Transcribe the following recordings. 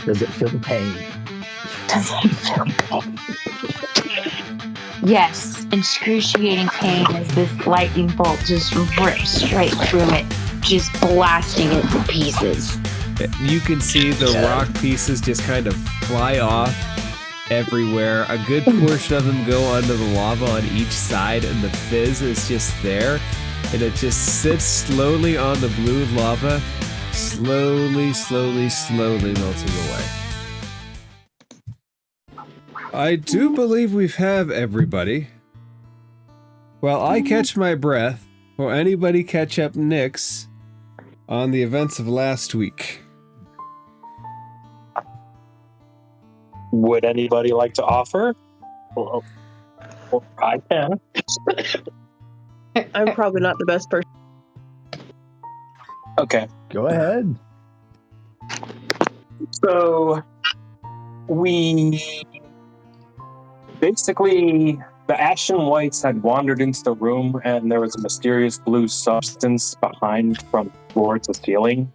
Does it feel pain? Does it feel pain? Yes, excruciating pain as this lightning bolt just rips straight through it, just blasting it to pieces. You can see the rock pieces just kind of fly off everywhere. A good portion of them go under the lava on each side, and the fizz is just there, and it just sits slowly on the blue lava, slowly melting away. I do believe we have everybody. While I catch my breath, will anybody catch up Nyx on the events of last week? Would anybody like to offer? Well, I can. I'm probably not the best person. Okay. Go ahead. So, we basically, the Ashen Whites had wandered into the room, and there was a mysterious blue substance behind from floor to ceiling,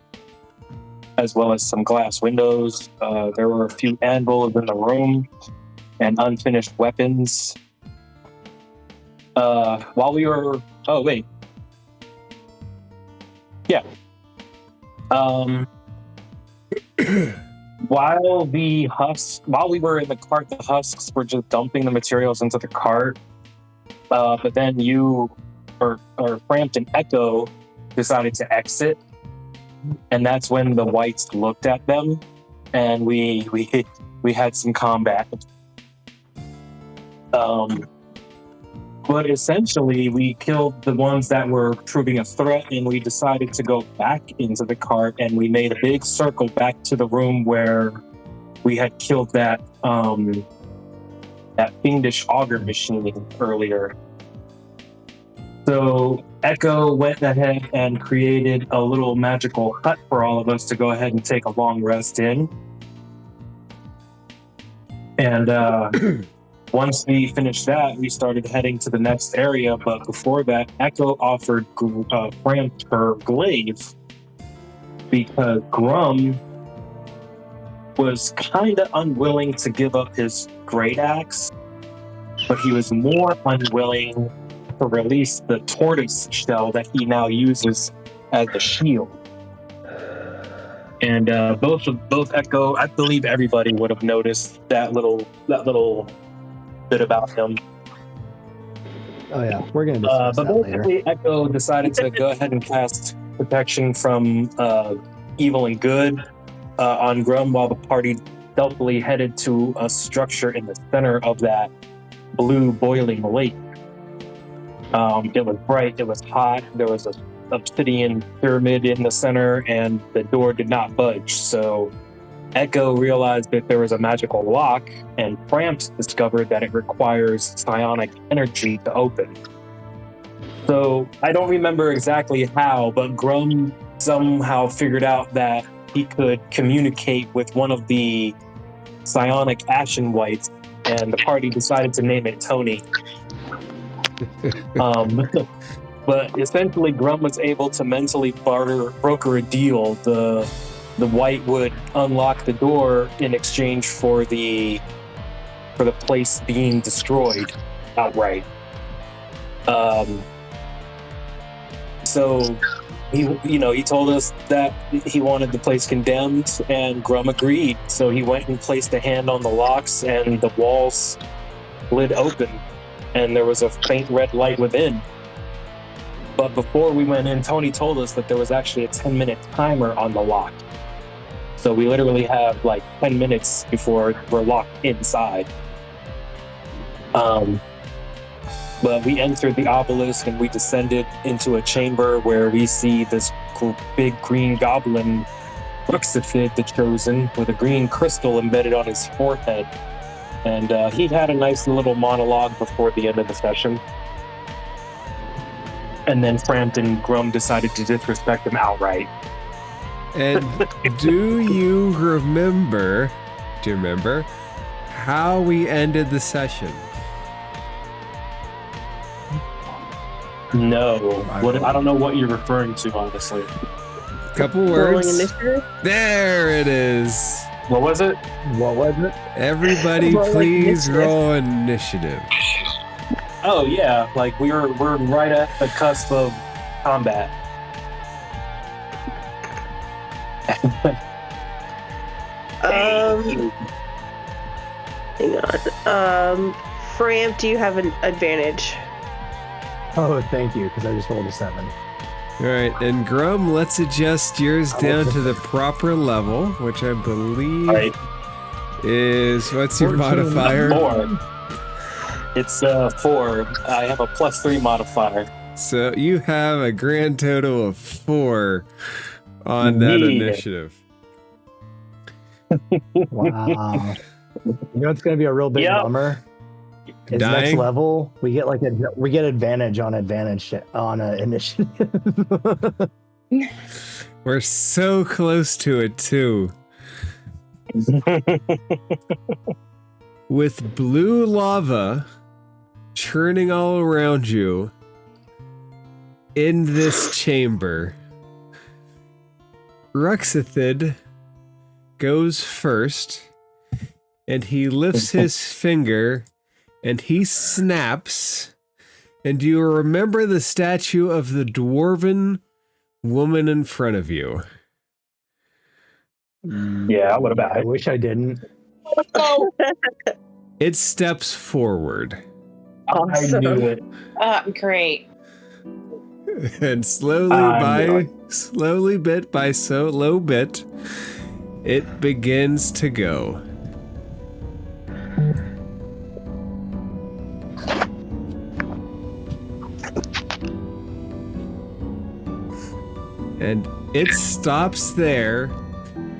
as well as some glass windows. There were a few anvils in the room and unfinished weapons. While we were... Oh, wait. Yeah. While we were in the cart, the husks were just dumping the materials into the cart. But then you, or Frampt and Echo, decided to exit. And that's when the Whites looked at them, and we had some combat. But essentially, we killed the ones that were proving a threat, and we decided to go back into the cart, and we made a big circle back to the room where we had killed that fiendish auger machine earlier. So Echo went ahead and created a little magical hut for all of us to go ahead and take a long rest in. And once we finished that, we started heading to the next area. But before that, Echo offered Frampt her glaive because Grum was kind of unwilling to give up his great axe, but he was more unwilling to release the tortoise shell that he now uses as a shield. And both Echo, I believe everybody would have noticed that little bit about him. Oh yeah, we're gonna discuss but that basically, later. Echo decided to go ahead and cast protection from evil and good on Grum, while the party stealthily headed to a structure in the center of that blue boiling lake. It was bright, it was hot, there was an obsidian pyramid in the center, and the door did not budge. So Echo realized that there was a magical lock, and Frampt discovered that it requires psionic energy to open. So I don't remember exactly how, but Grum somehow figured out that he could communicate with one of the psionic Ashen Whites, and the party decided to name it Tony. But essentially, Grum was able to mentally broker a deal. The White would unlock the door in exchange for the place being destroyed outright. So he told us that he wanted the place condemned, and Grum agreed. So he went and placed a hand on the locks, and the walls slid open, and there was a faint red light within. But before we went in, Tony told us that there was actually a 10-minute timer on the lock. So we literally have like 10 minutes before we're locked inside. But we entered the obelisk, and we descended into a chamber where we see this big green goblin, Ruxithid The Chosen, with a green crystal embedded on his forehead. And he had a nice little monologue before the end of the session. And then Frampt and Grum decided to disrespect him outright. And do you remember how we ended the session? No. I don't know what you're referring to, honestly. couple Rolling words. initiative. There it is. What was it? What was it? Everybody, Rolling please initiative. roll initiative. Oh yeah, like we're right at the cusp of combat. Hang on. Fram, do you have an advantage? Oh, thank you, because I just rolled a 7. All right, and Grum, let's adjust yours down to the proper level, which I believe Right. is, what's your 14. modifier? 4. It's 4. I have a +3 modifier. So you have a grand total of 4 on that Yeah. initiative. Wow. You know what's going to be a real big Yep. bummer? Is Dying? next level we get advantage on initiative. We're so close to it too. With blue lava churning all around you in this chamber, Ruxithid goes first, and he lifts his finger and he snaps. And do you remember the statue of the dwarven woman in front of you? Yeah, what about I it? wish I didn't. It steps forward. Awesome. I knew it. Great. And slowly bit by solo bit, it begins to go. And it stops there,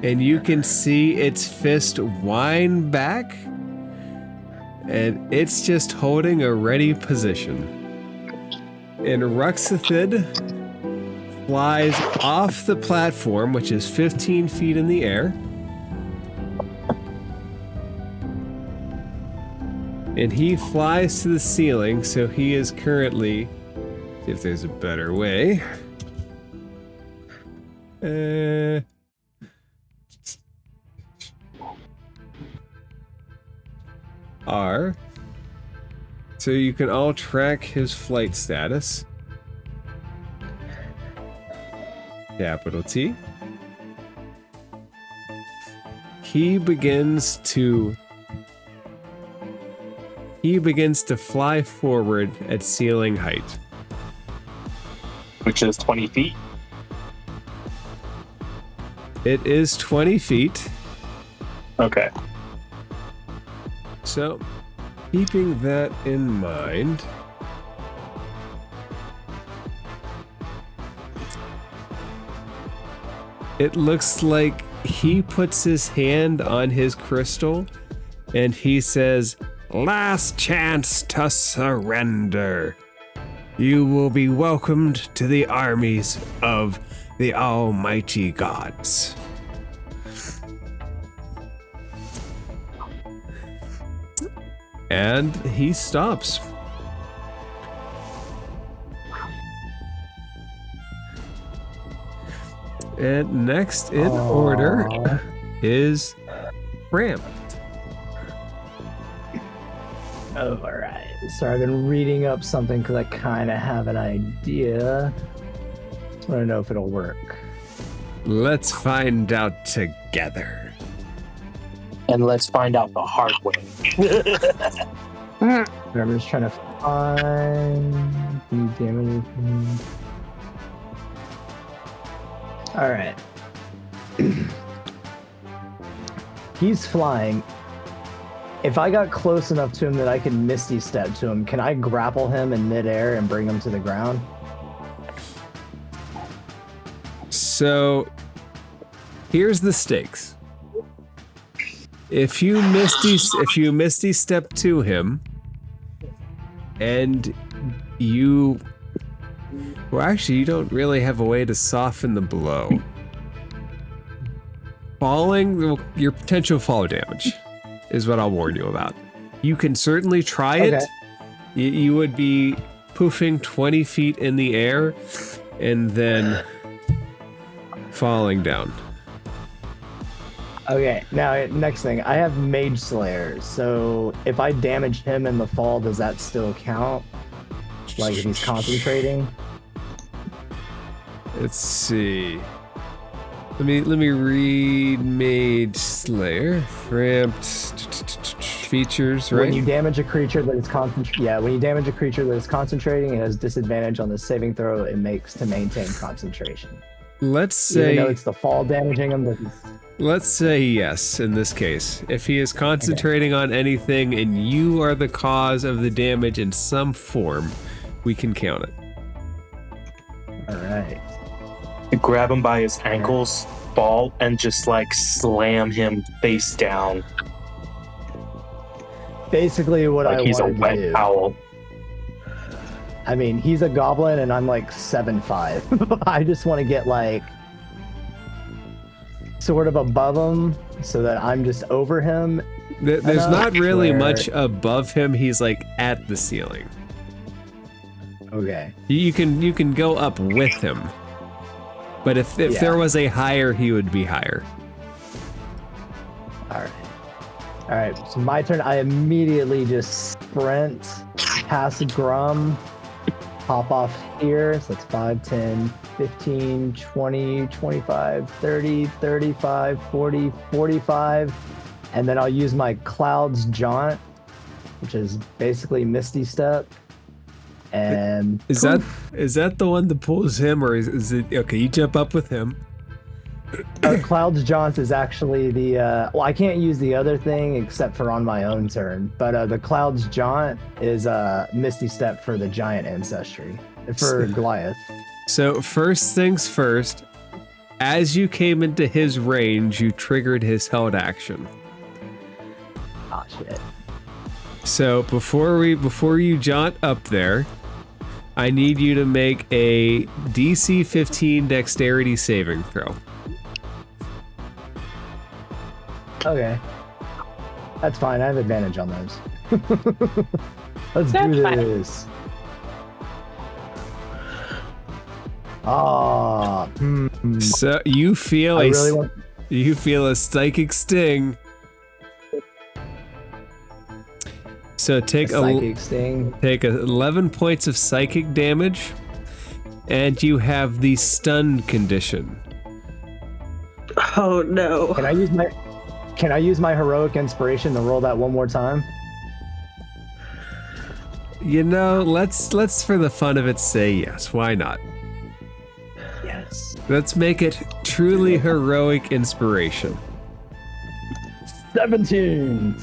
and you can see its fist wind back, and it's just holding a ready position. And Ruxithid flies off the platform, which is 15 feet in the air. And he flies to the ceiling, so he is currently, see if there's a better way. R. So you can all track his flight status. Capital T. He begins to fly forward at ceiling height. Which is 20 feet. It is 20 feet. Okay. So, keeping that in mind, it looks like he puts his hand on his crystal and he says, "Last chance to surrender. You will be welcomed to the armies of the almighty gods." And he stops. And next in order is Ram. All right. So I've been reading up something because I kind of have an idea. I don't know if it'll work. Let's find out together. And let's find out the hard way. I'm just trying to find the damage. All right. He's flying. If I got close enough to him that I could Misty Step to him, can I grapple him in midair and bring him to the ground? So, here's the stakes. If you Misty Step to him, and you, well, actually, you don't really have a way to soften the blow. Falling, your potential fall damage is what I'll warn you about. You can certainly try it. Okay. You would be poofing 20 feet in the air, and then falling down. Okay, now next thing. I have Mage Slayer, so if I damage him in the fall, does that still count? Like if he's concentrating? Let's see. Let me read Mage Slayer. Ramped features, right? When you damage a creature that is when you damage a creature that is concentrating, it has disadvantage on the saving throw it makes to maintain concentration. Let's say even though it's the fall damaging him. Let's say yes in this case. If he is concentrating on anything and you are the cause of the damage in some form, we can count it. All right. You grab him by his ankles, fall, and just like slam him face down. Basically, what like I he's a wanted wet to do. towel. I mean, he's a goblin, and I'm like 7'5". I just want to get like sort of above him, so that I'm just over him. There's not really where- much above him. He's like at the ceiling. Okay. You can go up with him, but if there was a higher, he would be higher. All right. All right. So my turn. I immediately just sprint past Grum, hop off here. So that's 5, 10, 15, 20, 25, 30, 35, 40, 45. And then I'll use my Cloud's Jaunt, which is basically Misty Step. And Is that the one that pulls him, or is it okay? You jump up with him. Cloud's Jaunt is actually the well, I can't use the other thing except for on my own turn, but the Cloud's Jaunt is Misty Step for the giant ancestry for Goliath. So first things first, as you came into his range, you triggered his held action. Ah, shit. So before you jaunt up there, I need you to make a DC 15 dexterity saving throw. Okay, that's fine. I have advantage on those. Let's That's do fine. this. Ah, So you feel I really want. you feel a psychic sting. So take Psychic sting. take 11 points of psychic damage, and you have the stunned condition. Oh no. Can I use my heroic inspiration to roll that one more time? You know, let's for the fun of it say yes. Why not? Yes. Let's make it truly heroic inspiration. 17.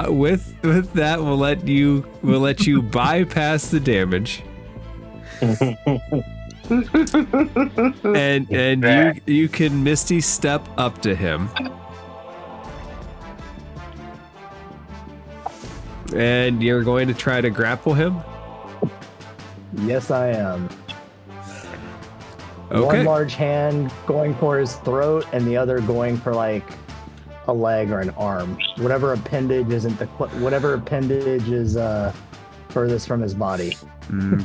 With that, we'll let you bypass the damage, and you can Misty Step up to him, and you're going to try to grapple him. Yes, I am. Okay. One large hand going for his throat, and the other going for like a leg or an arm. Whatever appendage is furthest from his body.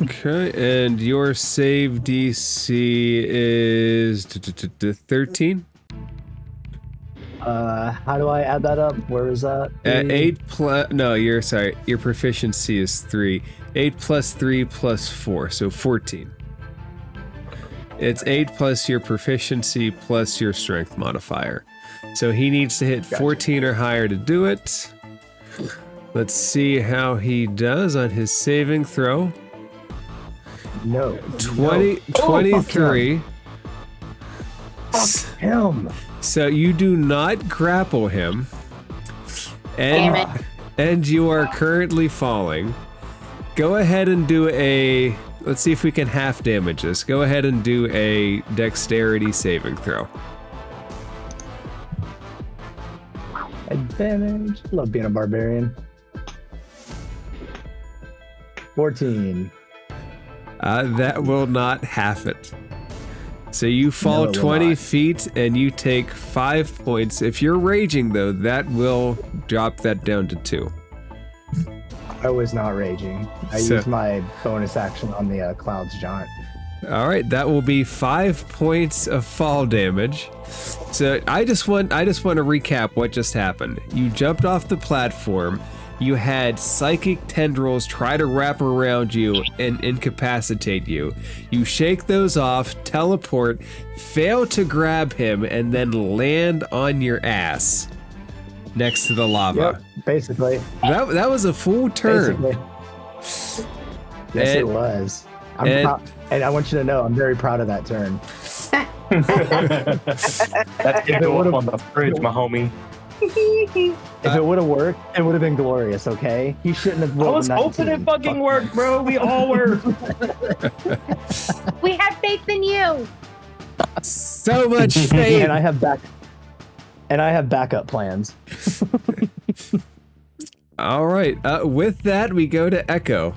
Okay, and your save DC is 13. How do I add that up? Where is that? 8 plus. No, your proficiency is 3. 8 plus 3 plus 4, so 14. It's 8 plus your proficiency plus your strength modifier. So he needs to hit 14 or higher to do it. Let's see how he does on his saving throw. No. 23. Fuck him. So you do not grapple him. Damn it. And you are currently falling. Go ahead and do a... Let's see if we can half damage this. Go ahead and do a dexterity saving throw. Advantage. Love being a barbarian. 14. That will not half it. So you fall No, it will 20 not. feet and you take 5 points. If you're raging, though, that will drop that down to 2. I was not raging. I So- used my bonus action on the Cloud's Jaunt. All right, that will be 5 points of fall damage. So I just want to recap what just happened. You jumped off the platform. You had psychic tendrils try to wrap around you and incapacitate you. You shake those off, teleport, fail to grab him, and then land on your ass next to the lava. Yep, basically. That was a full turn. Basically. Yes, it was. I'm proud, and I want you to know I'm very proud of that turn. That's gonna go up on the fridge, my homie. If it would have worked, it would have been glorious, okay? He shouldn't have I rolled was a 19. hoping it fucking worked, bro. We all were. We have faith in you. So much faith. And I have backup plans. All right. With that, we go to Echo.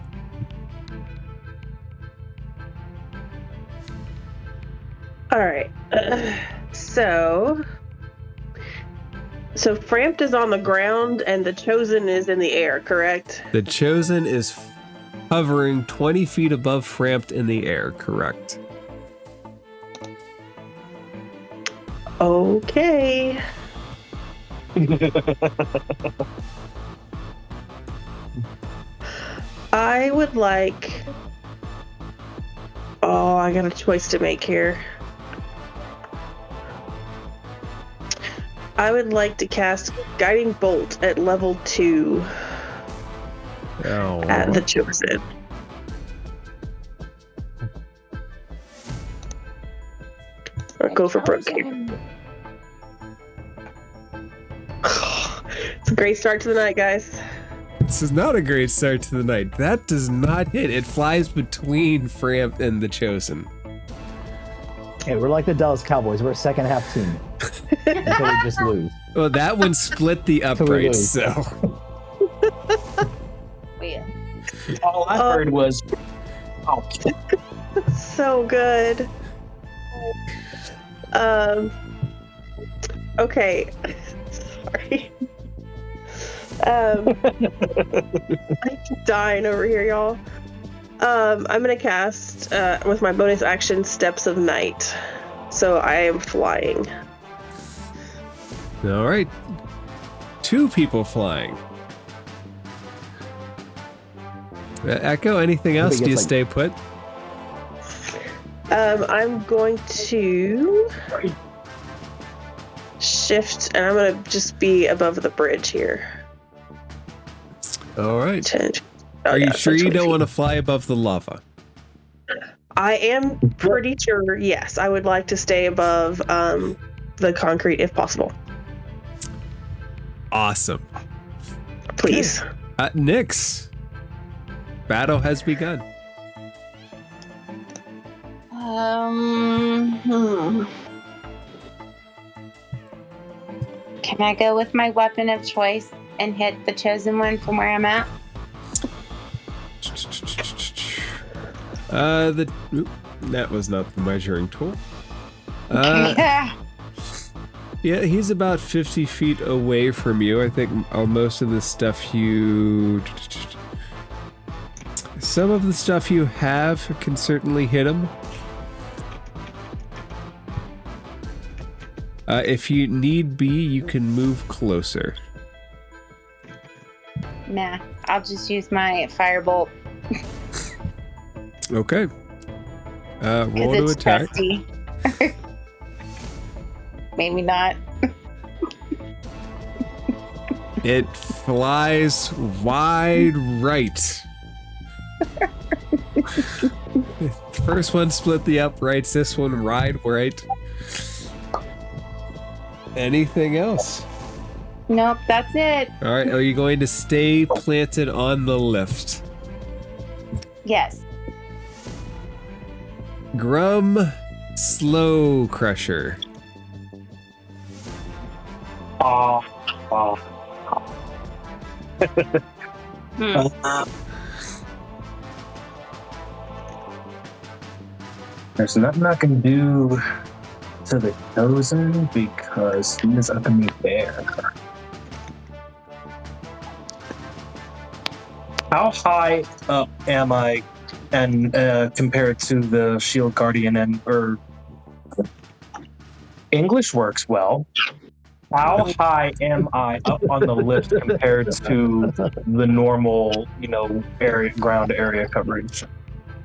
All right. So Frampt is on the ground and the Chosen is in the air, correct? The Chosen is hovering 20 feet above Frampt in the air, correct? Okay. I would like... Oh, I got a choice to make here. I would like to cast Guiding Bolt at level 2 at the Chosen. Or go for broke here. It's a great start to the night, guys. This is not a great start to the night. That does not hit. It flies between Frampt and the Chosen. Hey, we're like the Dallas Cowboys. We're a second half team. Until we just lose. Well, that one split the uprights, so. All I heard was, oh. So good. Okay. Sorry. I'm dying over here, y'all. I'm gonna cast with my bonus action Steps of Night. So I am flying. All right. 2 people flying. Echo, anything else? Do you stay put? I'm going to shift, and I'm gonna just be above the bridge here. All right. 10. Are you sure you don't 20 want to fly above the lava? I am pretty sure, yes. I would like to stay above the concrete if possible. Awesome. Please. Nyx, battle has begun. Can I go with my weapon of choice and hit the Chosen one from where I'm at? That was not the measuring tool. Yeah. Yeah, he's about 50 feet away from you. I think most of the stuff some of the stuff you have can certainly hit him. If you need be, you can move closer. Nah, I'll just use my firebolt. Okay. Roll to It's attack. trusty. Maybe not. It flies wide right. First one split the uprights, this one wide right. Anything else? Nope, that's it. All right, are you going to stay planted on the lift? Yes. Grum Slow Crusher. Oh. There's nothing I can do to the Chosen because he is up in the air. How high up am I and compared to the Shield Guardian or English works well. How high am I up on the lift compared to the normal, ground area coverage?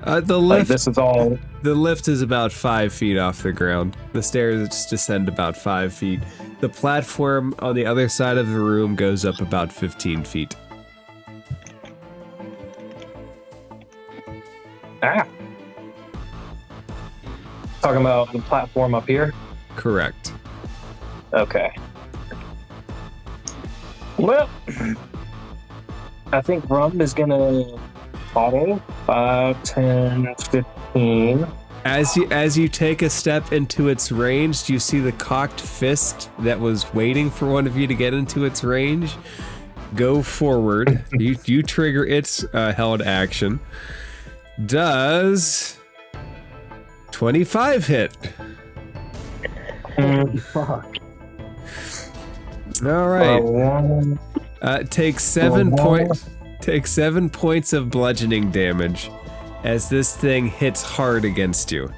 The Like lift. this is all. The lift is about 5 feet off the ground. The stairs descend about 5 feet. The platform on the other side of the room goes up about 15 feet. Talking about the platform up here? Correct. Okay. Well, I think Rum is gonna follow 5, 10, 15. As you take a step into its range, you see the cocked fist that was waiting for one of you to get into its range go forward. you trigger its held action. Does 25 hit? Fuck. All right. Take 7 points of bludgeoning damage as this thing hits hard against you.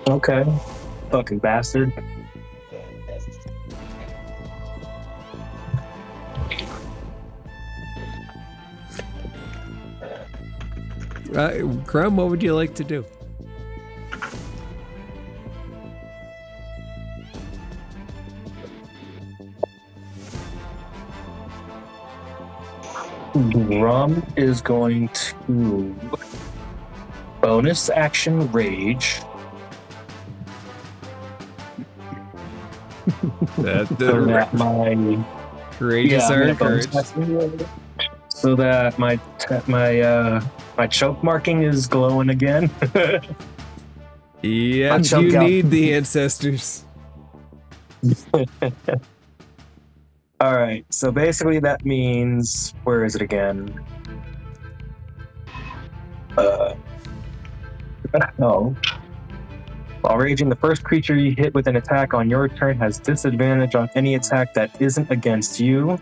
Okay. Fucking bastard. Grum, what would you like to do? Rum is going to bonus action rage. So that my Courageous are bonus courage. action, so that my choke marking is glowing again. Yeah, choke you out. need the ancestors. All right, so basically that means, where is it again? No. While raging, the first creature you hit with an attack on your turn has disadvantage on any attack that isn't against you.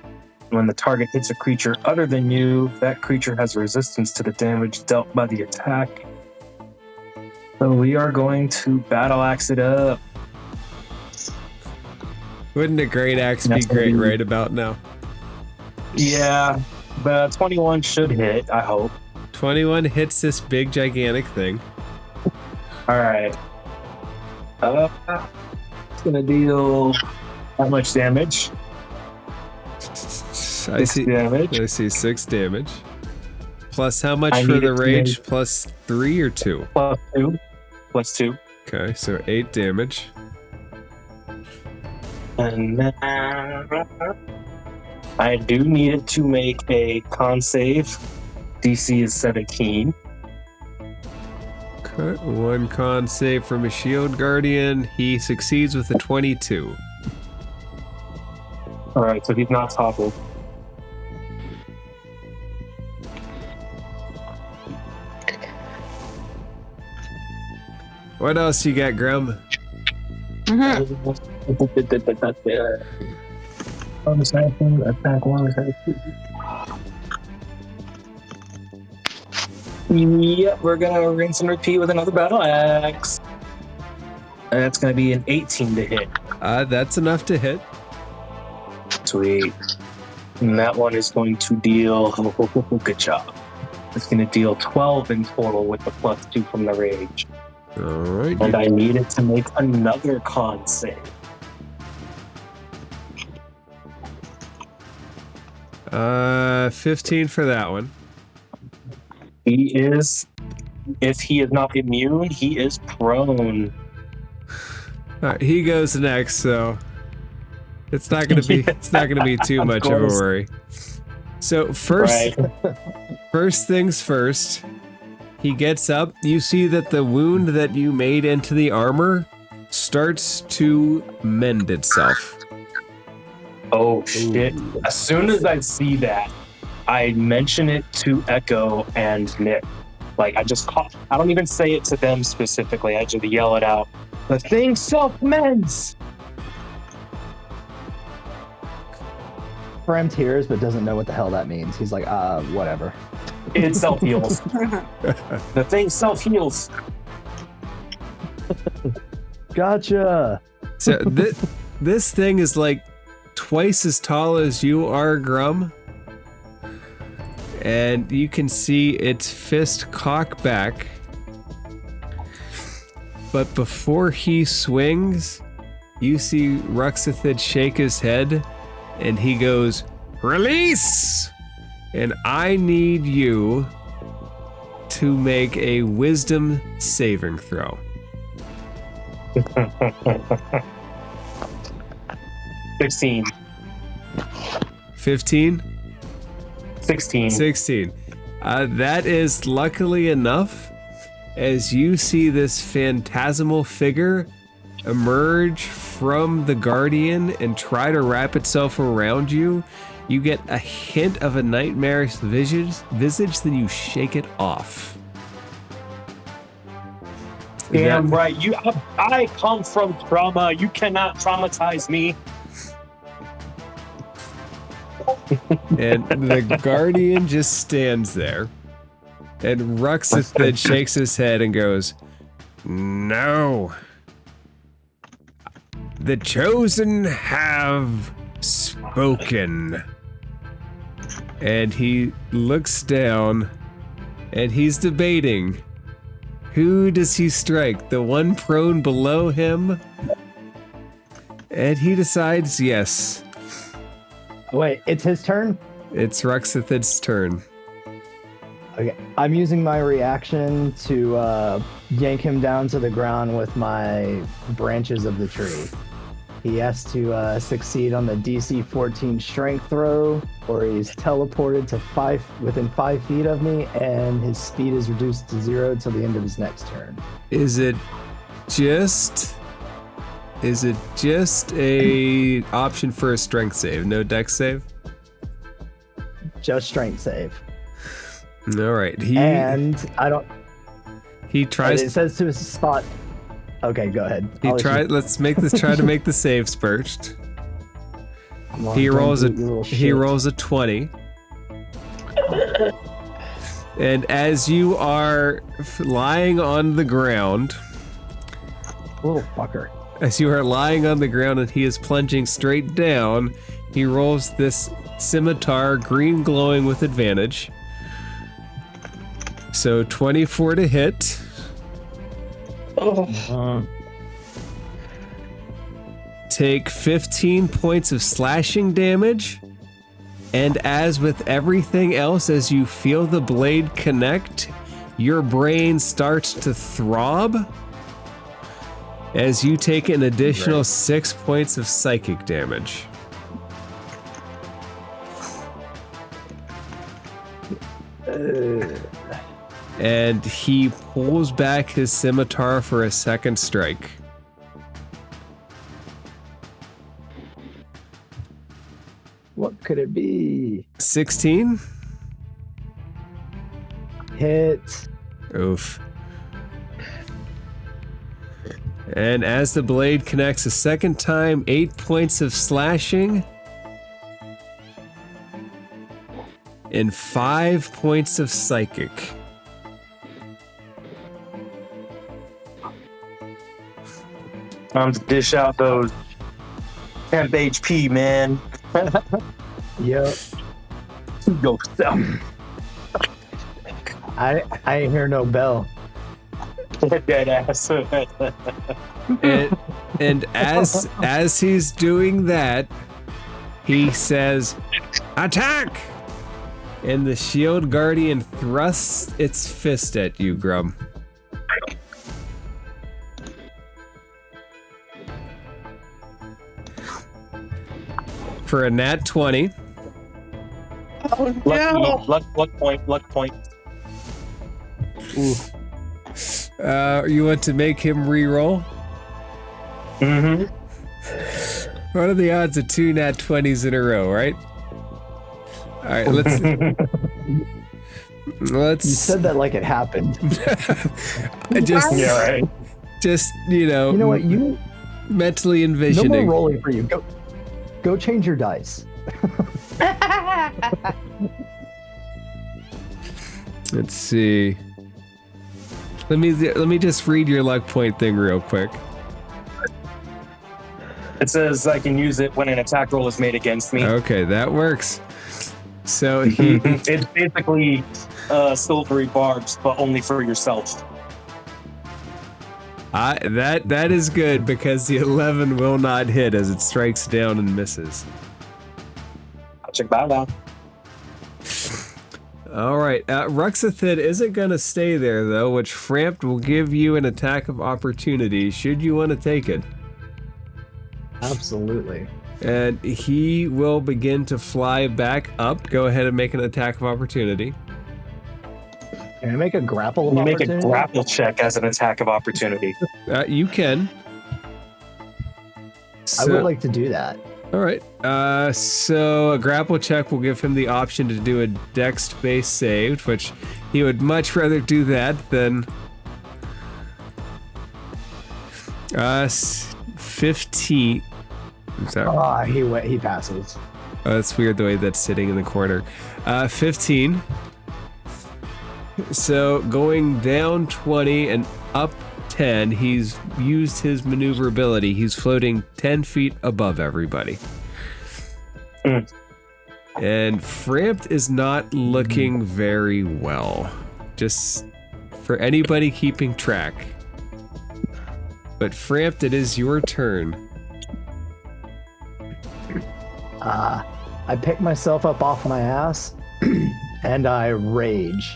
When the target hits a creature other than you, that creature has resistance to the damage dealt by the attack. So we are going to battle axe it up. Wouldn't a great axe be great right about now? Yeah, but 21 should hit, I hope. 21 hits this big gigantic thing. All right. It's gonna deal that much damage. I 6 damage. see 6 damage. Plus how much I for need the it to rage? make- Plus 3 or 2? Plus 2. Okay, so 8 damage. And then I do need it to make a con save. DC is 17. Okay, 1 con save from a shield guardian. He succeeds with a 22. All right, so he's not toppled. What else you got, Grum? Bonus action, attack 1, attack 2. Yep, we're gonna rinse and repeat with another battle axe. That's gonna be an 18 to hit. That's enough to hit. Sweet. And that one is going to deal. Good job. It's gonna deal 12 in total with the plus 2 from the rage. Alright. And I need it to make another con save. 15 for that one. He is, if he is not immune, he is prone. Alright, he goes next, so it's not gonna be too much of a course. worry. So first things first, he gets up. You see that the wound that you made into the armor starts to mend itself. Oh shit. As soon as I see that, I mention it to Echo and Nick. Like, I don't even say it to them specifically. I just yell it out. The thing self-mends! Bram's hears but doesn't know what the hell that means. He's like, whatever. It self heals. The thing self heals. Gotcha. So this thing is like twice as tall as you are, Grum. And you can see its fist cock back. But before he swings, you see Ruxithid shake his head and he goes, "Release!" And I need you to make a wisdom saving throw. 16. 15? 16. 16. That is luckily enough. As you see this phantasmal figure emerge from the Guardian and try to wrap itself around you, you get a hint of a nightmarish visage, then you shake it off. Damn right. I come from trauma. You cannot traumatize me. And the Guardian just stands there. And Ruxithid shakes his head and goes, "No. The Chosen have spoken." And he looks down and he's debating. Who does he strike? The one prone below him? And he decides yes. Wait, it's his turn? It's Ruxithid's turn. Okay, I'm using my reaction to yank him down to the ground with my branches of the tree. He has to succeed on the DC 14 strength throw, or he's teleported to within 5 feet of me, and his speed is reduced to 0 till the end of his next turn. Is it just a option for a strength save? No dex save? Just strength save. All right. And I don't. He tries. It says to his spot. Okay, go ahead. Let's try to make the save first. He rolls a 20. And as you are lying on the ground, little fucker. As you are lying on the ground and he is plunging straight down, he rolls this scimitar, green glowing with advantage. So 24 to hit. Take 15 points of slashing damage. And as with everything else, as you feel the blade connect, your brain starts to throb as you take an additional 6 points of psychic damage. And he pulls back his scimitar for a second strike. What could it be? 16? Hit. Oof. And as the blade connects a second time, 8 points of slashing. And 5 points of psychic. Time to dish out those temp HP, man. Yep. Go self. I ain't hear no bell. Dead ass. And as he's doing that, he says, "Attack!" And the shield guardian thrusts its fist at you, Grum. For a nat 20. Oh no! Luck point. Ooh. You want to make him re-roll? Mm-hmm. What are the odds of 2 nat 20s in a row, right? All right, let's. You said that like it happened. Just you know. You know what? You mentally envisioning. No more rolling for you. Go change your dice. Let's see. Let me just read your luck point thing real quick. It says I can use it when an attack roll is made against me. Okay, that works. So he It's basically silvery barbs, but only for yourself. that is good because the 11 will not hit as it strikes down and misses. I'll check that out. All right, Ruxithid isn't going to stay there though, which Frampt will give you an attack of opportunity should you want to take it. Absolutely. And he will begin to fly back up. Go ahead and make an attack of opportunity. Can I make a grapple of You make a opportunity? grapple check as an attack of opportunity. You can. I would like to do that. All right. So a grapple check will give him the option to do a dex-based save, which he would much rather do that than 15. Is that He passes. Oh, that's weird the way that's sitting in the corner. 15. So going down 20 and up 10, he's used his maneuverability. He's floating 10 feet above everybody. And Frampt is not looking very well. Just for anybody keeping track. But Frampt, it is your turn. I pick myself up off my ass and I rage.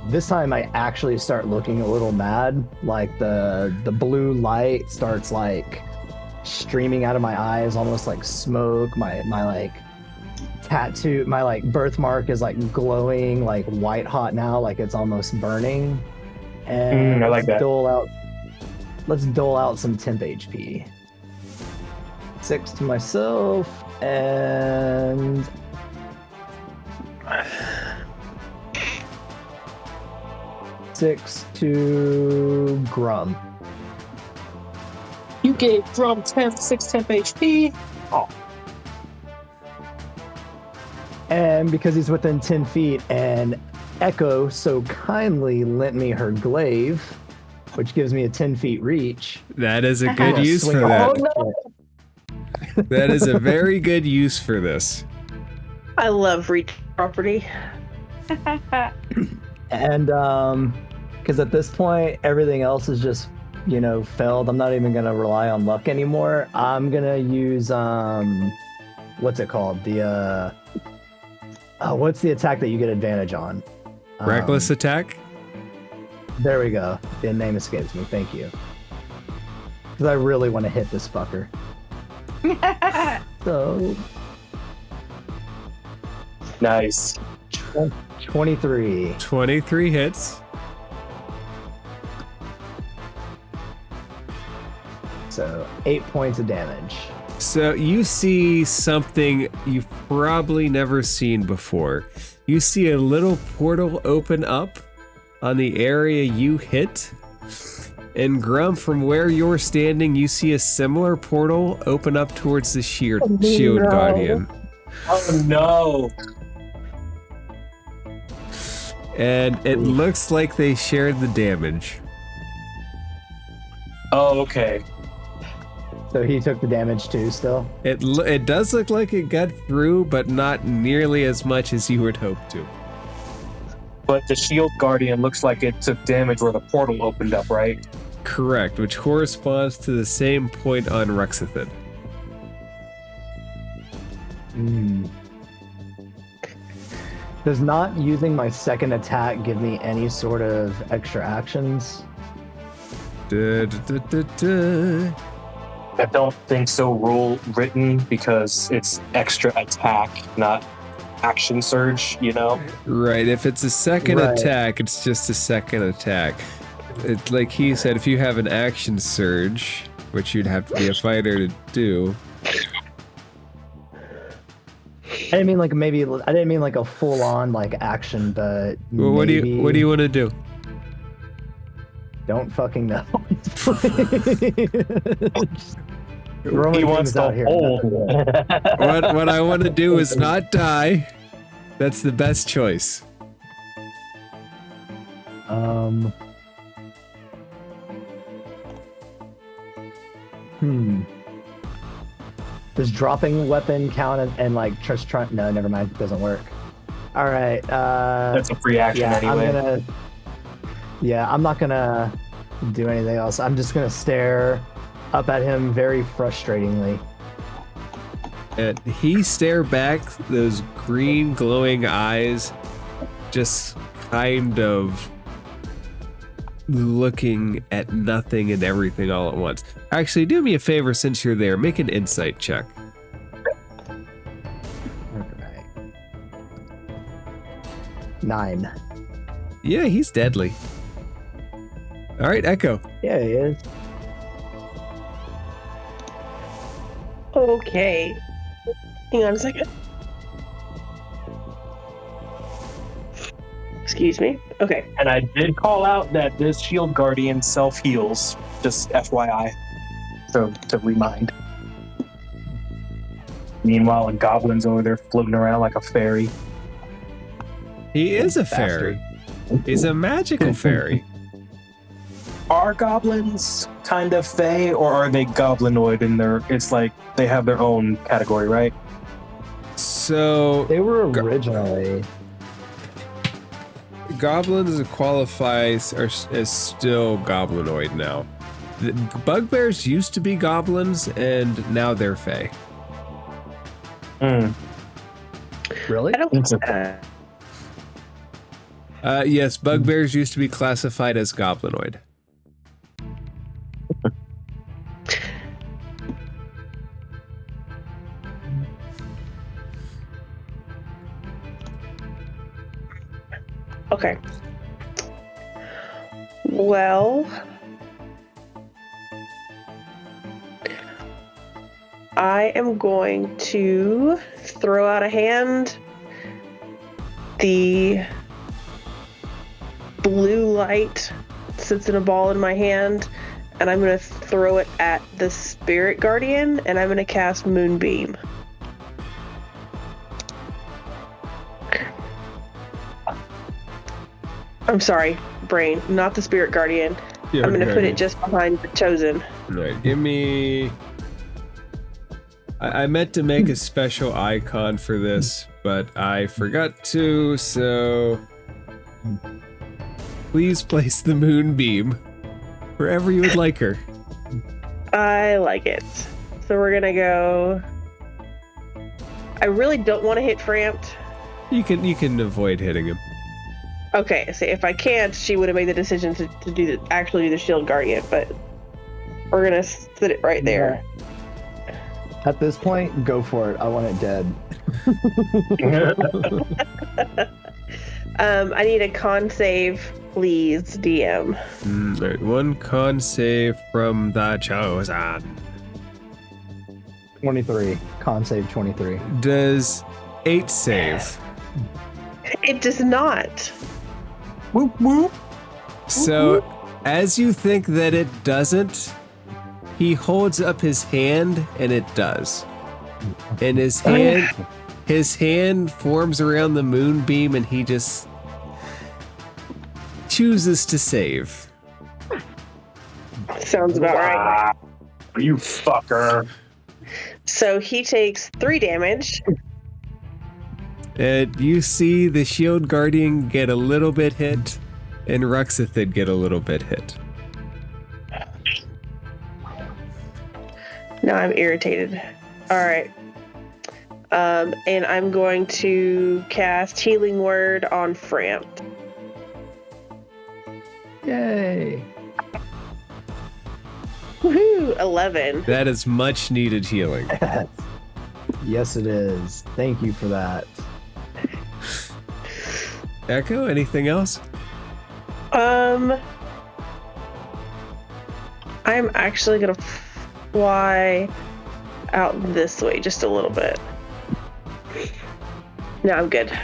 This time I actually start looking a little mad. Like the blue light starts like streaming out of my eyes, almost like smoke. My like tattoo, my like birthmark is like glowing like white hot now, like it's almost burning. And I like that. Let's dole out some temp HP. 6 to myself and 6 to Grum. You gave Drum 6 temp HP. Oh. And because he's within 10 feet and Echo so kindly lent me her glaive, which gives me a 10 feet reach. That is a good use for that. That is a very good use for this. I love reach property. And because at this point everything else is just failed. I'm not even gonna rely on luck anymore. I'm gonna use what's it called, the what's the attack that you get advantage on? Reckless attack. There we go. The name escapes me. Thank you. Because I really want to hit this fucker. So Nice. 23. 23 hits. So 8 points of damage. So you see something you've probably never seen before. You see a little portal open up on the area you hit. And Grum, from where you're standing, you see a similar portal open up towards the shield guardian. Oh no. And it looks like they shared the damage. Oh, okay. So he took the damage too still? It does look like it got through, but not nearly as much as you would hope to. But the shield guardian looks like it took damage where the portal opened up, right? Correct, which corresponds to the same point on Ruxithid. Does not using my second attack give me any sort of extra actions? I don't think so. Rule written because it's extra attack, not action surge. Right. If it's a second attack, it's just a second attack. It's like he said, if you have an action surge, which you'd have to be a fighter to do. I didn't mean like a full on like action, but Well, what do you want to do? Don't fucking know. Throwing He wants things out to here. hold. What I want to do is not die. That's the best choice. Does dropping weapon count and like just trying? No, never mind. It doesn't work. All right. That's a free action Yeah, anyway. I'm not gonna do anything else. I'm just gonna stare up at him very frustratingly. And he stare back, those green glowing eyes, just kind of looking at nothing and everything all at once. Actually, do me a favor since you're there. Make an insight check. Alright. 9. Yeah, he's deadly. All right, Echo. Yeah, he is. Okay. Hang on a second. Excuse me. Okay. And I did call out that this shield guardian self-heals, just FYI. So to remind. Meanwhile, a goblin's over there floating around like a fairy. He is a fairy. He's a magical fairy. Are goblins kind of fey, or are they goblinoid in their... It's like they have their own category, right? So They were originally. goblins qualifies as still goblinoid now. The bugbears used to be goblins, and now they're fey. Really? I don't. Yes, bugbears used to be classified as goblinoid. Okay. Well, I am going to throw out a hand. The blue light sits in a ball in my hand, and I'm going to throw it at the spirit guardian, and I'm going to cast Moonbeam. I'm sorry, brain, not the spirit guardian. Yeah, I'm going to put okay. it just behind the chosen. All right, give me... I meant to make a special icon for this, but I forgot to, so... Please place the moonbeam wherever you would like her. I like it. So we're going to go... I really don't want to hit Framped. You can avoid hitting him. Okay, so if I can't, she would have made the decision to actually do the shield guardian, but we're gonna sit it right there. At this point, go for it. I want it dead. I need a con save, please, DM. All right, one con save from the chosen. 23. Con save 23. Does 8 save? It does not. Whoop, whoop. So, as you think that it doesn't, he holds up his hand and it does. And his hand forms around the moonbeam and he just chooses to save. Sounds about right. You fucker. So he takes 3 damage. And you see the shield guardian get a little bit hit and Ruxithid get a little bit hit. Now I'm irritated. All right. And I'm going to cast Healing Word on Framp. Yay. Woohoo! 11. That is much needed healing. Yes, it is. Thank you for that. Echo, anything else? I'm actually gonna fly out this way just a little bit. No, I'm good.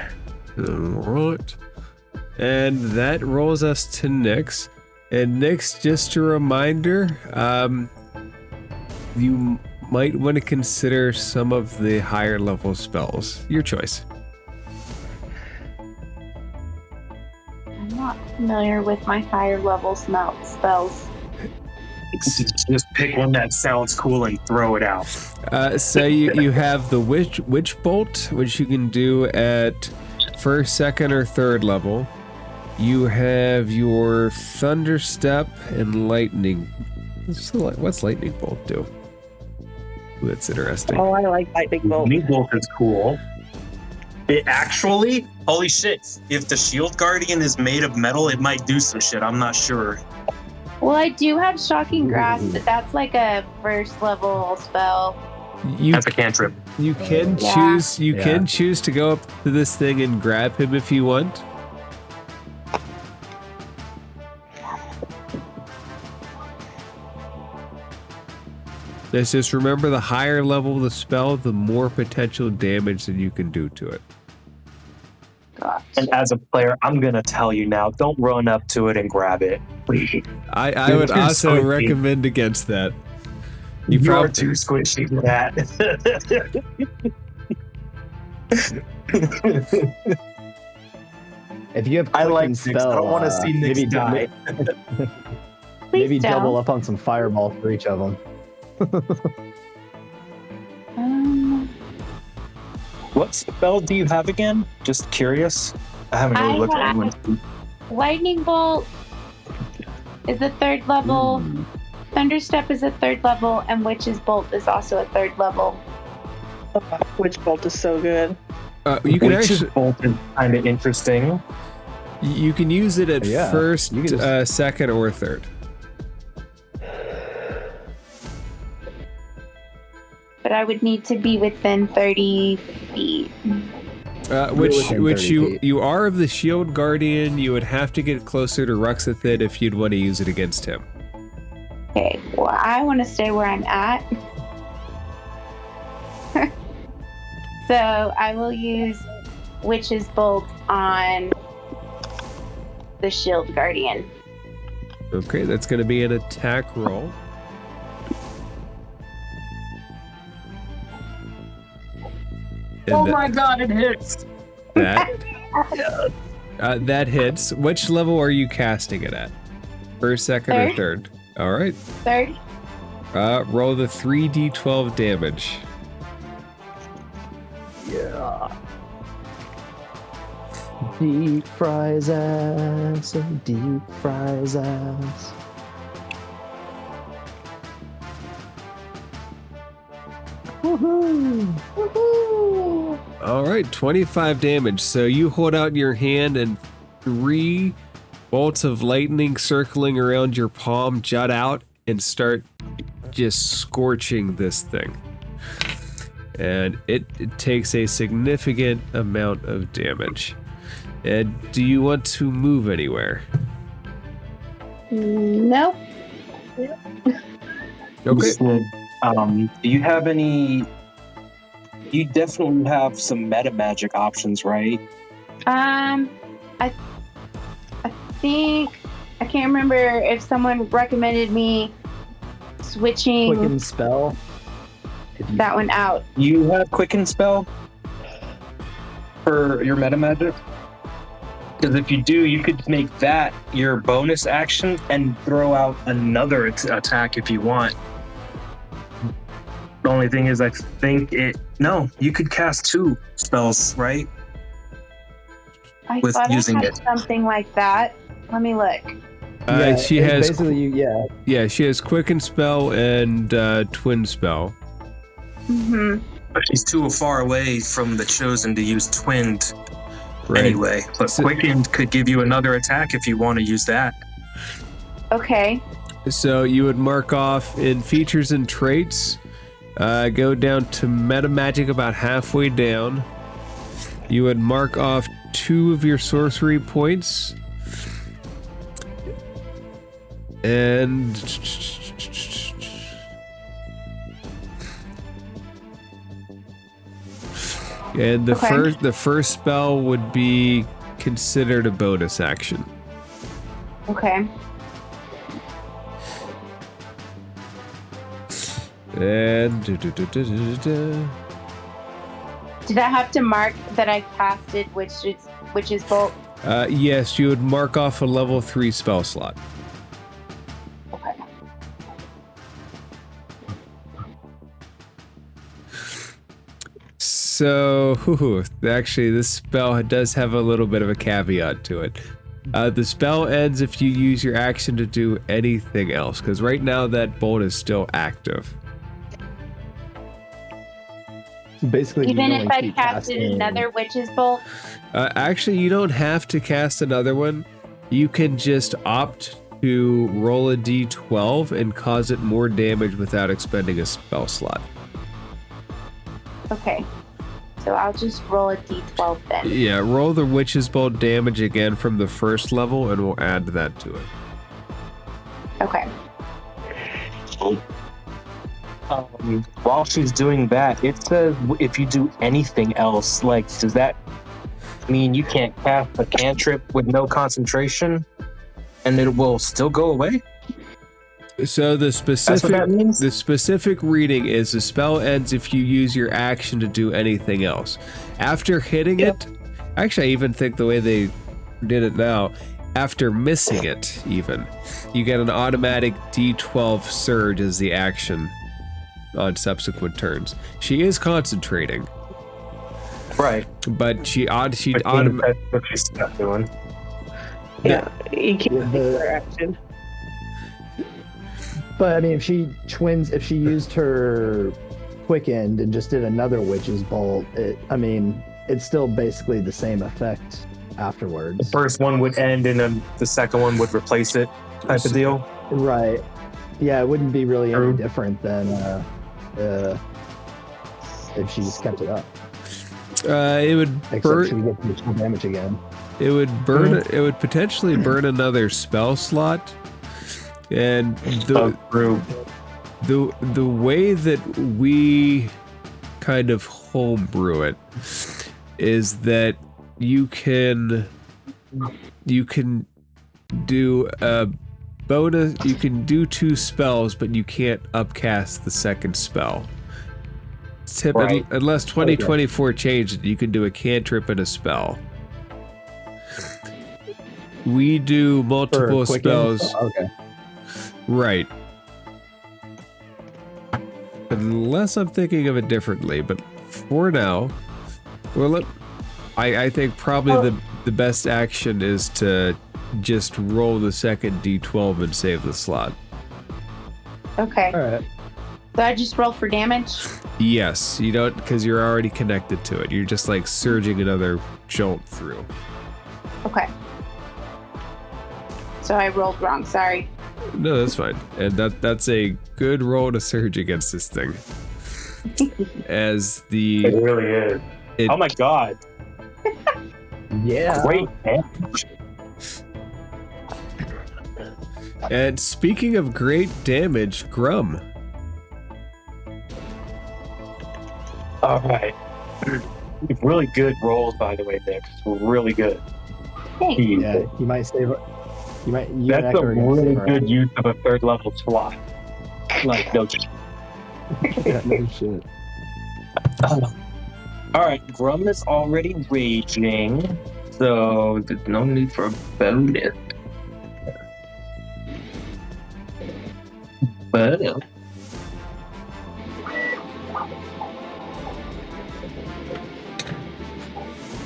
Alright. And that rolls us to Nyx. And Nyx, just a reminder, you might want to consider some of the higher level spells. Your choice. I'm not familiar with my higher level spells. Just pick one that sounds cool and throw it out. So you have the witch bolt, which you can do at first, second, or third level. You have your thunder step and lightning. What's lightning bolt do? Ooh, that's interesting. Oh, I like lightning bolt. Lightning bolt is cool. It actually, holy shit! If the shield guardian is made of metal, it might do some shit. I'm not sure. Well, I do have shocking grasp, but that's like a first level spell. That's a cantrip. You can Yeah. choose. You can choose to go up to this thing and grab him if you want. Let's just remember, the higher level of the spell, the more potential damage that you can do to it. Gotcha. And as a player, I'm gonna tell you now: don't run up to it and grab it. I would You're too also squishy. recommend against that. You're too squishy for that. If you have I quicken like Nyx. spell, I don't want to see Nyx maybe die. maybe Please double don't. up on some fireball for each of them. What spell do you have again? Just curious. I haven't really I looked at have- anyone. Lightning bolt is a third level. Thunderstep is a third level, and Witch's bolt is also a third level. Witch bolt is so good. You can Witch's actually bolt is kind of interesting. you can use it at Yeah, first, you can just- second, or third. But I would need to be within 30 feet. Which within 30 feet. you are of the shield guardian. You would have to get closer to Ruxithid if you'd want to use it against him. Okay, well, I want to stay where I'm at. So I will use Witch's bolt on the shield guardian. Okay, that's going to be an attack roll. And Oh my god, it hits! that hits. Which level are you casting it at? First, second, or third? All right. Third, Roll the 3d12 damage. Yeah. Deep fries ass and deep fries ass. Woohoo! woohoo! All right, 25 damage. So you hold out your hand and 3 bolts of lightning circling around your palm jut out and start just scorching this thing. And it takes a significant amount of damage. And do you want to move anywhere? Nope. Okay. Do you have any? You definitely have some meta magic options, right? I think I can't remember if someone recommended me switching Quicken spell. If you- that one out. You have quicken spell for your meta magic. Because if you do, you could make that your bonus action and throw out another attack if you want. The only thing is, I think no, you could cast 2 spells, right? I With thought using I had it. something like that. Let me look. She it's has basically she has quicken spell and twin spell. Mm-hmm. But she's too far away from the chosen to use twinned Right. anyway. But So- quickened could give you another attack if you want to use that. Okay. So you would mark off in features and traits, go down to meta magic about halfway down. You would mark off 2 of your sorcery points. And Okay. the first spell would be considered a bonus action. Okay. And Did I have to mark that I casted witch's bolt? yes, you would mark off a level 3 spell slot. Okay. So, actually, this spell does have a little bit of a caveat to it. The spell ends if you use your action to do anything else, because right now that bolt is still active. So basically, Even you if only I keep casted casting- another witch's bolt? Actually, you don't have to cast another one. You can just opt to roll a d12 and cause it more damage without expending a spell slot. Okay. So I'll just roll a d12 then. Yeah, roll the Witch's Bolt damage again from the first level, and we'll add that to it. Okay. While she's doing that, it says if you do anything else, like, does that mean you can't cast a cantrip with no concentration and it will still go away? So the That's what that means? specific reading is the spell ends if you use your action to do anything else. After hitting it, actually I even think the way they did it now, after missing it even, you get an automatic D12 surge as the action on subsequent turns. She is concentrating. Right. But she That's what she's not doing. Yeah, you can't Yeah, take her action. But I mean, if she used her quickened and just did another witch's bolt, it's still basically the same effect afterwards. The first one would end and then the second one would replace it, type of deal. Right. Yeah, it wouldn't be really True. any different than if she just kept it up. it would Except she would get the damage again. It would burn. It would potentially burn another spell slot, and the way that we kind of homebrew it is that you can do a bonus. You can do 2 spells, but you can't upcast the second spell. Right. Unless 2024 changed it, you can do a cantrip and a spell. We do multiple For quickened? spells. Okay. Right. Unless I'm thinking of it differently, but for now, well, I think probably the best action is to just roll the second D12 and save the slot. Okay. All right. So I just roll for damage? Yes, you don't, because you're already connected to it. You're just like surging another jolt through. Okay. So I rolled wrong, sorry. No, that's fine. And that's a good roll to surge against this thing. As the It really is. Oh my god. Yeah. Great damage. And speaking of great damage, Grum. All right. Really good rolls, by the way, Nick. Really good. Thanks. Yeah. You might save her. You and That's a Echo are gonna really save her. good use of a third level slot. Like, no joke. Yeah, no shit. All right, Grum is already raging, so there's no need for a bonus. But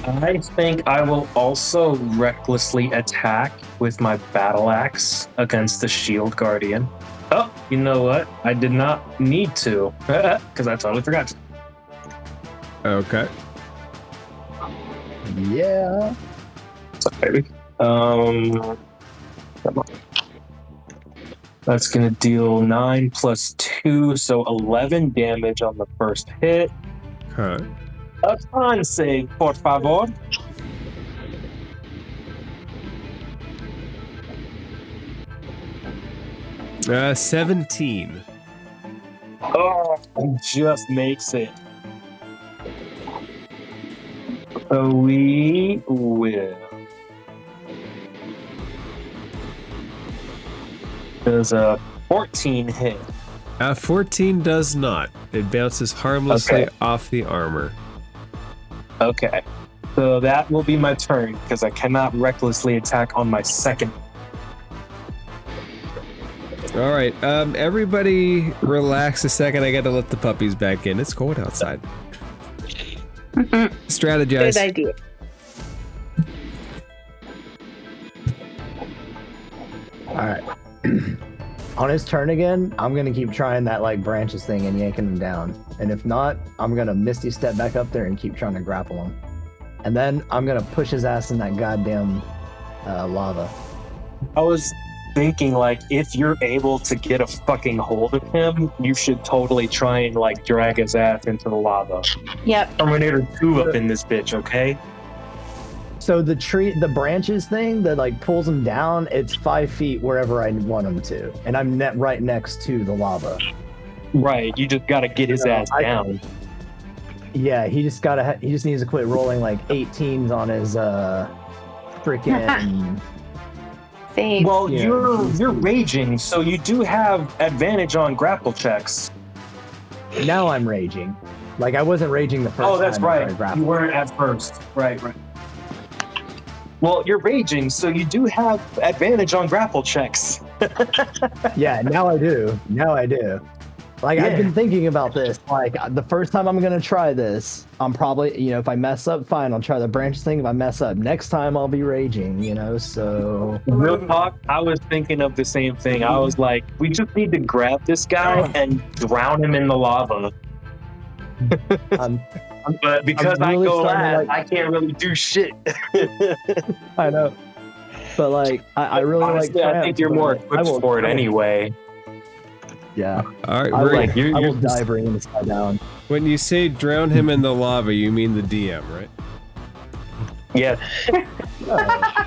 I think I will also recklessly attack with my battle axe against the shield guardian. Oh, you know what? I did not need to, because I totally forgot. Okay. Yeah. Sorry. Come on. That's gonna deal 9 plus 2, so 11 damage on the first hit. Huh. A con save, por favor. Uh, 17. Oh, just makes it. So we will. There's a 14 hit. 14 does not. It bounces harmlessly Okay. off the armor. Okay. So that will be my turn because I cannot recklessly attack on my second. All right, everybody relax a second. I got to let the puppies back in. It's cold outside. Strategize. Good idea. All right. On his turn again, I'm gonna keep trying that like branches thing and yanking him down. And if not, I'm gonna Misty step back up there and keep trying to grapple him. And then I'm gonna push his ass in that goddamn lava. I was thinking, like, if you're able to get a fucking hold of him, you should totally try and, like, drag his ass into the lava. Yep. Terminator 2 up in this bitch, okay? So the branches thing that like pulls him down, it's 5 feet wherever I want him to, and I'm right next to the lava. Right, you just gotta get his ass I- down. Yeah, he just needs to quit rolling like 18s on his freaking. Save. Well, Yeah. you're raging, so you do have advantage on grapple checks. Now I'm raging. Like I wasn't raging the first time. Oh, that's before I right. grappled. You weren't at first. Right. Well, you're raging, so you do have advantage on grapple checks. Yeah, now I do. Like I've Yeah. been thinking about this. Like the first time I'm gonna try this, I'm probably, if I mess up, fine, I'll try the branch thing. If I mess up, next time I'll be raging. So Real talk, I was thinking of the same thing. I was like, we just need to grab this guy and drown him in the lava. I'm, But because I'm really I go starting to, last, I can't really do shit. I know, but like I really Honestly, like. I think you're more equipped for it anyway. Yeah, All right, I will, Rick, you're- I will you're just- dive ring this guy down. when you say drown him in the lava, you mean the DM, right? Yes,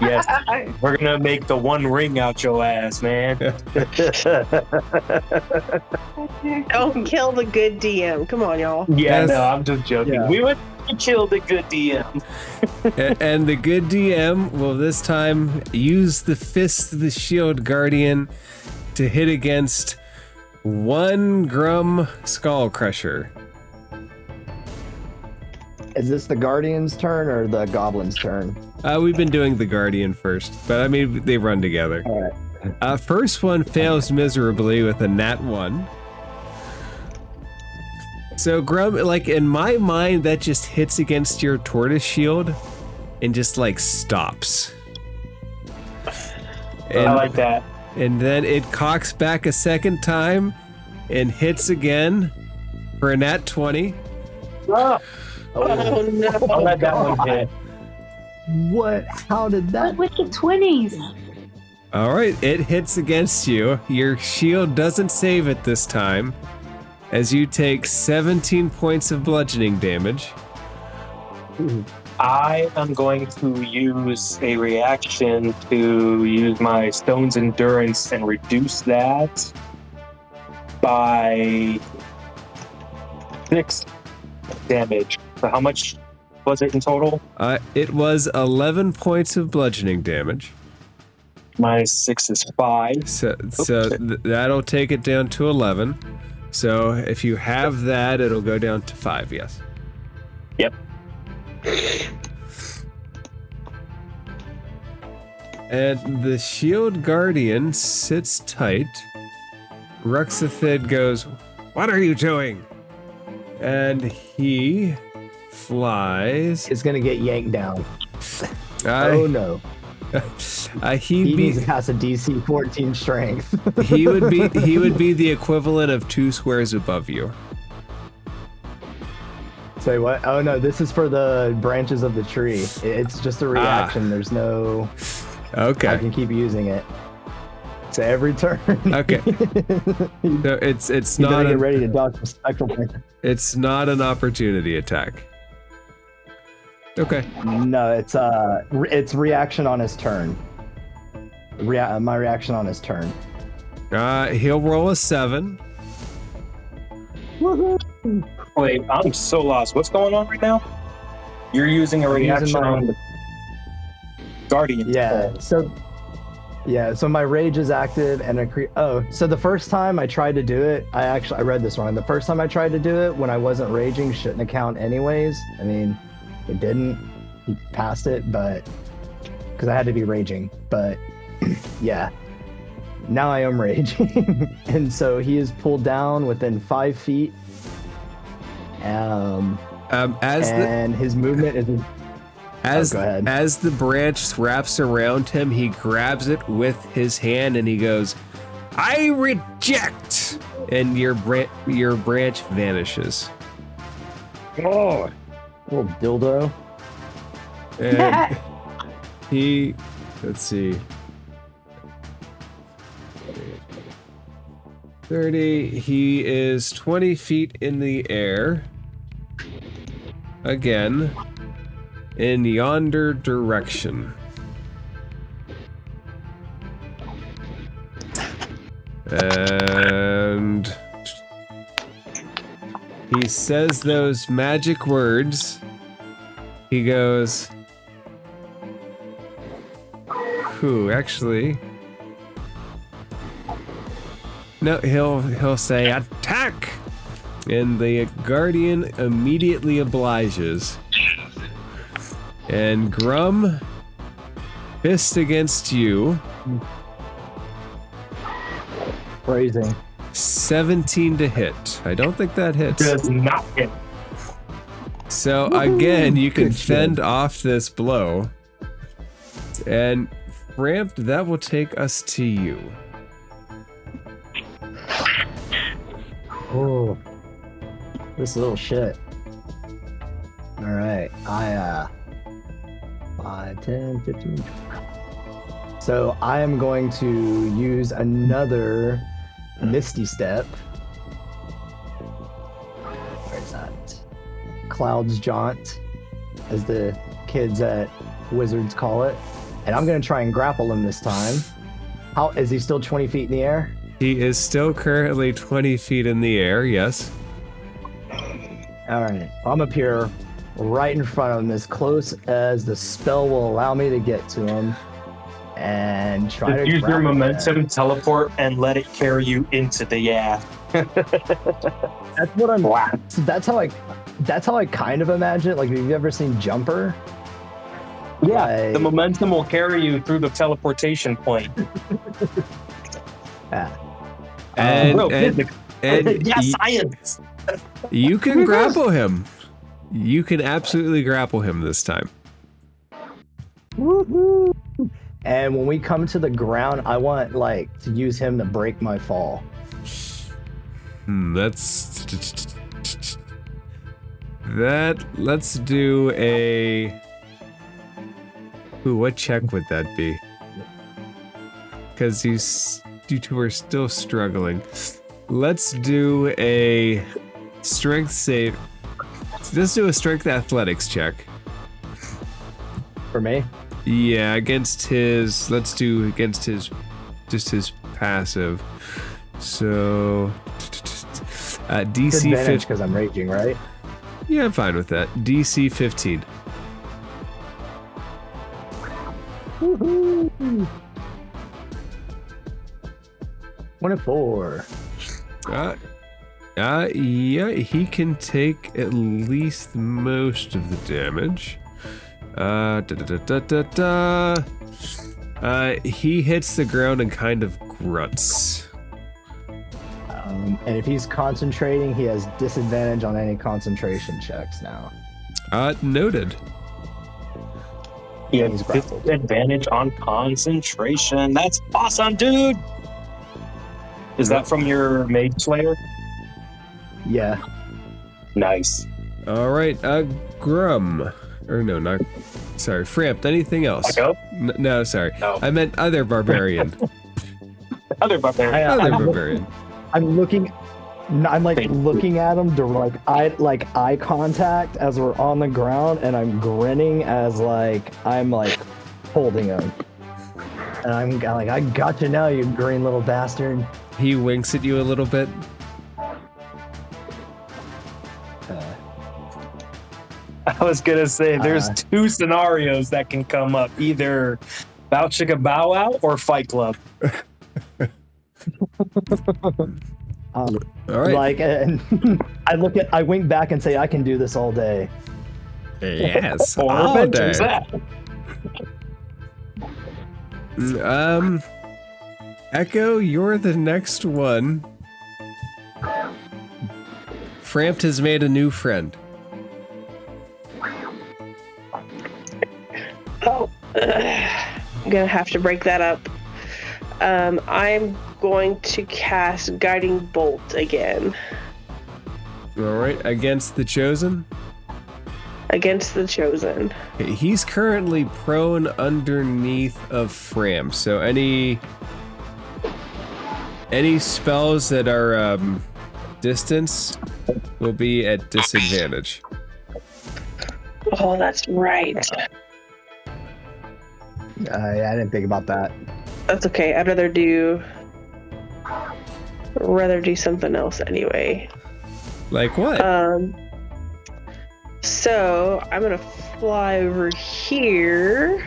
yes. We're gonna make the one ring out your ass, man. Don't kill the good DM. Come on, y'all. Yeah, Yes. no, I'm just joking. Yeah. We would kill the good DM. And the good DM will this time use the Fist of the Shield Guardian to hit against 1 Grum Skull Crusher. Is this the Guardian's turn or the Goblin's turn? We've been doing the Guardian first, but I mean, they run together. All right. First one fails miserably with a nat 1. So Grum, like in my mind, that just hits against your tortoise shield and just like stops. I like that. And then it cocks back a second time and hits again for a nat 20. Ah, Oh no. I'll let that one hit. What? How did that? What with the 20s? All right, it hits against you. Your shield doesn't save it this time, as you take 17 points of bludgeoning damage. I am going to use a reaction to use my Stone's Endurance and reduce that by 6 damage. So how much was it in total? It was 11 points of bludgeoning damage. Minus 6 is 5. So that'll take it down to 11. So if you have that, it'll go down to 5, yes. Yep. And the Shield Guardian sits tight. Ruxithid goes, "What are you doing?" And he flies. It's gonna get yanked down. Uh, Oh no! he He needs to be pass a DC 14 strength. he would be the equivalent of 2 squares above you. Say what? Oh no! This is for the branches of the tree. It's just a reaction. There's no. I Okay. can keep using it. So every turn. Okay. you So it's better not get a, ready to dodge some spectral punch. it's not an opportunity attack. Okay. No, it's reaction on his turn. My reaction on his turn. He'll roll a 7. Wait, I'm so lost. What's going on right now? You're using a I'm using reaction my- on the Guardian. Yeah. So Yeah, so my rage is active and so the first time I tried to do it, I read this wrong. The first time I tried to do it when I wasn't raging shouldn't count anyways. I mean, it didn't. He passed it, but because I had to be raging. But yeah, now I am raging, and so he is pulled down within 5 feet. And his movement is. Go ahead. As the branch wraps around him, he grabs it with his hand and he goes, "I reject!" And your branch vanishes. Oh, little dildo. And let's see. 30, he is 20 feet in the air. Again. In yonder direction. And he says those magic words. He goes, actually. No, he'll say attack. And the guardian immediately obliges. And Grum, fist against you. Phrasing. 17 to hit. I don't think that hits. Does not hit. So again, you can Good fend shit. off this blow. And Ramp, that will take us to you. Oh, this little shit. All right, 5, 10, 15. So I am going to use another Misty Step. Where's that? Cloud's Jaunt, as the kids at Wizards call it. And I'm going to try and grapple him this time. How is he still 20 feet in the air? He is still currently 20 feet in the air, yes. All right, I'm up here right in front of him, as close as the spell will allow me to get to him, and try Just to use your grapple momentum, teleport, and let it carry you into the that. That's what I'm. So that's how I kind of imagine it. Like, have you ever seen Jumper? Yeah, Like- the momentum will carry you through the teleportation point. Yeah. And, Real and, physics. and Yeah, y- science. you can grapple him. You can absolutely grapple him this time. Woohoo! And when we come to the ground, I want to use him to break my fall. Let's do a. Ooh, what check would that be? Because you two are still struggling. Let's do a strength save. Let's do a strength athletics check. For me? Yeah, against his. Let's do against his. Just his passive. So. DC 15. Because I'm raging, right? Yeah, I'm fine with that. DC 15. Woohoo! 24. Yeah, he can take at least most of the damage. He hits the ground and kind of grunts. And if he's concentrating, he has disadvantage on any concentration checks now. Noted. Yeah, He's grappled. advantage on concentration. That's awesome, dude. Is that from your Mage Slayer? Yeah. Nice. All right, Grum. Or no, not. Sorry, Framp. Anything else? Go? No, sorry. No. I meant other barbarian. Other barbarian. Other barbarian. I'm looking at him to eye contact as we're on the ground, and I'm grinning as I'm holding him, and I'm like, I got you now, you green little bastard. He winks at you a little bit. I was gonna say there's two scenarios that can come up. Either Bow chicka bow wow or Fight Club? All right. Like, and I wink back and say, I can do this all day. Yes, Or all Avengers day. that. Echo, you're the next one. Frampt has made a new friend. Oh, I'm gonna have to break that up. I'm going to cast Guiding Bolt again All right, against the Chosen. against the Chosen. Okay, he's currently prone underneath of Frampt, so any spells that are distance will be at disadvantage. Oh, that's right. I didn't think about that. That's okay. I'd rather do something else anyway. Like what? So I'm gonna fly over here.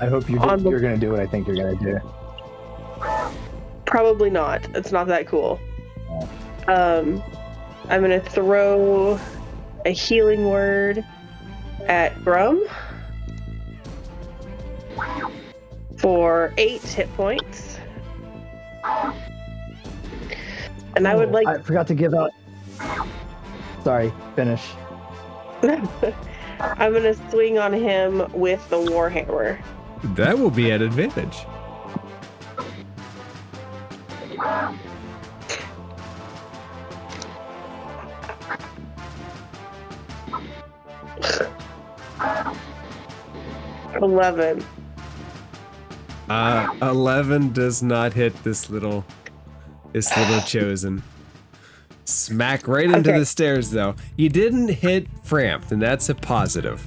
I hope you're gonna do what I think you're gonna do. Probably not. It's not that cool. I'm gonna throw a healing word at Grum for 8 hit points. And I would like. I forgot to give out. Sorry, finish. I'm gonna swing on him with the Warhammer. That will be at advantage. $11. 11 does not hit this little Chosen. Smack right into Okay. the stairs, though. You didn't hit Frampt, and that's a positive.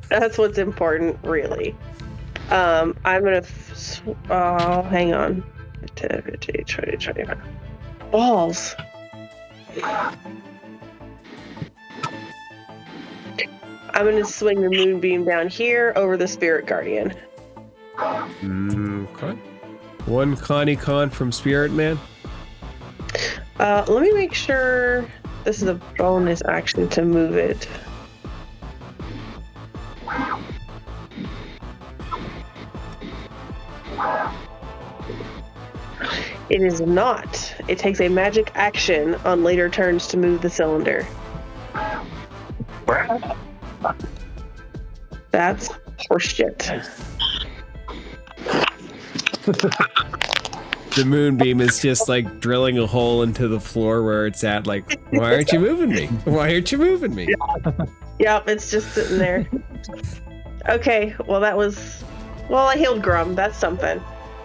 That's what's important, really. I'm gonna. Hang on. 10, 15, 20, 25. Balls. I'm gonna swing the moonbeam down here over the Spirit Guardian. Okay. One Connie Con from Spirit Man. Let me make sure this is a bonus action to move it. It is not. It takes a magic action on later turns to move the cylinder. That's horseshit. The moonbeam is just like drilling a hole into the floor where it's at. Like, why aren't you moving me? Why aren't you moving me? Yep, it's just sitting there. Okay, well that was. Well, I healed Grum. That's something.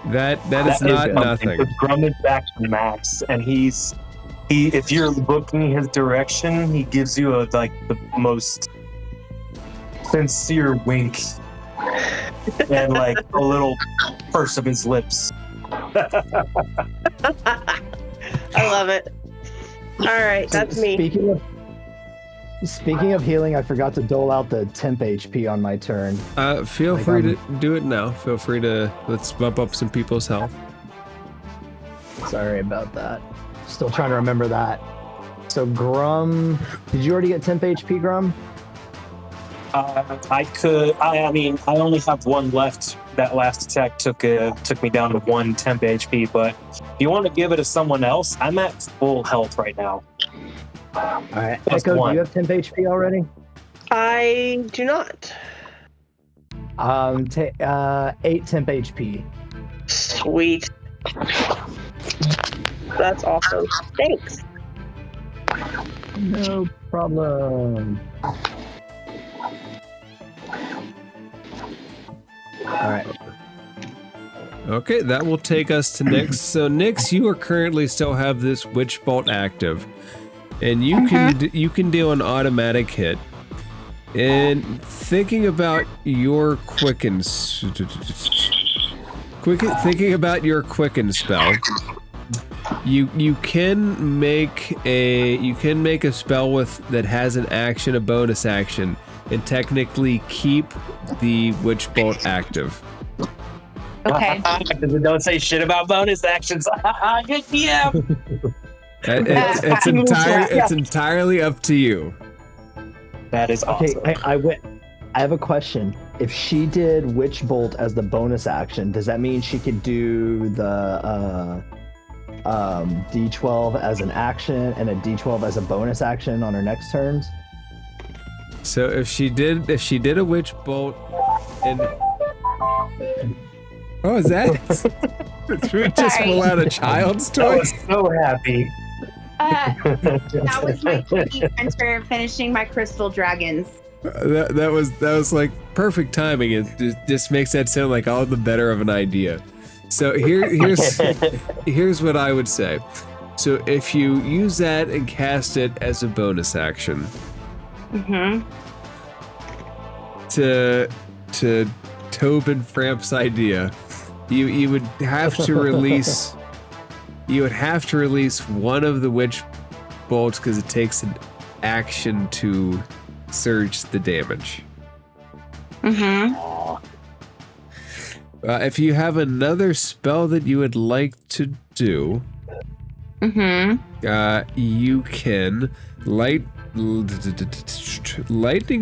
That is not nothing. Because Grum is back to max, and he. If you're looking his direction, he gives you the most sincere wink and like a little purse of his lips. I love it. All right, that's me. Speaking of healing, I forgot to dole out the temp HP on my turn. Feel free to do it now. Feel free to let's bump up some people's health. Sorry about that. Still trying to remember that. So Grum, did you already get temp HP, Grum? I mean, I only have one left. That last attack took me down to 1 temp HP. But if you want to give it to someone else, I'm at full health right now. All right, Plus Echo, one. do you have temp HP already? I do not. 8 temp HP. Sweet. That's awesome. Thanks. No problem. All right. Okay, that will take us to Nyx. So Nyx, you are currently still have this Witch Bolt active, and you can deal an automatic hit. And thinking about your quicken spell, you can make a spell that has an action, a bonus action, and technically keep the Witch Bolt active. Okay. Because it don't say shit about bonus actions. Good DM. It's entirely up to you. That is Okay, awesome. I have a question. If she did Witch Bolt as the bonus action, does that mean she could do the D12 as an action and a D12 as a bonus action on her next turns? So if she did a Witch Bolt and oh, is that? Did we just Sorry. pull out a child's I toy? was so happy. That was my defense for finishing my crystal dragons. That was like perfect timing. It just makes that sound like all the better of an idea. So here's what I would say. So if you use that and cast it as a bonus action, to Tobin Framp's idea, you would have to release. You would have to release one of the Witch Bolts because it takes an action to surge the damage. If you have another spell that you would like to do, you can Lightning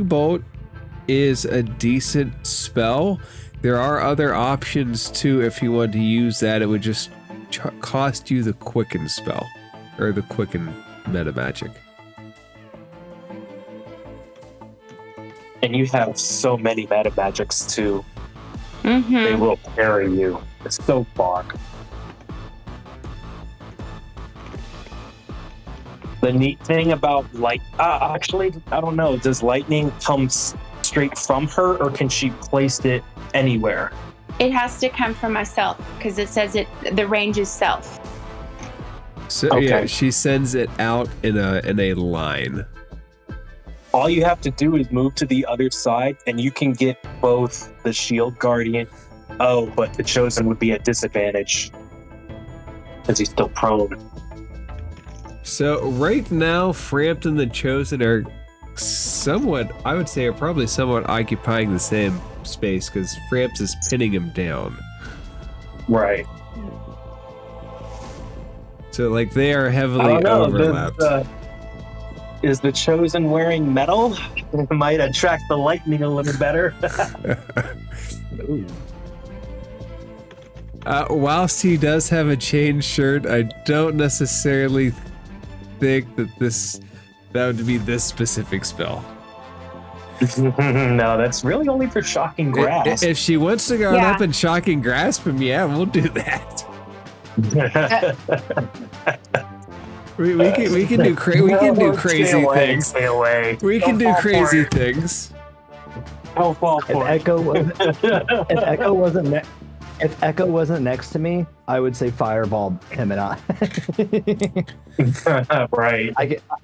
Bolt is a decent spell. There are other options too. If you want to use that, it would just cost you the Quicken spell, or the Quicken meta magic. And you have so many meta magics too. They will carry you so far. The neat thing about actually, I don't know. Does lightning come straight from her, or can she place it anywhere? It has to come from myself because it says the range is self. So yeah, she sends it out in a line. All you have to do is move to the other side, and you can get both the Shield Guardian. Oh, but the Chosen would be at disadvantage because he's still prone. So right now, Frampton the Chosen are somewhat, I would say, are probably somewhat occupying the same space because Framps is pinning him down. Right. So like they are heavily overlapped. Is the Chosen wearing metal? It might attract the lightning a little better. Whilst he does have a chain shirt, I don't necessarily think that would be this specific spell. No, that's really only for Shocking Grasp. If she wants to go up and Shocking Grasp him, yeah, we'll do that. We can do crazy things. Stay away. We can do crazy things. Don't fall If for it. If Echo wasn't next to me, I would say fireball him and I. Right.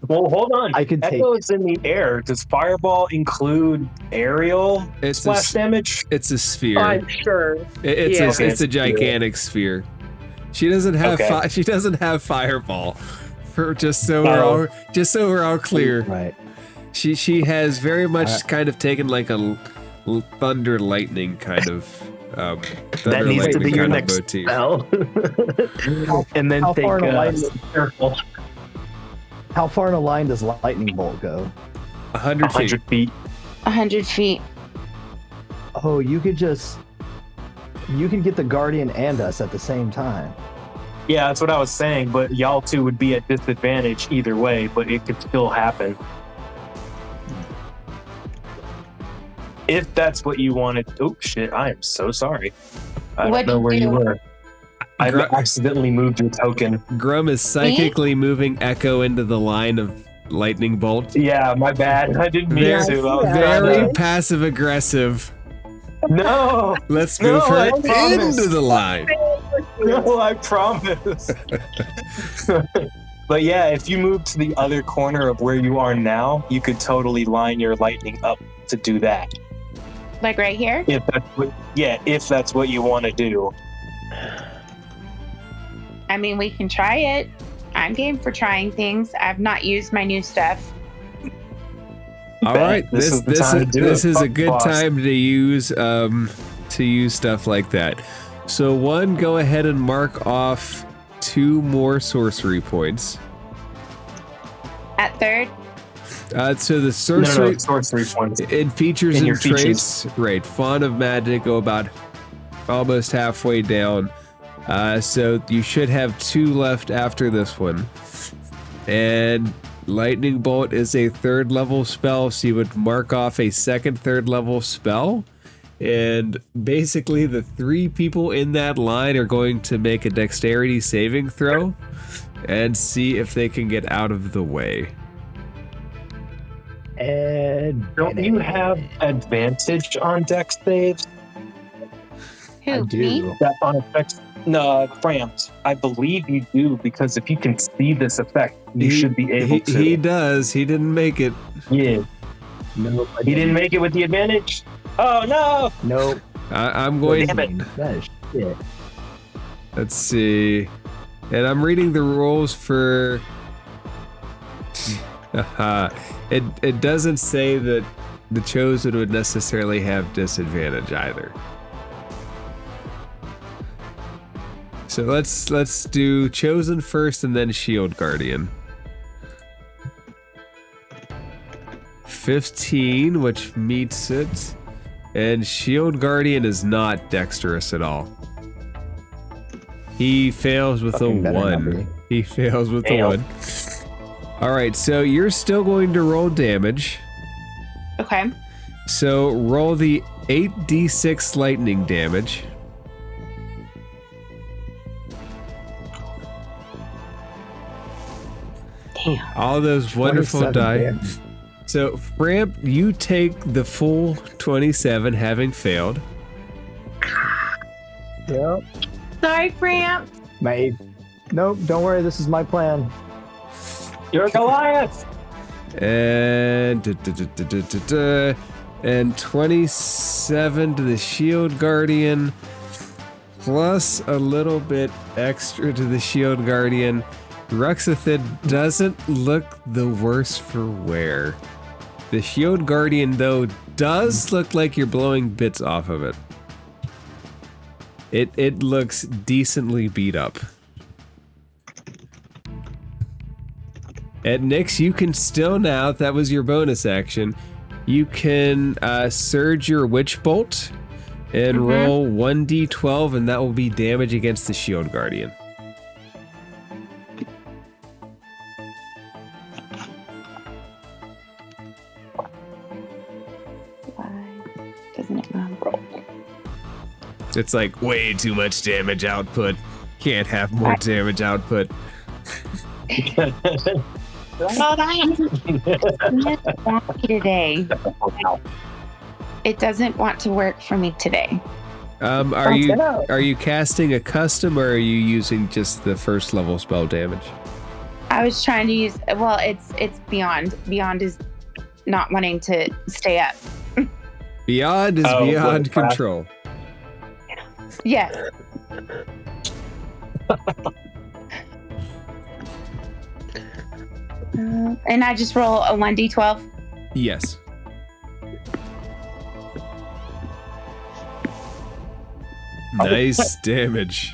Well, hold on. I could take Echo's in the air. Does fireball include aerial splash damage? It's a sphere. I'm sure. It's a gigantic sphere. She doesn't have she doesn't have fireball. Just so we're all clear. Right. She has very much kind of taken like a thunder lightning kind of that needs to be your next motif. spell. And then take circle. How far in a line does lightning bolt go? 100 feet. 100 feet. Oh, you can get the guardian and us at the same time. Yeah, that's what I was saying, but y'all two would be at disadvantage either way, but it could still happen. If that's what you wanted. Oh, shit, I am so sorry. I don't know where you were. I accidentally moved your token. Grum is psychically moving Echo into the line of lightning bolt. Yeah, my bad. I didn't mean to. Very passive aggressive. No! Let's move her into the line. No, I promise. But yeah, if you move to the other corner of where you are now, you could totally line your lightning up to do that. Like right here? If that's what you want to do. I mean, we can try it. I'm game for trying things. I've not used my new stuff. All right, This is the time to do this it. is a Fuck good boss. time to use stuff like that. So one, go ahead and mark off 2 more sorcery points. At third. So the sorcery No, sorcery points. it features In and your traits, right? Font of Magic, go about almost halfway down. So you should have 2 left after this one. And Lightning Bolt is a 3rd level spell, so you would mark off a second 3rd level spell. And basically the 3 people in that line are going to make a dexterity saving throw and see if they can get out of the way. Don't you have advantage on dex saves? Who? I Me? do. That on effects? No, cramped. I believe you do because if you can see this effect, you should be able to. He does. He didn't make it. Yeah. Nope. I He didn't make it with the advantage. Oh no! Nope. I'm going. Damn it. That is shit. Let's see. And I'm reading the rules for. It doesn't say that the Chosen would necessarily have disadvantage either. So let's do Chosen first and then Shield Guardian. 15, which meets it. And Shield Guardian is not dexterous at all. He fails with a Fucking better not 1. be. He fails with a Damn. 1. All right, so you're still going to roll damage. Okay. So roll the 8d6 lightning damage. Damn. All those wonderful 27 die. damage. So Framp, you take the full 27, having failed. Yep. Sorry, Framp. Nope, don't worry, this is my plan. You're Goliath! And and 27 to the Shield Guardian, plus a little bit extra to the Shield Guardian. Ruxithid doesn't look the worse for wear. The Shield Guardian, though, does look like you're blowing bits off of it. It looks decently beat up. At Nyx, you can still now, that was your bonus action, you can surge your Witch Bolt and roll 1d12, and that will be damage against the Shield Guardian. Doesn't it roll? It's like way too much damage output. Can't have more damage output. Today. It doesn't want to work for me today. Are you casting a custom, or are you using just the 1st level spell damage? I was trying to use. Well, it's beyond. Beyond is not wanting to stay up. Beyond is beyond control. Yes. And I just roll a 1d12. Yes. Nice damage.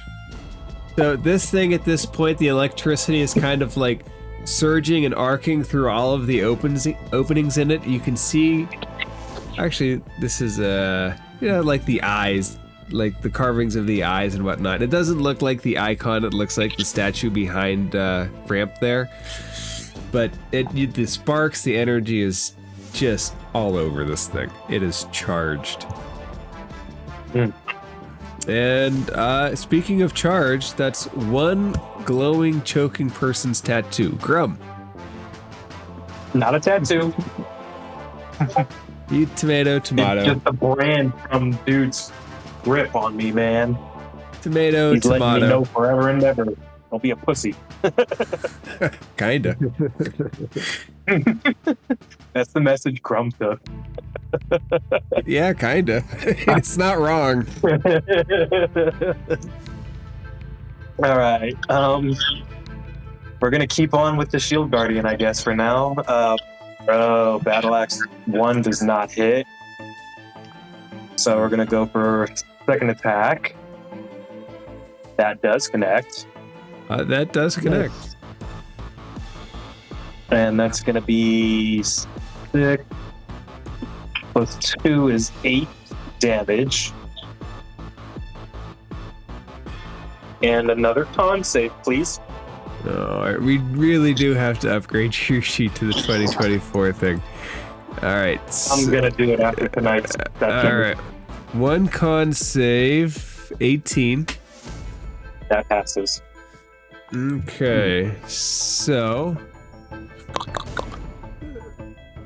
So this thing at this point, the electricity is kind of like surging and arcing through all of the openings in it. You can see, actually, this is like the eyes, like the carvings of the eyes and whatnot. It doesn't look like the icon. It looks like the statue behind Framp there. But the sparks, the energy is just all over this thing. It is charged. And speaking of charge, that's one glowing, choking person's tattoo. Grum. Not a tattoo. Eat tomato, tomato. It's just a brand from dude's grip on me, man. Tomato, He's letting me know tomato. forever and ever. Don't be a pussy. Kinda. That's the message Crumb took. Yeah, kinda. It's not wrong. All right. We're gonna keep on with the Shield Guardian, I guess, for now. Oh, Battle Axe 1 does not hit. So we're going to go for second attack. That does connect. That does connect. And that's going to be 6 plus 2 is 8 damage. And another con save, please. Oh, we really do have to upgrade your sheet to the 2024 thing. All right. I'm going to do it after tonight's session. All right. 1 con save, 18. That passes. Okay, so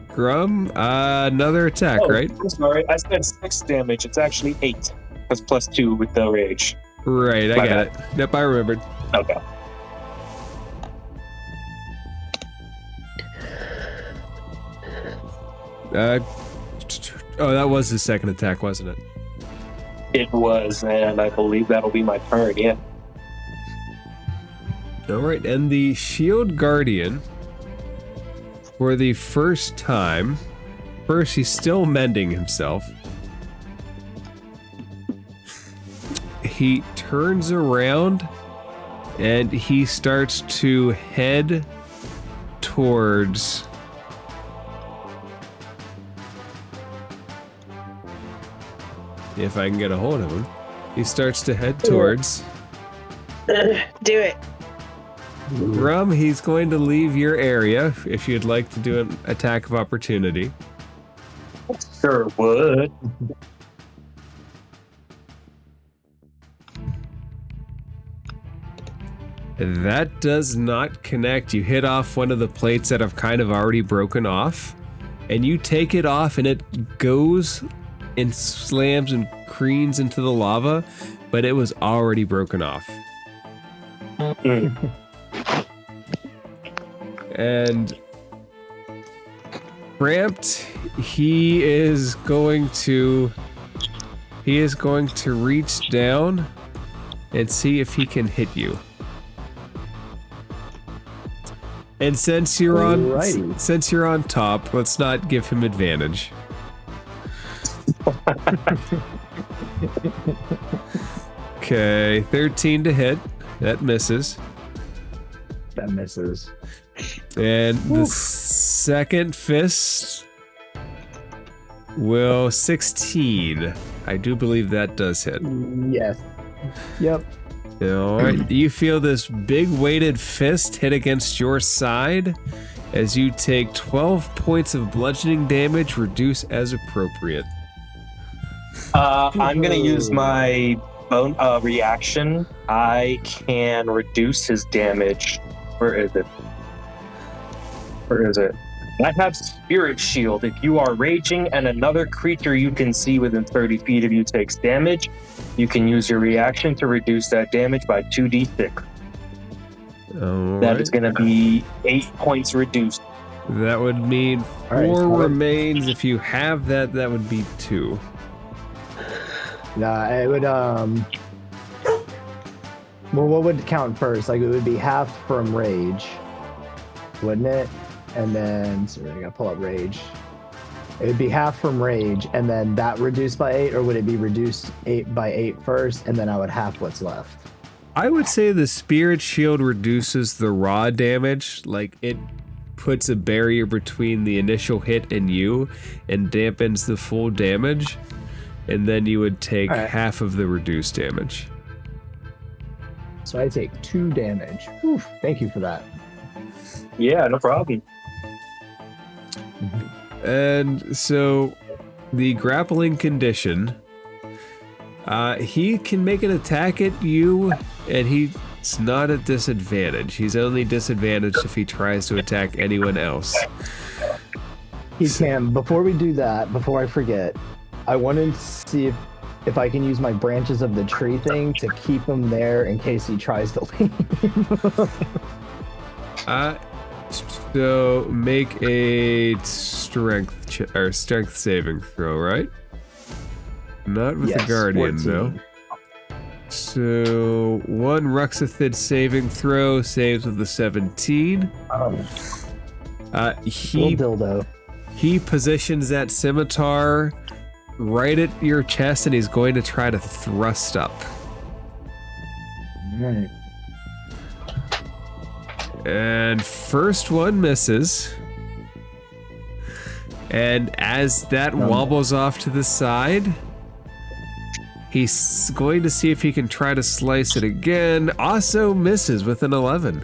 Grum, another attack, right? I'm sorry, I said 6 damage. It's actually 8. That's plus 2 with the rage. Right, I My got bad. it. Yep, I remembered. Okay. Oh, that was the second attack, wasn't it? It was, and I believe that'll be my turn, yeah. All right, and the Shield Guardian, for the first time, first he's still mending himself. He turns around and he starts to head towards if I can get a hold of him. He starts to head towards Do it. Grum. He's going to leave your area if you'd like to do an attack of opportunity. Sure would. That does not connect. You hit off one of the plates that have kind of already broken off, and you take it off and it goes and slams and creams into the lava, but it was already broken off. And Cramped, he is going to reach down and see if he can hit you. And since you're on top, let's not give him advantage. Okay, 13 to hit. That misses. That misses. And the second fist will 16. I do believe that does hit. Yes. Yep. All right. You feel this big weighted fist hit against your side as you take 12 points of bludgeoning damage, reduce as appropriate. I'm going to use my bone reaction. I can reduce his damage. Where is it? I have Spirit Shield. If you are raging and another creature you can see within 30 feet of you takes damage, you can use your reaction to reduce that damage by 2d6. That is going to be 8 points reduced. That would mean 4 remains. If you have that, that would be 2. Nah, it would well, what would count first? Like, it would be half from rage, wouldn't it? And then, sorry, I gotta pull up rage. It would be half from rage, and then that reduced by 8, or would it be reduced 8 by 8 first, and then I would half what's left? I would say the Spirit Shield reduces the raw damage, like it puts a barrier between the initial hit and you, and dampens the full damage, and then you would take half of the reduced damage. So I take 2 damage. Whew, thank you for that. Yeah, no problem. And so the grappling condition, he can make an attack at you, and he's not at disadvantage. He's only disadvantaged if he tries to attack anyone else. He can. Before we do that, before I forget, I want to see if I can use my branches of the tree thing to keep him there in case he tries to leave. So make a strength saving throw, right? Not with the Guardian, 14. Though. So 1 Ruxithid saving throw saves with the 17. He Little dildo. He positions that scimitar right at your chest, and he's going to try to thrust up. Alright. And first one misses. And as that wobbles off to the side, he's going to see if he can try to slice it again. Also misses with an 11.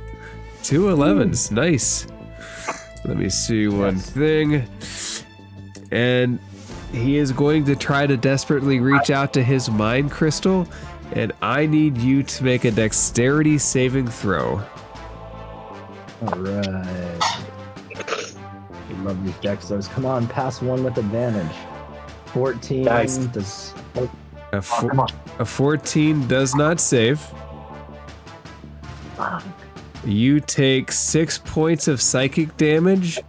2 11s, nice. Let me see one thing. And he is going to try to desperately reach out to his mind crystal, and I need you to make a dexterity saving throw. Alright. I love these dexos. Come on, pass one with advantage. 14 Nice. does. A, Come on. a 14 does not save. You take 6 points of psychic damage,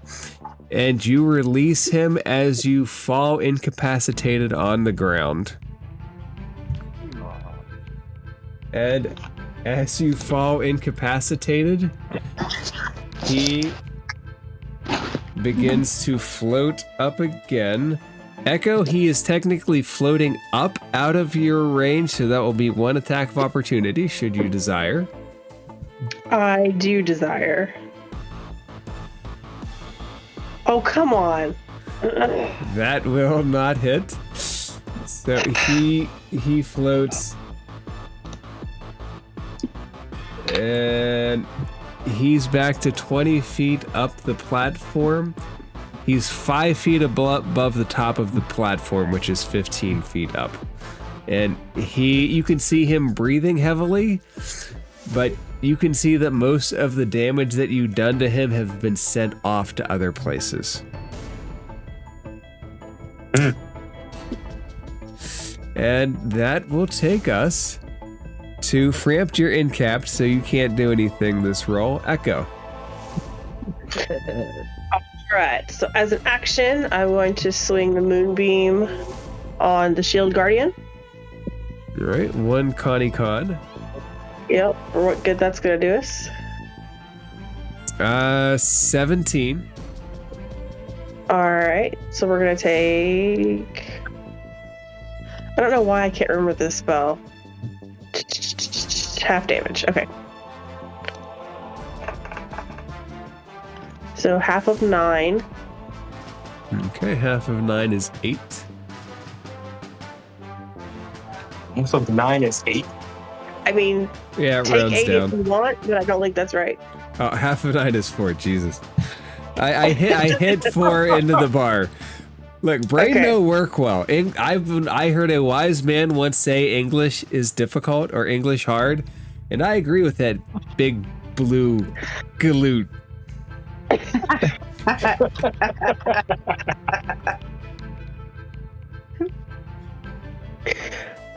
and you release him as you fall incapacitated on the ground. And as you fall incapacitated, he begins to float up again. Echo, he is technically floating up out of your range, so that will be one attack of opportunity, should you desire. I do desire. Oh, come on. That will not hit. So he floats, and he's back to 20 feet up the platform. He's 5 feet above the top of the platform, which is 15 feet up. And you can see him breathing heavily, but you can see that most of the damage that you've done to him have been sent off to other places. And that will take us to Frampt. You're incapped, so you can't do anything this roll. Echo. Alright, so as an action, I'm going to swing the moonbeam on the shield guardian. All right, one Connie Con. Yep, for what good that's gonna do us. 17. Alright, so we're gonna take... I don't know why I can't remember this spell. Half damage, okay. So half of 9. Okay, half of 9 is 8. So 9 is 8. I mean, Yeah, it take rounds 8 down. if you want, but I don't think that's right. Oh, half of 9 is 4. Jesus. I hit 4 into the bar. Look, brain Okay. don't work well. I heard a wise man once say English is difficult or English hard, and I agree with that big blue galoot.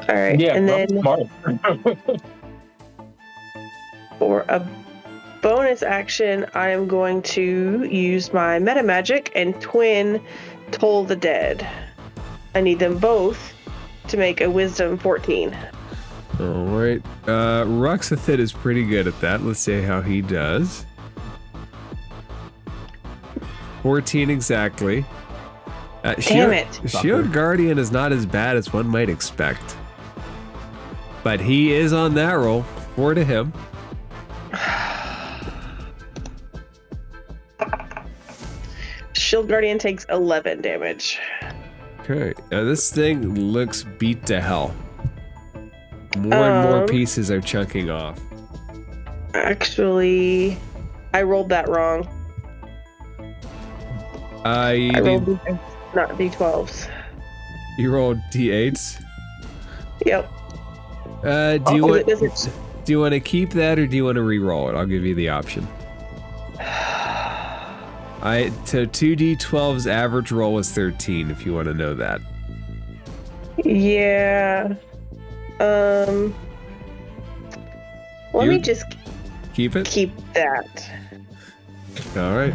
Alright, Yeah, and then smart. for a bonus action, I am going to use my meta magic and twin Toll the Dead. I need them both to make a wisdom 14. All right. Ruxithid is pretty good at that. Let's see how he does. 14 exactly. Damn it. Shield Guardian is not as bad as one might expect. But he is on that roll. 4 to him. Shield Guardian takes 11 damage. Okay. Now this thing looks beat to hell. More and more pieces are chunking off. Actually, I rolled that wrong. I rolled not D12s. You rolled D8s? Yep. Do you want to keep that or do you want to re-roll it? I'll give you the option. So 2d12's average roll was 13 if you want to know that. Yeah. Let me just Keep it? keep that. All right.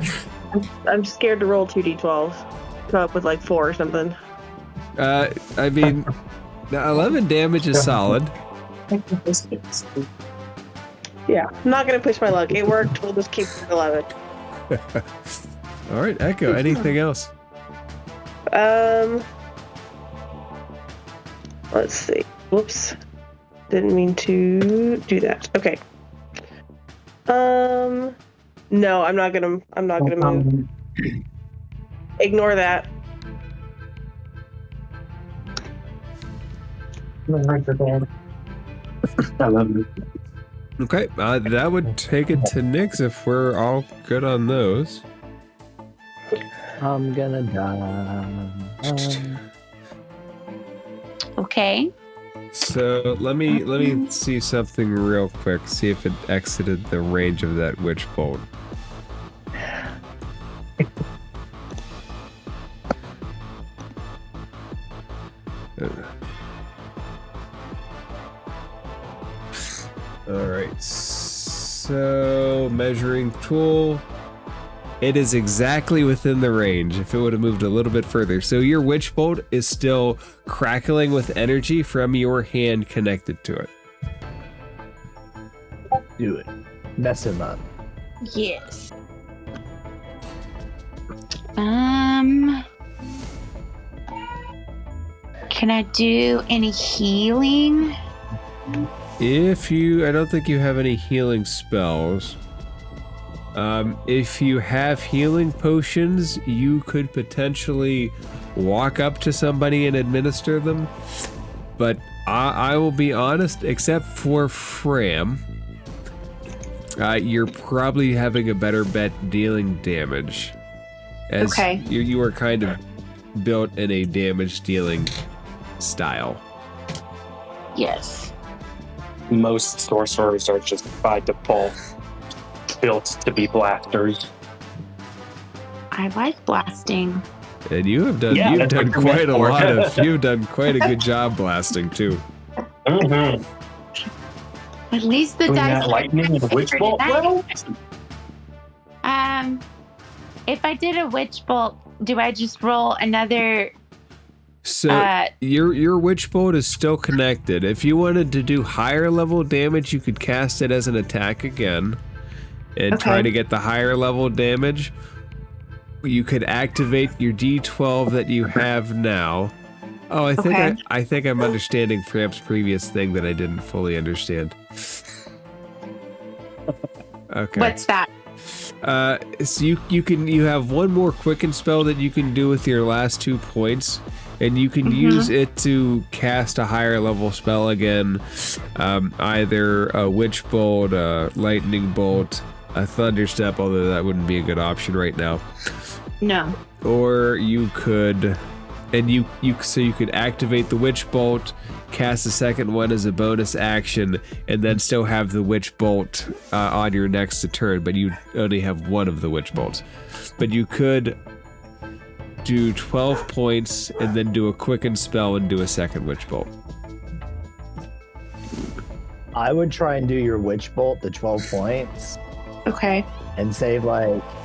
I'm scared to roll 2d12s. Come up with like 4 or something. I mean, the 11 damage is solid. Yeah, I'm not gonna push my luck. It worked. We'll just keep 11. All right, Echo. Anything else? Let's see. Whoops. Didn't mean to do that. Okay. No, I'm not gonna move. Ignore that. I love it. Okay, that would take it to Nyx if we're all good on those. I'm gonna die. Okay. So let me see something real quick. See if it exited the range of that witch bolt. All right. So measuring tool. It is exactly within the range if it would have moved a little bit further. So your witch bolt is still crackling with energy from your hand connected to it. Do it. Mess him up. Yes. Can I do any healing? I don't think you have any healing spells. If you have healing potions, you could potentially walk up to somebody and administer them. But I will be honest, except for Fram, you're probably having a better bet dealing damage. As Okay. you are kind of built in a damage dealing style. Yes. Most sorcerers are just by default built to be blasters. I like blasting. And you have done Yeah, you've that's what done you're quite meant a for. lot of you've done quite a good job blasting too. Mm-hmm. At least the Doing dice that are lightning and ready witch for bolt, tonight. bro? If I did a witch bolt, do I just roll another? So your witch bolt is still connected. If you wanted to do higher level damage, you could cast it as an attack again and try Okay. to get the higher level damage. You could activate your D12 that you have now. Oh, I think I'm understanding Fram's previous thing that I didn't fully understand. Okay. What's that? So you have one more quicken spell that you can do with your last 2 points, and you can use it to cast a higher level spell again, either a witch bolt, a lightning bolt, a thunder step, although that wouldn't be a good option right now. No. Or you could, and you could activate the witch bolt, cast the second one as a bonus action, and then still have the witch bolt on your next turn, but you only have one of the witch bolts. But you could do 12 points and then do a quicken spell and do a second witch bolt. I would try and do your witch bolt, the 12 points, Okay. and save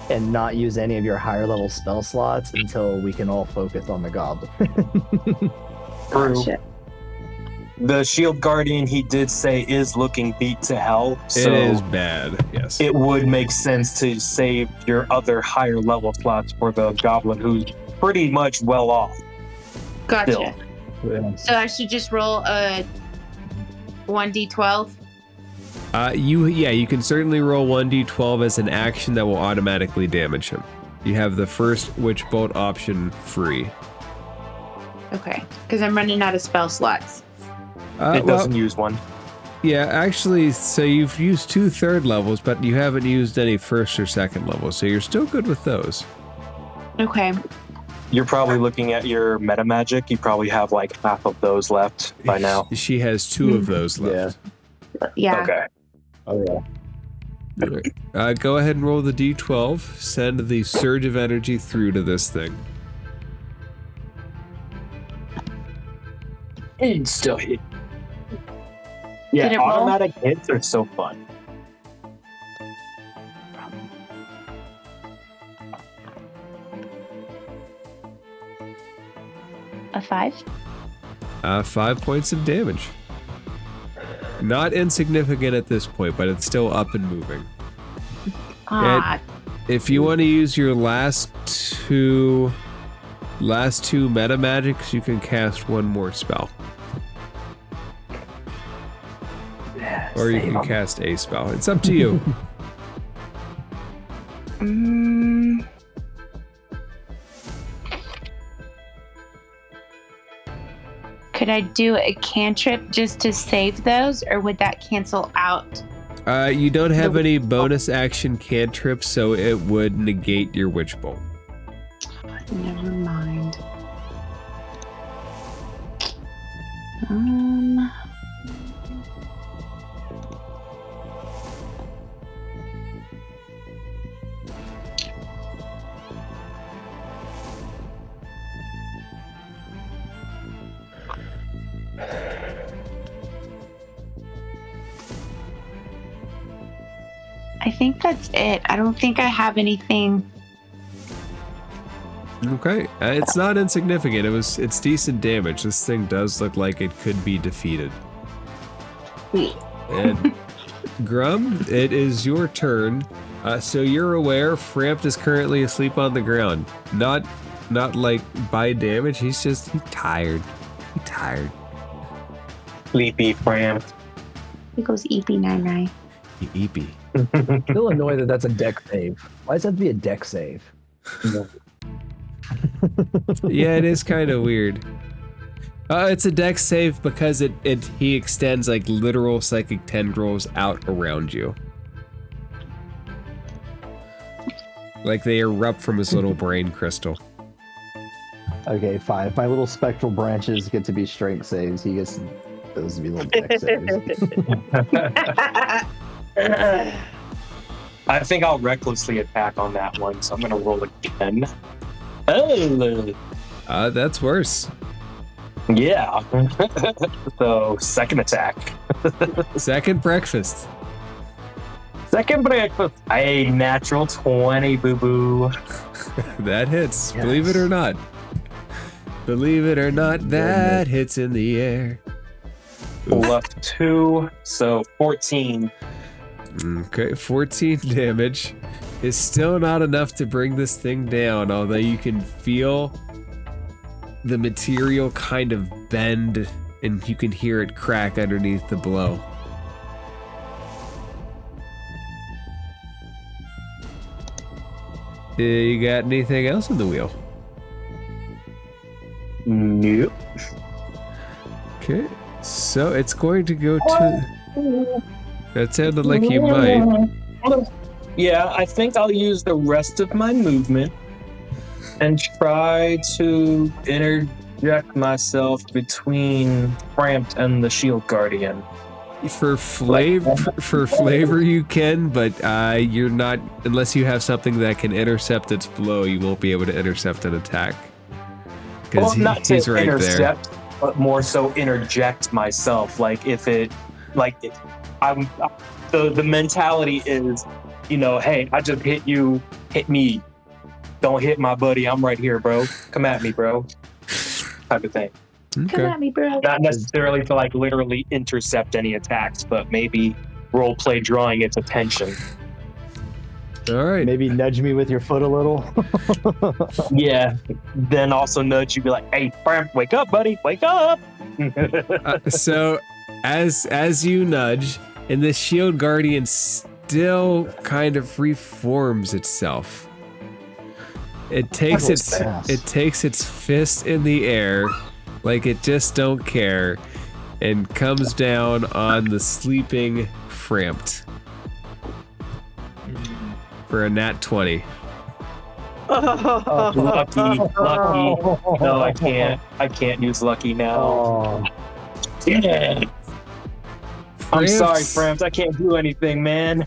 and not use any of your higher level spell slots until we can all focus on the goblin. True. Gotcha. The shield guardian, he did say, is looking beat to hell. So It is bad, yes. it would make sense to save your other higher level slots for the goblin, who's pretty much well off. Gotcha. Still. So I should just roll a 1d12. You can certainly roll 1d12 as an action that will automatically damage him. You have the first witch bolt option free. Okay. Because I'm running out of spell slots. It doesn't use one. Yeah, actually, so you've used 2 third levels, but you haven't used any first or second levels, so you're still good with those. Okay. You're probably looking at your meta magic. You probably have like half of those left by now. She has 2 of those left. Yeah. Okay. Oh yeah. Go ahead and roll the d12. Send the surge of energy through to this thing. It's still hit. Yeah, Did it roll? automatic hits are so fun. A 5? 5 points of damage. Not insignificant at this point, but it's still up and moving. Ah, If you want to use your last two meta magics, you can cast one more spell. Or you can cast a spell. It's up to you. Could I do a cantrip just to save those, or would that cancel out? You don't have any bonus action cantrips, so it would negate your Witch Bolt. Never mind. I think that's it. I don't think I have anything. Okay, it's not insignificant. It's decent damage. This thing does look like it could be defeated. And Grum, it is your turn. So you're aware Frampt is currently asleep on the ground. Not like by damage. He's tired. He's tired. Sleepy Frampt. It goes EP99. Eepy. Still annoyed that that's a deck save. Why does that have to be a deck save? Yeah, it is kind of weird. It's a dex save because he extends like literal psychic tendrils out around you. Like they erupt from his little brain crystal. Okay, fine. If my little spectral branches get to be strength saves, he gets those to be little deck saves. I think I'll recklessly attack on that one, so I'm gonna roll again. Oh, That's worse. yeah. So second attack. Second breakfast. Second breakfast. A natural 20, boo boo. That hits. Yes. Believe it or not. Believe it or not, that hits in the air. Plus 2, so 14. Okay, 14 damage is still not enough to bring this thing down, although you can feel the material kind of bend and you can hear it crack underneath the blow. You got anything else in the wheel? Nope. Okay, so it's going to go to... That sounded like you might. Yeah, I think I'll use the rest of my movement and try to interject myself between Frampt and the Shield Guardian. For flavor you can, but you're not, unless you have something that can intercept its blow, you won't be able to intercept an attack. Well, Because not to he's right intercept, but more so interject myself. Like if it, the mentality is, hey, I just hit you, hit me. Don't hit my buddy. I'm right here, bro. Come at me, bro. Type of thing. there. Come Okay. at me, bro. Not necessarily to literally intercept any attacks, but maybe role play drawing its attention. All right. Maybe nudge me with your foot a little. Yeah. Then also nudge you, be like, hey, Frampt, wake up, buddy. Wake up. So as you nudge, and the Shield Guardian still kind of reforms itself. It takes its fist in the air, like it just don't care, and comes down on the sleeping Frampt for a nat 20. Lucky. No, I can't. I can't use lucky now. Oh, Yeah. I'm Frampt- sorry, Frampt. I can't do anything, man.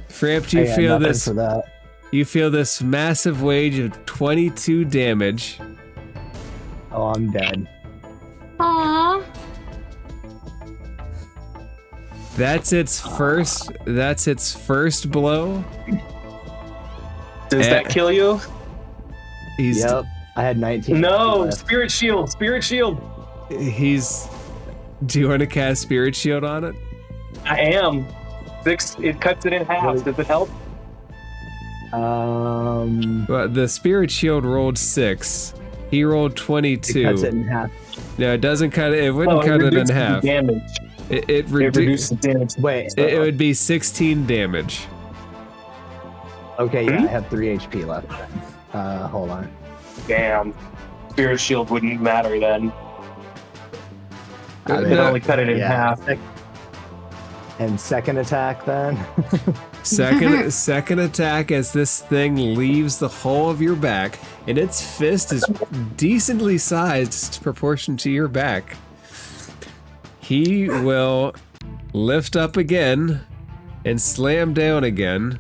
Frampt, you I got feel nothing this. for that. You feel this massive wage of 22 damage. Oh, I'm dead. Aww. That's its first blow. Does that kill you? He's Yep. I had 19. No. left. Spirit Shield. Spirit Shield. Do you want to cast Spirit Shield on it? I am. 6. It cuts it in half. Does it help? Well, the spirit shield rolled 6. He rolled 22. It cuts it in half. No, it doesn't cut it. It wouldn't cut it in reduces the half. Damage. It It reduces the damage. Wait. It would be 16 damage. Okay, yeah, I have 3 HP left. Hold on. Damn. Spirit shield wouldn't matter then. Uh, It can only cut it in Yeah. half. And second attack then. Second attack as this thing leaves the whole of your back, and its fist is decently sized proportion to your back. He will lift up again and slam down again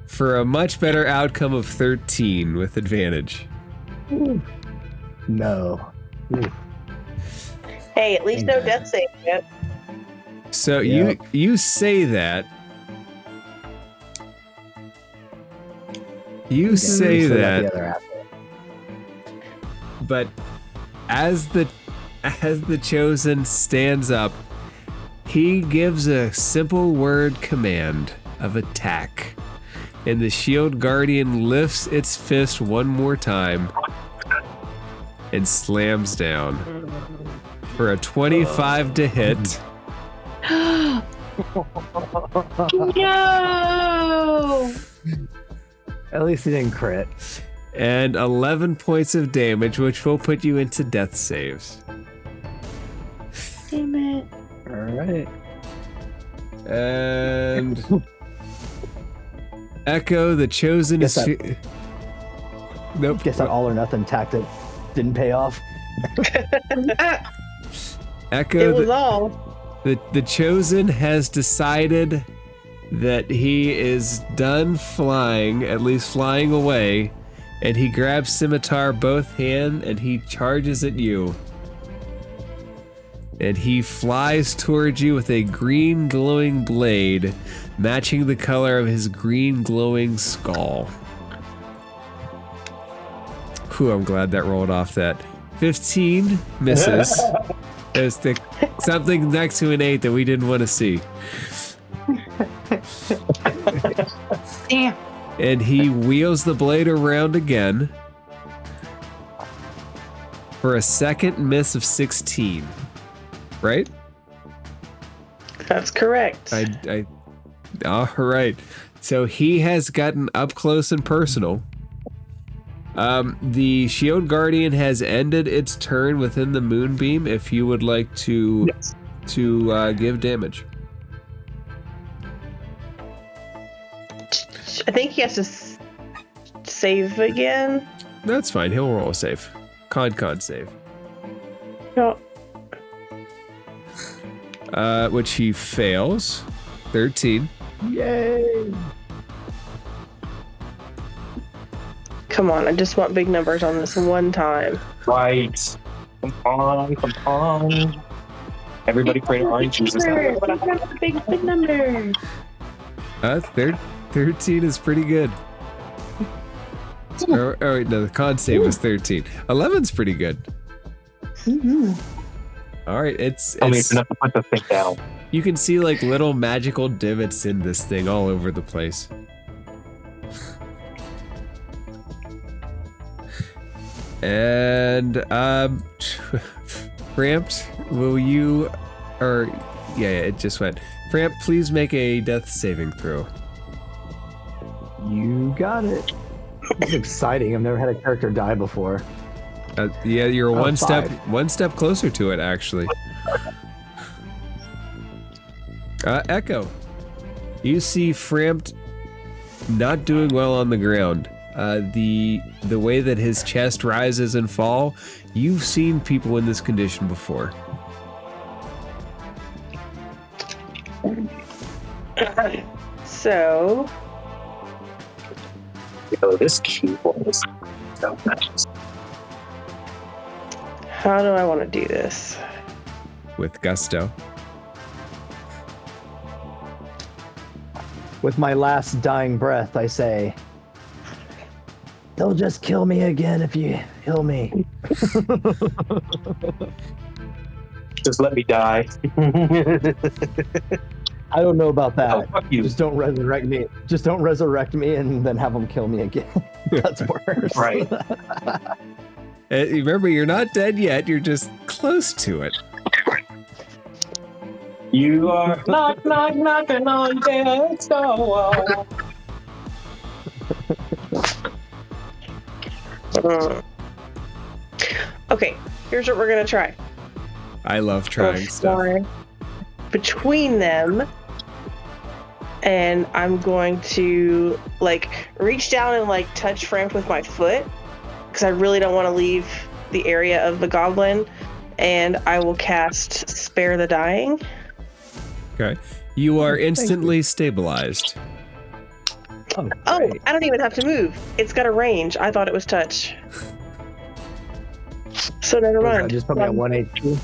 for a much better outcome of 13 with advantage. No. Ooh. Hey, at least no Okay. death save yet. So Yep. you say that. You say Still got that. the other half. But as the chosen stands up, he gives a simple word command of attack. And the shield guardian lifts its fist one more time and slams down for a 25 to hit. No! At least he didn't crit. And 11 points of damage, which will put you into death saves. Damn it. Alright. And Echo, the chosen Guess is. Nope. Guess that all or nothing tactic didn't pay off. Echo, It was all. the chosen has decided that he is done flying, at least flying away, and he grabs scimitar both hand and he charges at you. And he flies towards you with a green glowing blade, matching the color of his green glowing skull. Whew, I'm glad that rolled off that. 15 misses. There's something next to an 8 that we didn't want to see. Damn. And he wheels the blade around again for a second miss of 16. Right? That's correct. All right. So he has gotten up close and personal. The shield guardian has ended its turn within the moonbeam. If you would like to give damage, I think he has to save again. that's fine. He'll roll a save. Con save. No. Which he fails. 13. Yay! Come on, I just want big numbers on this one time. Right. Come on. Everybody pray to orange juice. Big number. 13 is pretty good. Oh, wait, no, the con save was 13. 11's pretty good. All right, it's enough to put the thing down. you can see like little magical divots in this thing all over the place. And Ramped, will you yeah, it just went. Ramp, please make a death saving throw. You got it. It's exciting. I've never had a character die before. Yeah, you're Oh, one step 5. closer to it, actually. Echo, you see Frampt not doing well on the ground. The way that his chest rises and fall, you've seen people in this condition before. So, This keyboard is so nice. how do I want to do this? With gusto. With my last dying breath, I say, they'll just kill me again if you heal me. Just let me die. I don't know about that. Oh, fuck you. Just don't resurrect me. Just don't resurrect me and then have them kill me again. That's worse. Right. Remember, you're not dead yet. You're just close to it. You are knocking on death's door. Okay, here's what we're gonna try. I love trying stuff. Fly between them, and I'm going to like reach down and like touch Frank with my foot because I really don't want to leave the area of the goblin, and I will cast Spare the Dying. Okay. You are instantly stabilized. Oh, Oh, great. I don't even have to move. It's got a range. I thought it was touch. So never Was that mind. just put me at 1 HP.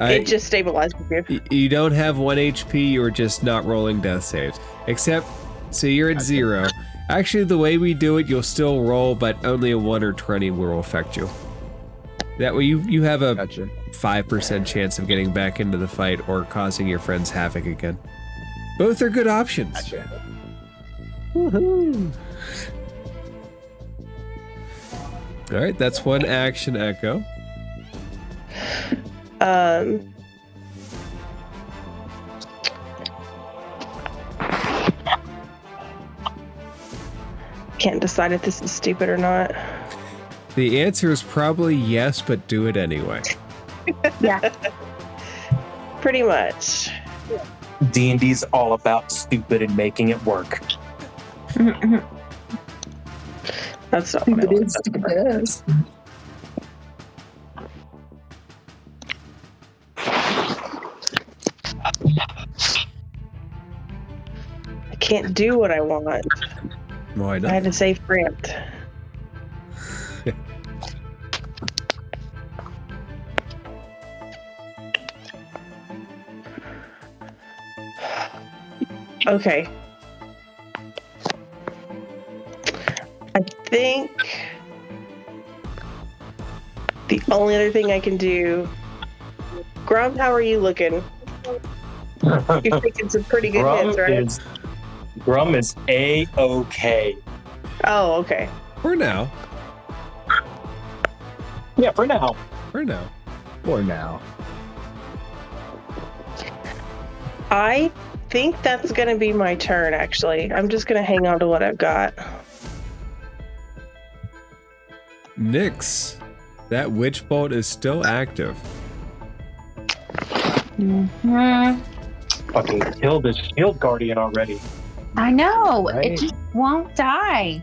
It just stabilizes you. You don't have 1 HP, you're just not rolling death saves. Except, so you're at 0. Actually, the way we do it, you'll still roll, but only a 1 or 20 will affect you. That way you have a Gotcha. 5% chance of getting back into the fight or causing your friends havoc again. Both are good options. Gotcha. Woohoo! Alright, that's one action, Echo. Can't decide if this is stupid or not. The answer is probably yes, but do it anyway. Yeah. Pretty much. D&D's all about stupid and making it work. That's not what I wanted. I can't do what I want. Why I not? had to say Framped. Okay. I think the only other thing I can do. Grum, how are you looking? You're taking some pretty good hits, right? Grum is A-OK. Oh, okay. For now. Yeah, for now. For now. For now. I think that's gonna be my turn, actually. I'm just gonna hang on to what I've got. Nyx, that witch bolt is still active. Fucking killed the shield guardian already. I know. Right. It just won't die.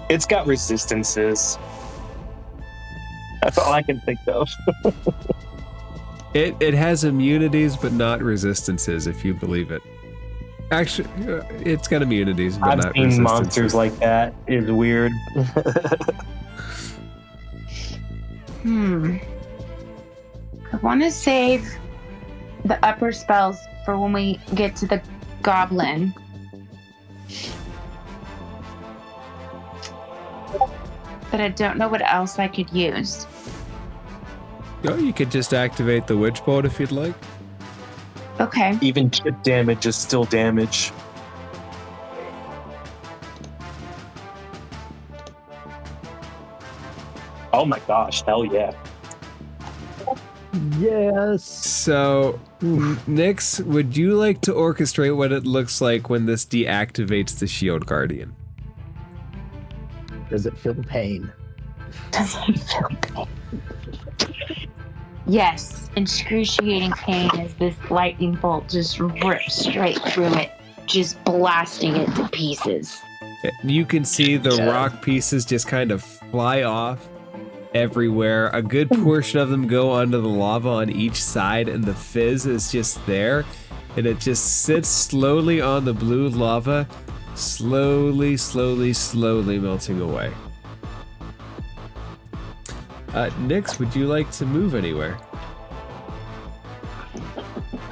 It's got resistances. That's all I can think of. It has immunities, but not resistances, if you believe it. Actually, it's got immunities, but I've not seen resistances. monsters like that. It's weird. I want to save the upper spells for when we get to the goblin. But I don't know what else I could use. Oh, you could just activate the witch bolt if you'd like. Okay. Even chip damage is still damage. Oh my gosh, hell yeah. Yes. So, Nyx, would you like to orchestrate what it looks like when this deactivates the shield guardian? Does it feel pain? Does it feel pain? Yes, excruciating pain as this lightning bolt just rips straight through it, just blasting it to pieces. You can see the rock pieces just kind of fly off everywhere. A good portion of them go onto the lava on each side, and the fizz is just there. And it just sits slowly on the blue lava, slowly melting away. Nyx, would you like to move anywhere?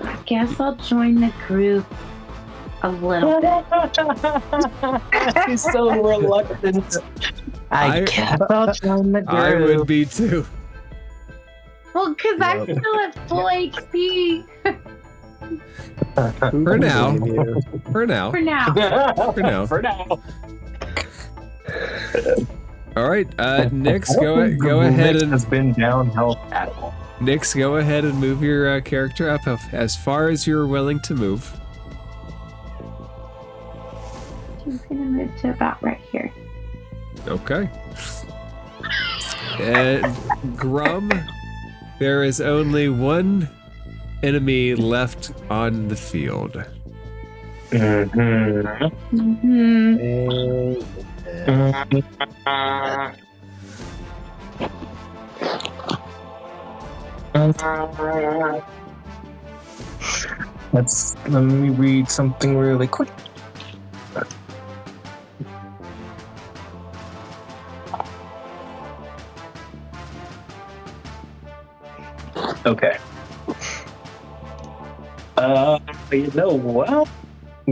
I guess I'll join the group a little bit. He's so reluctant. I guess I'll join the I would be too. Well, because I'm still at full HP. For now. You. For now. For now. For now. For now. All right, Nix, I don't think go the ahead mix and has been downhill at all. Nix, go ahead and move your character up as far as you're willing to move. She's gonna move to about right here. Okay. And Grum, there is only one enemy left on the field. Mm-hmm. Let me read something really quick. Okay. You know what?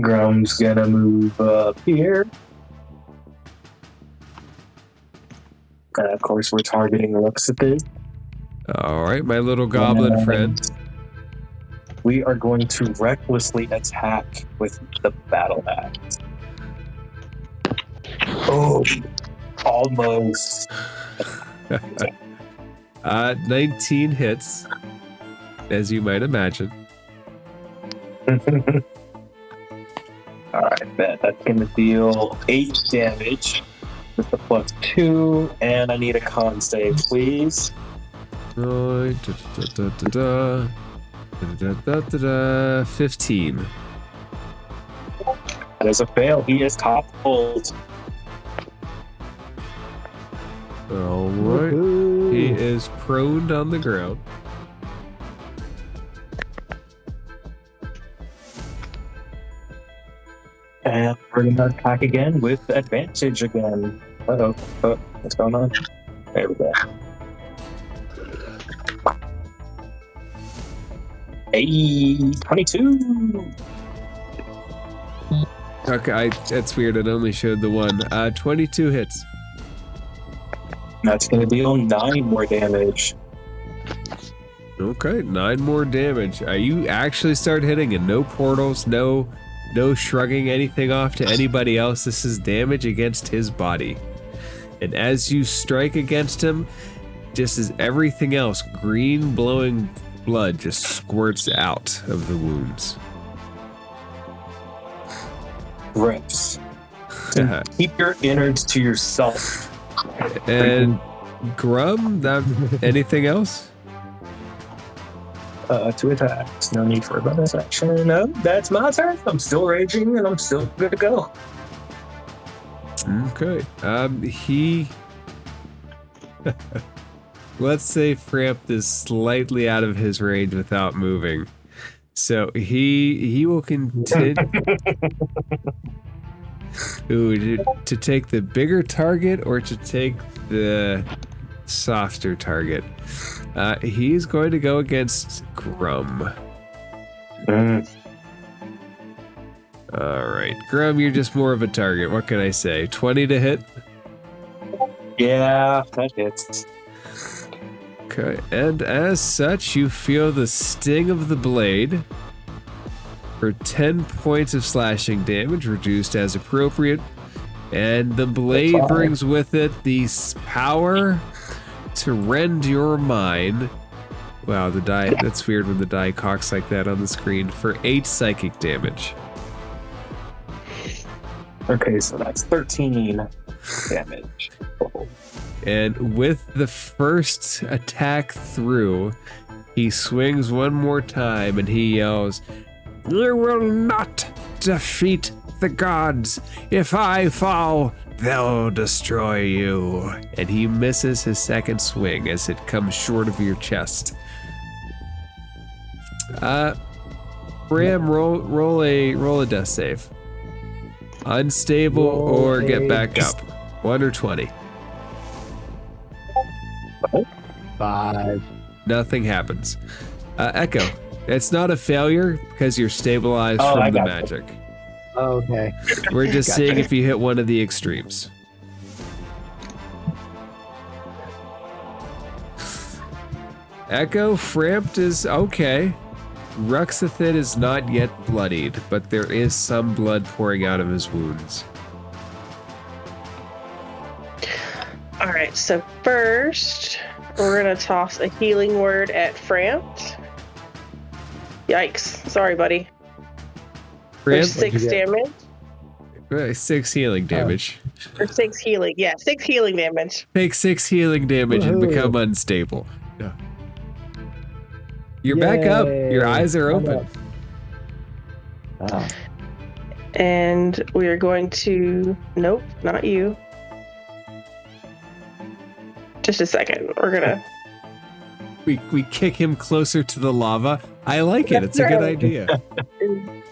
Grum's gonna move up here. And of course, we're targeting Ruxithid. All right, my little goblin friend. We are going to recklessly attack with the battle axe. Oh, almost. 19 hits, as you might imagine. Alright, that's gonna deal 8 damage with the +2, and I need a con save, please. Right, 15. That is a fail. He is toppled. All right, he is prone on the ground. And we're gonna attack again with advantage again. Uh-oh. Oh, what's going on? There we go. Hey, 22! Okay, that's weird. It only showed the one. 22 hits. That's gonna deal 9 more damage. Okay, 9 more damage. You actually start hitting and no portals, no shrugging anything off to anybody else. This is damage against his body. And as you strike against him, just as everything else, green blowing blood just squirts out of the wounds. Rips. Keep your innards to yourself. And Grum, anything else? To attack. No need for a bonus action. No, that's my turn. I'm still raging and I'm still good to go. Okay. He let's say Framp is slightly out of his range without moving. So he will continue to take the bigger target or to take the softer target. He's going to go against Grum. All right, Grum, you're just more of a target. What can I say? 20 to hit? Yeah, that hits. Okay, and as such, you feel the sting of the blade for 10 points of slashing damage, reduced as appropriate. And the blade brings with it the power to rend your mind. Wow, the die, that's weird when the die cocks like that on the screen, for 8 psychic damage. Okay, so that's 13 damage. And with the first attack through, he swings one more time and he yells, "You will not defeat the gods. If I fall, they'll destroy you." And he misses his second swing as it comes short of your chest. Bram, roll a death save. Unstable or get back up. 1 or 20. 5. Nothing happens. Echo, it's not a failure because you're stabilized from the magic. Okay. We're just seeing if you hit one of the extremes. Echo, Frampt is okay. Ruxithid is not yet bloodied, but there is some blood pouring out of his wounds. All right, so first we're gonna toss a healing word at Frampt. Yikes! Sorry, buddy. For Frampt? 6 damage. 6 healing damage. Or 6 healing. Yeah, 6 healing damage. Take 6 healing damage and Woohoo. become unstable. Yeah. You're back up. Your Yay. eyes are I'm open. up. Ah. And we are going to. Nope, not you. Just a second. We're gonna. We kick him closer to the lava. I like it. It's a good idea.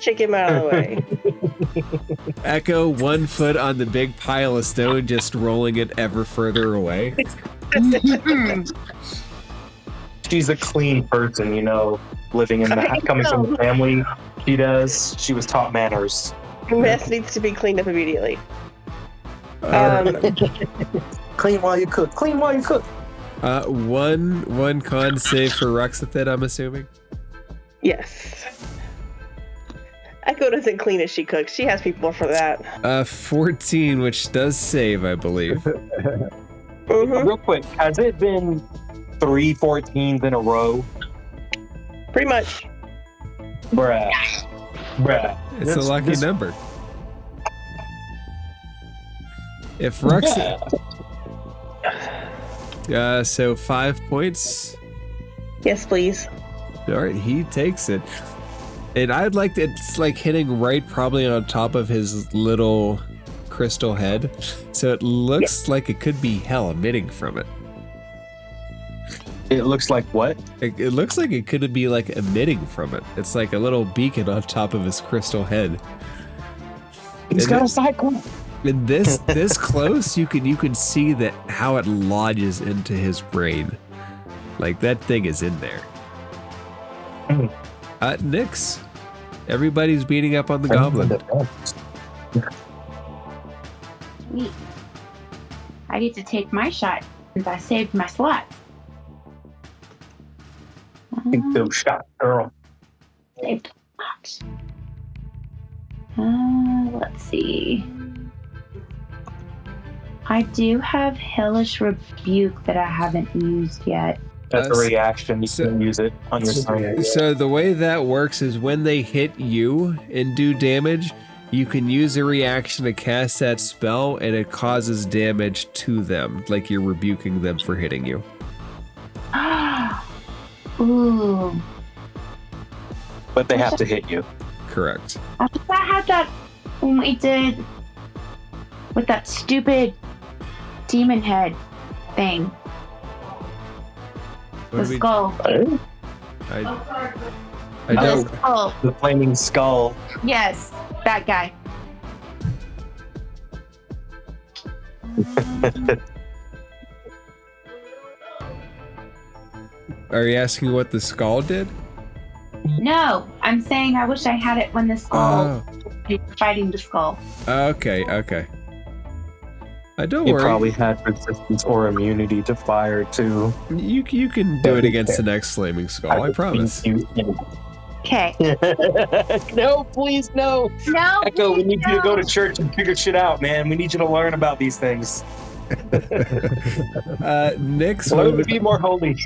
Kick him out of the way. Echo 1 foot on the big pile of stone, just rolling it ever further away. She's a clean person, you know, living in the coming from the family. She does. She was taught manners. Mess needs to be cleaned up immediately. Clean while you cook. Clean while you cook. One con save for Ruxithid, I'm assuming. Yes. Echo doesn't clean as she cooks. She has people for that. 14, which does save, I believe. Mhm. Real quick, has it been 3 14s in a row? Pretty much. Bruh. It's a lucky number. If Ruxithid... so 5 points. Yes, please. All right, he takes it. And I'd like to, it's like hitting right probably on top of his little crystal head. So it looks like it could be hell emitting from it. It looks like what? It looks like it could be like emitting from it. It's like a little beacon on top of his crystal head. He's And got a cycle. And this close, you can see that how it lodges into his brain. Like that thing is in there. Nyx, everybody's beating up on the goblin. Sweet. I get to take my shot since I saved my slot. Take those shots, girl. Saved a lot. Let's see. I do have Hellish Rebuke that I haven't used yet. That's a reaction. You can use it on your turn. So the way that works is when they hit you and do damage, you can use a reaction to cast that spell and it causes damage to them, like you're rebuking them for hitting you. Ooh. But they have to hit you. Correct. I thought I had that when we did with that stupid demon head thing. What The do we- skull. I The don't. skull. The flaming skull. Yes, that guy. Are you asking what the skull did? No, I'm saying I wish I had it when the skull Oh, fighting the skull. okay. Don't You worry. probably had resistance or immunity to fire too. You can do it against the next flaming skull. I promise. Okay. No, please, no. No. Echo, we need you to go no. to church and figure shit out, man. We need you to learn about these things. Nyx, Learn to be more holy.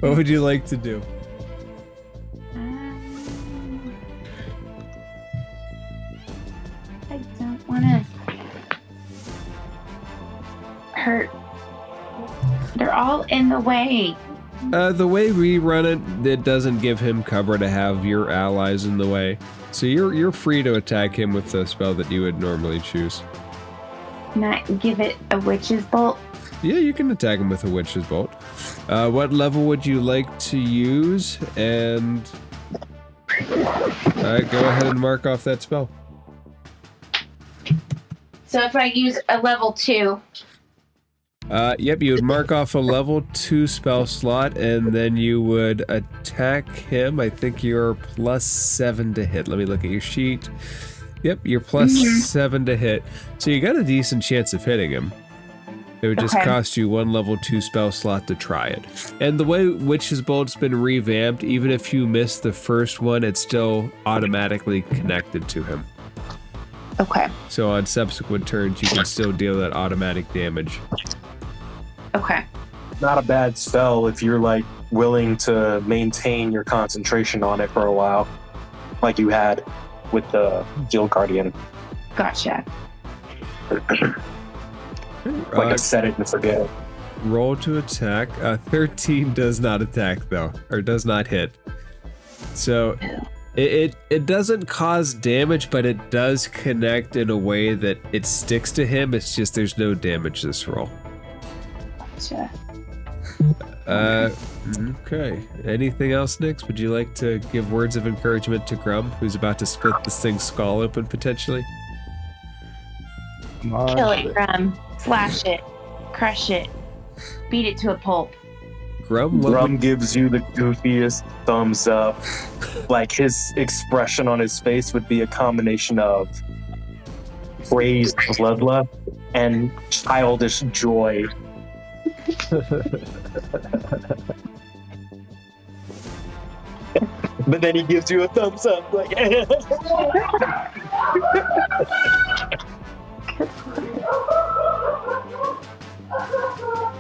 what would you like to do? I don't want to hurt. They're all in the way. The way we run it, it doesn't give him cover to have your allies in the way. So you're free to attack him with the spell that you would normally choose. Can I give it a witch's bolt? Yeah, you can attack him with a witch's bolt. What level would you like to use? And go ahead and mark off that spell. So if I use a level 2, Yep, you would mark off a level 2 spell slot, and then you would attack him. I think you're +7 to hit. Let me look at your sheet. Yep, you're +7 to hit. So you got a decent chance of hitting him. It would just Okay. cost you 1 level 2 spell slot to try it. And the way Witch's Bolt's been revamped, even if you miss the first one, it's still automatically connected to him. Okay. So on subsequent turns, you can still deal that automatic damage. Okay. Not a bad spell if you're like willing to maintain your concentration on it for a while, like you had with the Guild Guardian. Gotcha. Like a set it and forget it. Roll to attack. 13 does not attack though, or does not hit. So it doesn't cause damage, but it does connect in a way that it sticks to him. It's just there's no damage this roll. Gotcha. Okay. Anything else, Nix? Would you like to give words of encouragement to Grum, who's about to split this thing's skull open potentially? Come on. Kill it, Grum. Slash it. Crush it. Beat it to a pulp. Grum, what Rum gives you the goofiest thumbs up. Like his expression on his face would be a combination of crazed bloodlust and childish joy. But then he gives you a thumbs up, like.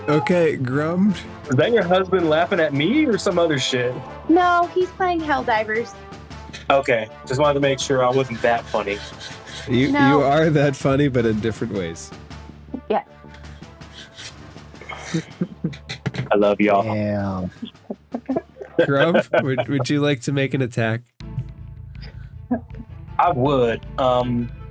Okay, Grum. Is that your husband laughing at me or some other shit? No, he's playing Helldivers. Okay, just wanted to make sure I wasn't that funny. You No. are that funny, but in different ways. Yeah. I love y'all. Damn. Grum, would you like to make an attack? I would.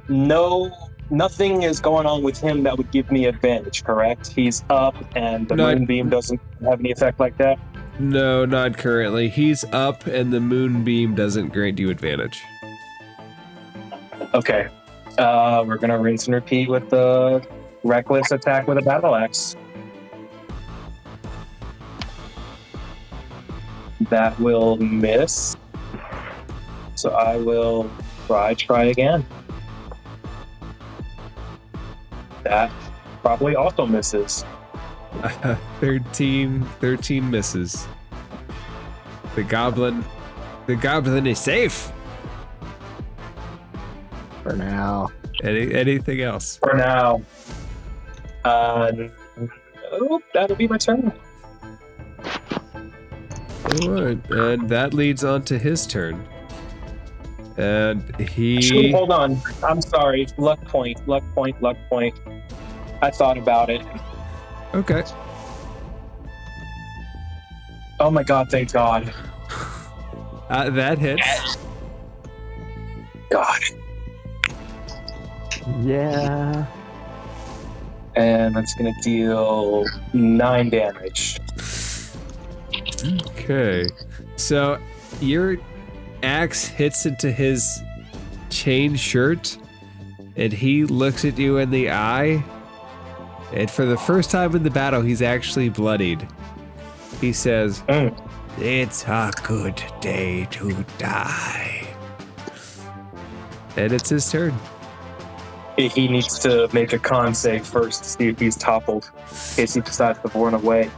No, nothing is going on with him that would give me advantage, correct? He's up and the No, moonbeam doesn't have any effect like that? No, not currently. He's up and the moonbeam doesn't grant you advantage. Okay. We're gonna rinse and repeat with the reckless attack with a battle axe. That will miss. So I will try again. That probably also misses. 13 misses. The goblin is safe. For now. Anything else? For now. Nope, that'll be my turn. All right, and that leads on to his turn. And Actually, he hold on. I'm sorry. Luck point. I thought about it. okay. Oh my god, thank God. That hits. God. Yeah. And that's gonna deal 9 damage. Okay, so your axe hits into his chain shirt, and he looks at you in the eye. And for the first time in the battle, he's actually bloodied. He says, "It's a good day to die." And it's his turn. He needs to make a con save first to see if he's toppled, in case he decides to run away.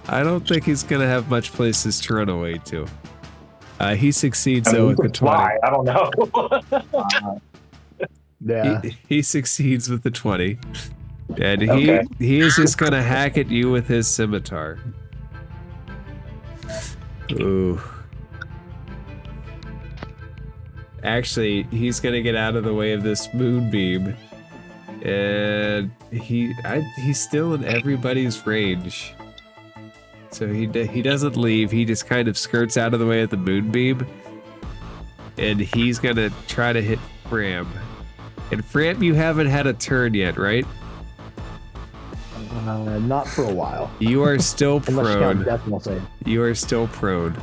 I don't think he's gonna have much places to run away to. He succeeds though with the 20. Why? I don't know. Yeah. He succeeds with the 20. And Okay. he is just gonna hack at you with his scimitar. Ooh. Actually, he's gonna get out of the way of this moonbeam. And he's still in everybody's range. So he doesn't leave. He just kind of skirts out of the way of the moonbeam. And he's gonna try to hit Fram. And Fram, you haven't had a turn yet, right? Not for a while. You are still Unless you count prone. decimal save. You are still prone.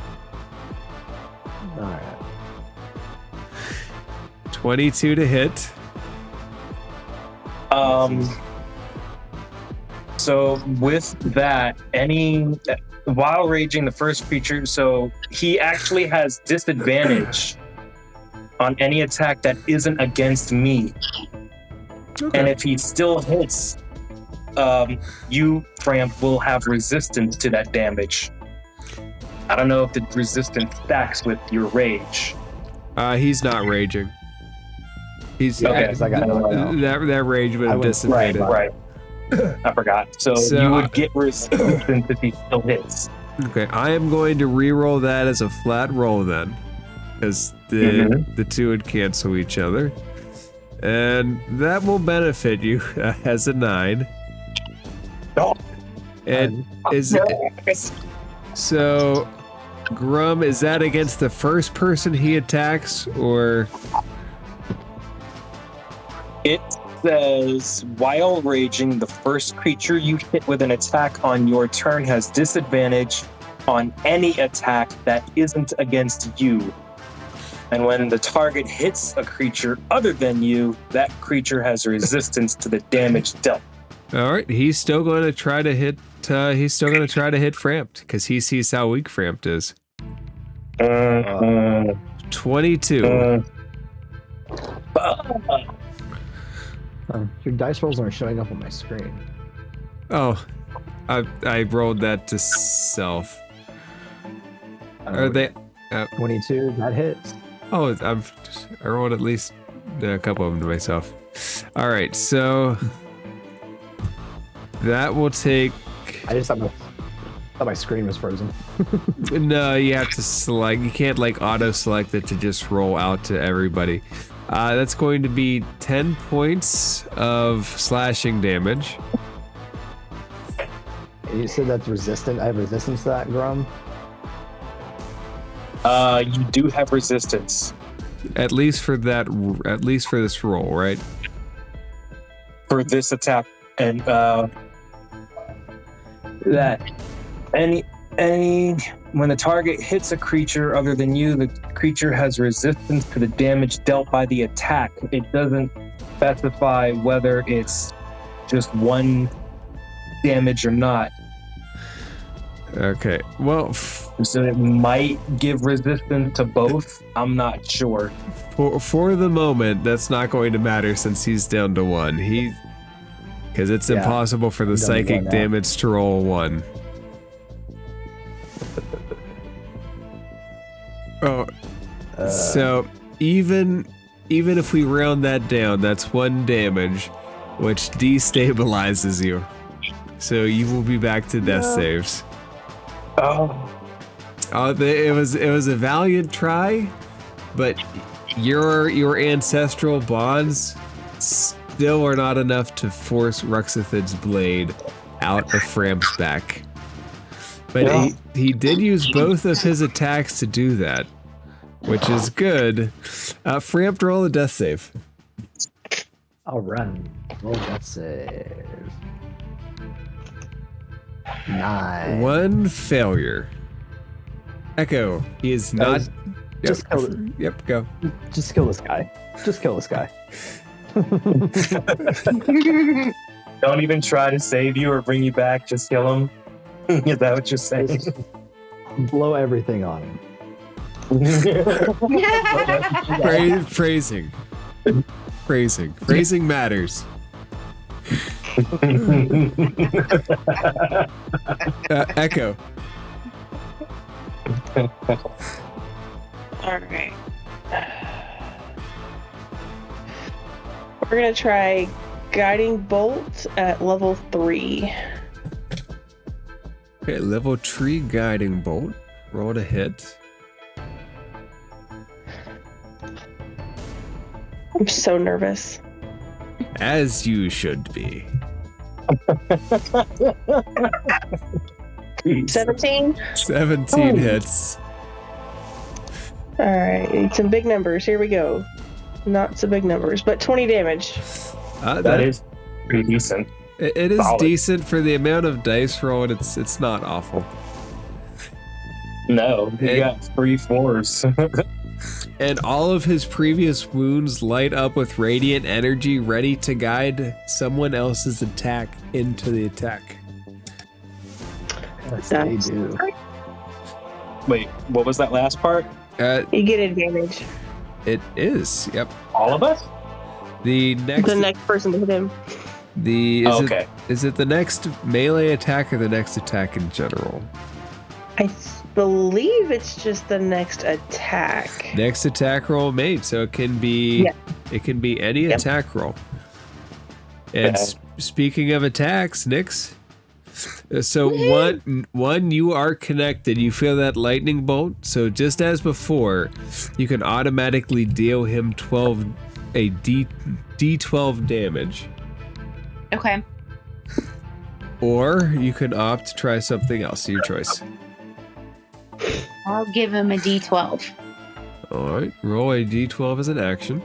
Alright. 22 to hit. So with that, while raging the first creature, so he actually has disadvantage on any attack that isn't against me. Okay. And if he still hits, you, Framp, will have resistance to that damage. I don't know if the resistance stacks with your rage. He's not raging. He's Yeah, Okay. 'cause I got that rage would have dissipated. Right. I forgot. So you would get resistance if he still hits. Okay, I am going to re-roll that as a flat roll then, because the two would cancel each other, and that will benefit you as a 9. Oh. And so, Grum, is that against the first person he attacks, or? It says, while raging, the first creature you hit with an attack on your turn has disadvantage on any attack that isn't against you. And when the target hits a creature other than you, that creature has resistance to the damage dealt. All right, he's still going to try to hit. He's still going to try to hit Frampt because he sees how weak Frampt is. 22. Your dice rolls aren't showing up on my screen. Oh, I rolled that to self. Are they? 22, that hits. Oh, I rolled at least a couple of them to myself. All right, so that will take. I just thought my screen was frozen. No, you have to select. You can't like auto select it to just roll out to everybody. That's going to be 10 points of slashing damage. You said that's resistant. I have resistance to that, Grum. You do have resistance. At least for that. At least for this roll, right? For this attack, and that any when the target hits a creature other than you, the creature has resistance to the damage dealt by the attack. It doesn't specify whether it's just one damage or not. Okay. Well, So it might give resistance to both. I'm not sure. for the moment, that's not going to matter since he's down to 1. Because it's impossible for the I'm down to psychic 1 now. damage to roll 1. Oh, so even if we round that down, that's 1 damage, which destabilizes you. So you will be back to death saves. Oh, It was a valiant try, but your ancestral bonds still are not enough to force Ruxithid's blade out of Framp's back. But he did use both of his attacks to do that, which is good. Framp, roll a death save. All right. Roll that save. 9. 1 failure. Echo, he is not. Just kill Yep, go. Just kill this guy. Just kill this guy. don't even try to save you or bring you back. Just kill him. Is that what you're saying? Just blow everything on him. Phrasing. Phrasing matters. Echo. All right. We're gonna try guiding bolt at level 3. Okay, level 3 guiding bolt. Roll to hit. I'm so nervous. As you should be. 17. 17 hits. All right, need some big numbers. Here we go. Not so big numbers, but 20 damage. That is pretty decent. It is solid. decent for the amount of dice rolled. It's not awful. No, you It- got 3 4s. And all of his previous wounds light up with radiant energy, ready to guide someone else's attack into the attack. Yes, they Nice. do. Wait, what was that last part? You get advantage. It is. Yep. All of us? The next The next person to hit him. Is it the next melee attack or the next attack in general? I believe it's just the next attack. Next attack roll made, so it can be any attack roll. And speaking of attacks, Nyx, so one you are connected. You feel that lightning bolt. So just as before, you can automatically deal him D12 damage. Okay. Or you can opt to try something else. Your choice. I'll give him a D12. All right, roll a D12 as an action.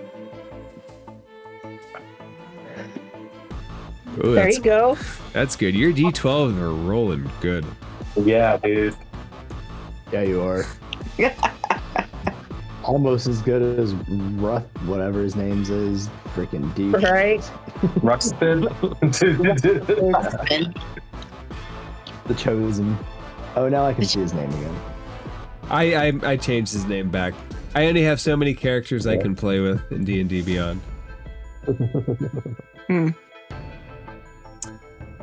Oh, There you go. That's good. Your D12s are rolling good. Yeah, dude. Yeah, you are. Almost as good as whatever his name is. Freaking D. Right? Ruxithid. The Chosen. Oh, now I can see his name again. I changed his name back. I only have so many characters I can play with in D&D Beyond.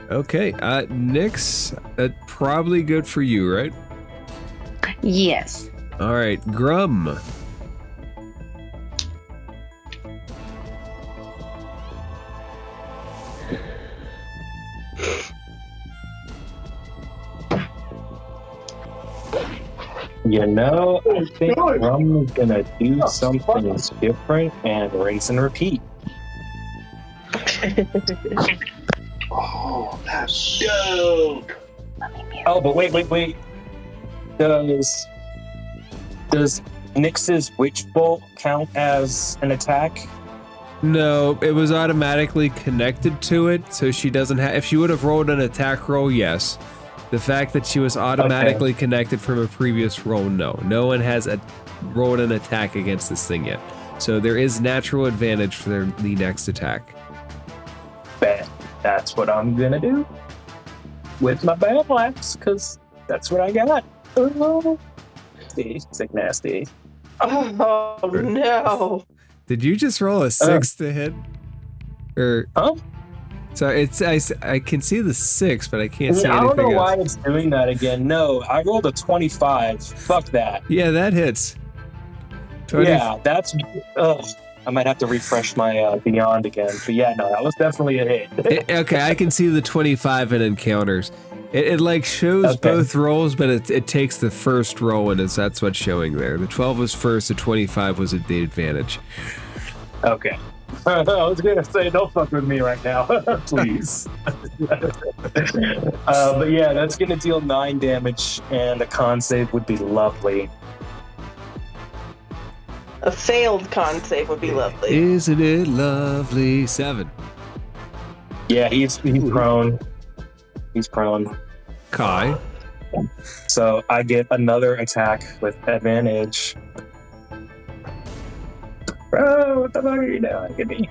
Okay, Nyx, probably good for you, right? Yes. All right, Grum. You know, I think I'm gonna do something different and rinse and repeat. Oh, that's dope. Oh, but wait. Does Nyx's Witch Bolt count as an attack? No, it was automatically connected to it, so she doesn't have. If she would have rolled an attack roll, yes. The fact that she was automatically connected from a previous roll, no. No one has rolled an attack against this thing yet. So there is natural advantage for the next attack. Bet. That's what I'm gonna do with my battle axe, because that's what I got. Oh, sick nasty. Oh no. Did you just roll a 6 to hit? Or Huh? So I can see the 6, but I can't see I anything don't know else. why it's doing that again. No, I rolled a 25. Fuck that. Yeah, that hits. 20. Yeah, that's. Ugh. I might have to refresh my Beyond again. But yeah, no, that was definitely a hit. Okay, I can see the 25 in encounters. It like shows both rolls, but it takes the first roll and that's what's showing there. The 12 was first, the 25 was at the advantage. Okay. I was gonna say, don't fuck with me right now, please. But yeah, that's gonna deal 9 damage, and a con save would be lovely. A failed con save would be lovely. Isn't it lovely? 7. Yeah, he's prone. He's prone. Kai. So I get another attack with advantage. Bro, what the fuck are you doing? Get me.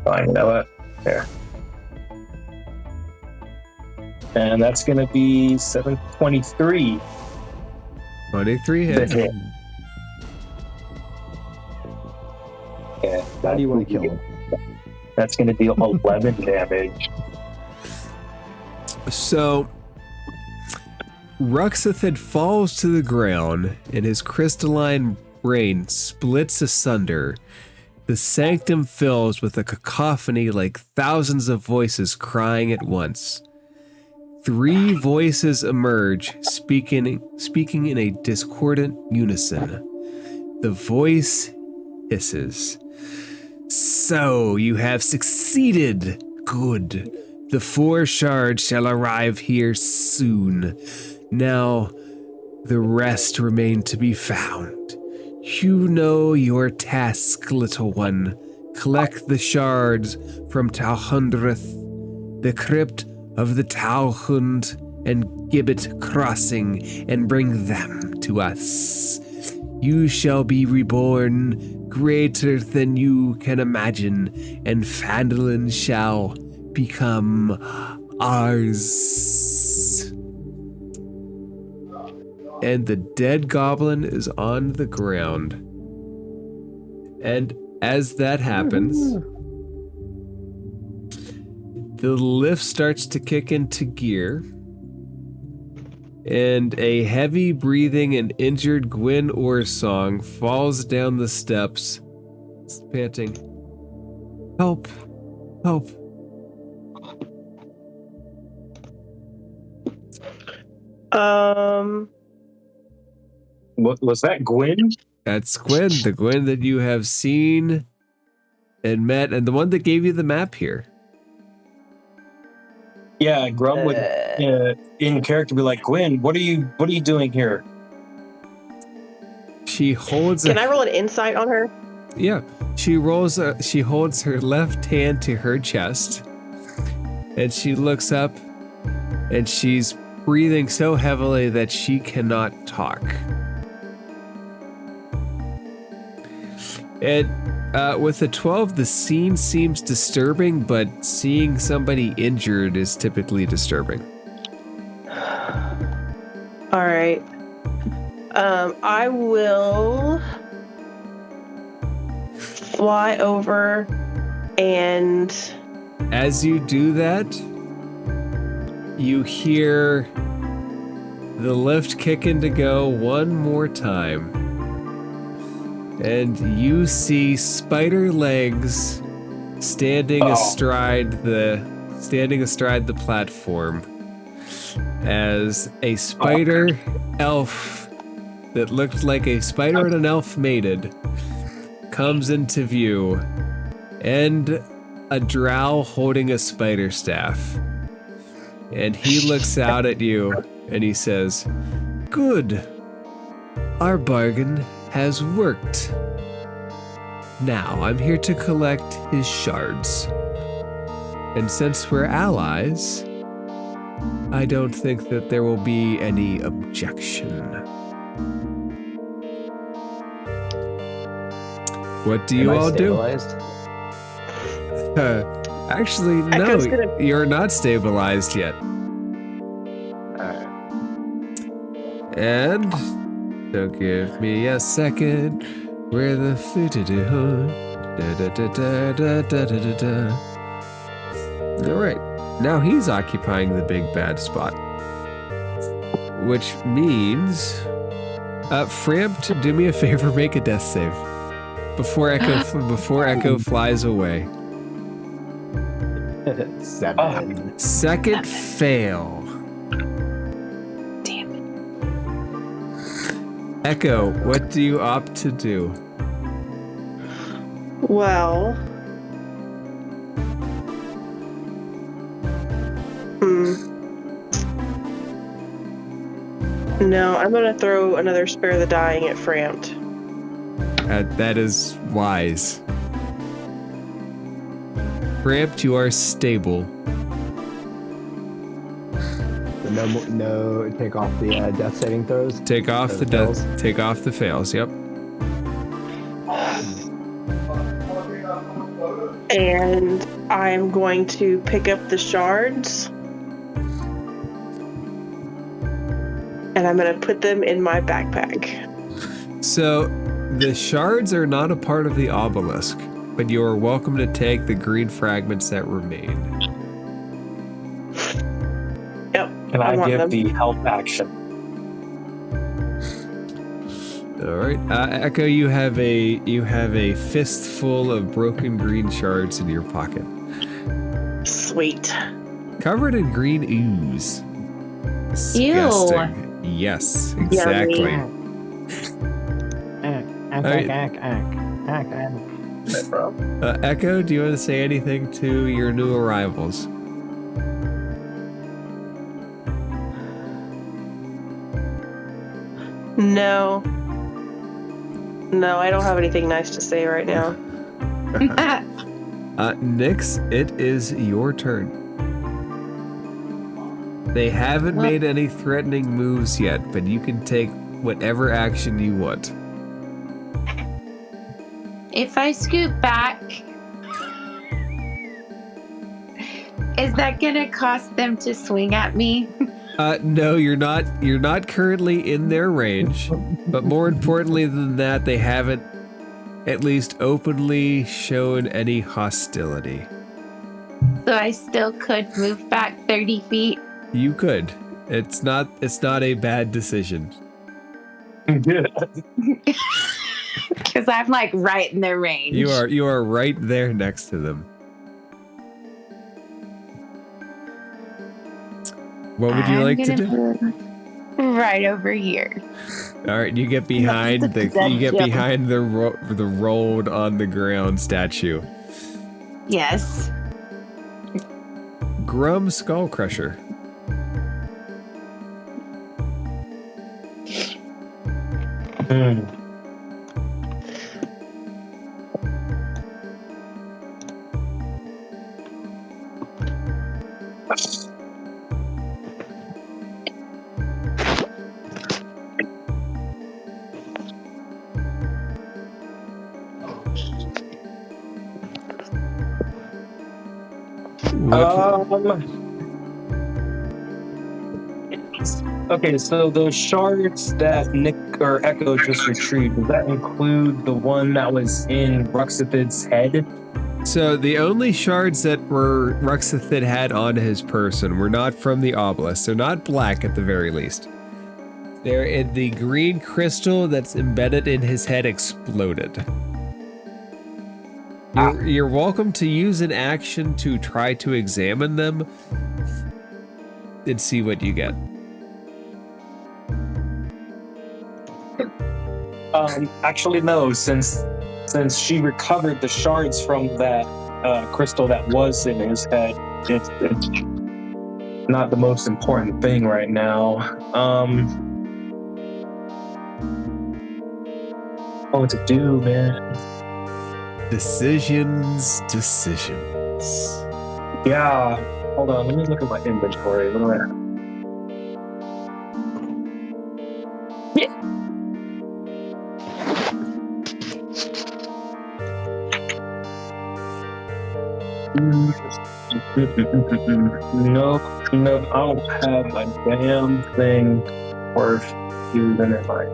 Fine, you know what? There. And that's gonna be 723. 23 hit. hit. Yeah, How do you want to kill him? That's gonna deal 11 damage. So Ruxithid falls to the ground and his crystalline brain splits asunder. The sanctum fills with a cacophony like thousands of voices crying at once. 3 voices emerge, speaking in a discordant unison. The voice hisses. So you have succeeded. Good. The 4 shards shall arrive here soon. Now, the rest remain to be found. You know your task, little one. Collect the shards from Talhundreth, the crypt of the Talhund and Gibbet Crossing, and bring them to us. You shall be reborn greater than you can imagine, and Phandalin shall become ours. And the dead goblin is on the ground. And as that happens, the lift starts to kick into gear, and a heavy breathing and injured Gwyn Orsong falls down the steps, panting, "Help! Help!" What was that, Gwyn? That's Gwyn, the Gwyn that you have seen and met, and the one that gave you the map here. Yeah, Grum would, in character, be like, "Gwyn, what are you doing here?" She holds. Can I roll an insight on her? Yeah, she holds her left hand to her chest, and she looks up, and she's breathing so heavily that she cannot talk. And with a 12, the scene seems disturbing, but seeing somebody injured is typically disturbing. All right. I will fly over and... As you do that, you hear the lift kick into go one more time. And you see spider legs standing astride the platform as a spider elf that looked like a spider and an elf mated comes into view, and a drow holding a spider staff. And he looks out at you and he says, "Good. Our bargain has worked. Now I'm here to collect his shards. And since we're allies, I don't think that there will be any objection." What do you all do? Actually, no, you're not stabilized yet. And so give me a second. Where the flute da da da da da da da da. All right, now he's occupying the big bad spot, which means, Frampt, do me a favor, make a death save before Echo flies away. 7. Second fail. Damn it. Echo, what do you opt to do? Well... No, I'm gonna throw another Spare the Dying at Frampt. That is wise. Frampt, you are stable. No, take off the death saving throws. Take off the fails. Take off the fails. Yep. And I'm going to pick up the shards. And I'm going to put them in my backpack. So, the shards are not a part of the obelisk, but you are welcome to take the green fragments that remain. Yep. Can I want give them. the help action? All right, Echo, you have a fistful of broken green shards in your pocket, Sweet. covered in green ooze. Disgusting. Yes, exactly. Echo, do you want to say anything to your new arrivals? No. No, I don't have anything nice to say right now. Nyx, it is your turn. They haven't made any threatening moves yet, but you can take whatever action you want. If I scoot back, is that gonna cause them to swing at me? No, you're not. You're not currently in their range, but more importantly than that, they haven't at least openly shown any hostility. So I still could move back 30 feet. You could. It's not a bad decision. Because I'm like right in their range. You are right there next to them. What would you like to do? Move right over here. All right, you get behind the rolled on the ground statue. Yes. Grum Skull Crusher. Okay, so those shards that Nick or Echo just retrieved, does that include the one that was in Ruxithid's head? So the only shards that Ruxithid had on his person were not from the obelisk. They're not black at the very least. They're in the green crystal that's embedded in his head exploded. You're welcome to use an action to try to examine them and see what you get. Actually, no. Since she recovered the shards from that crystal that was in his head, it's not the most important thing right now. What to do, man? Decisions. Yeah. Hold on. Let me look at my inventory. What do I have? Nope, I don't have a damn thing worth using in my.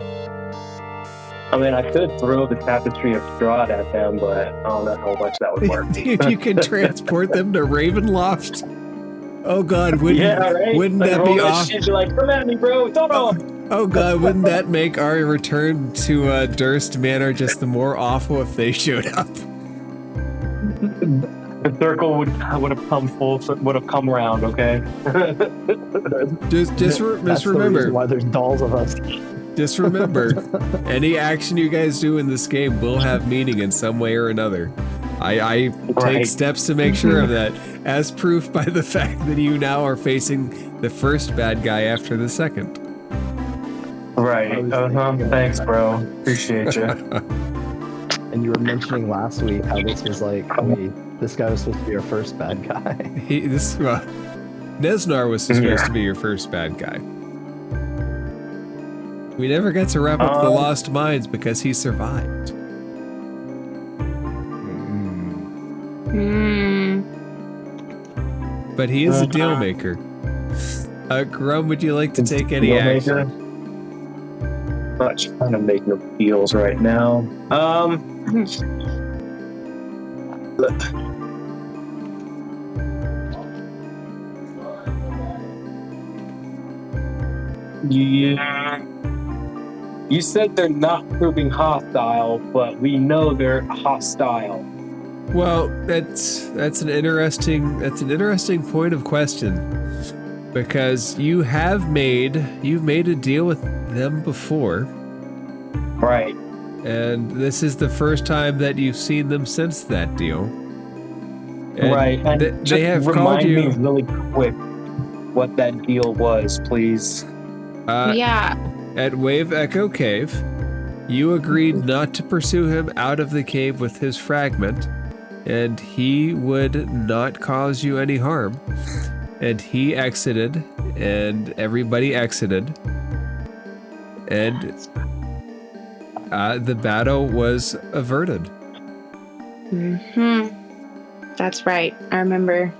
I mean, I could throw the tapestry of Strahd at them, but I don't know how much that would work. If you can transport them to Ravenloft. Oh God, wouldn't Like, that be off? She'd be like, "Come at me, bro! Oh God, wouldn't that make our return to Durst Manor just the more awful if they showed up? The circle would have come around. Okay. just remember why there's dolls of us. Just remember, any action you guys do in this game will have meaning in some way or another. I take steps to make sure of that, as proof by the fact that you now are facing the first bad guy after the second. Right. Thanks, bro. Appreciate you. And you were mentioning last week how this was like, this guy was supposed to be your first bad guy. Nesnar was supposed to be your first bad guy. We never got to wrap up the Lost Mines because he survived. But he is a deal maker. Grum, would you like to take any action? I'm not trying to make no deals right now. Yeah. You said they're not proving hostile, but we know they're hostile. Well, that's an interesting point of question, because you've made a deal with them before, right? And this is the first time that you've seen them since that deal, and right? And they have called you. Remind me really quick what that deal was, please. Yeah. At Wave Echo Cave, you agreed not to pursue him out of the cave with his fragment, and he would not cause you any harm. And he exited, and everybody exited, and the battle was averted. That's right. I remember.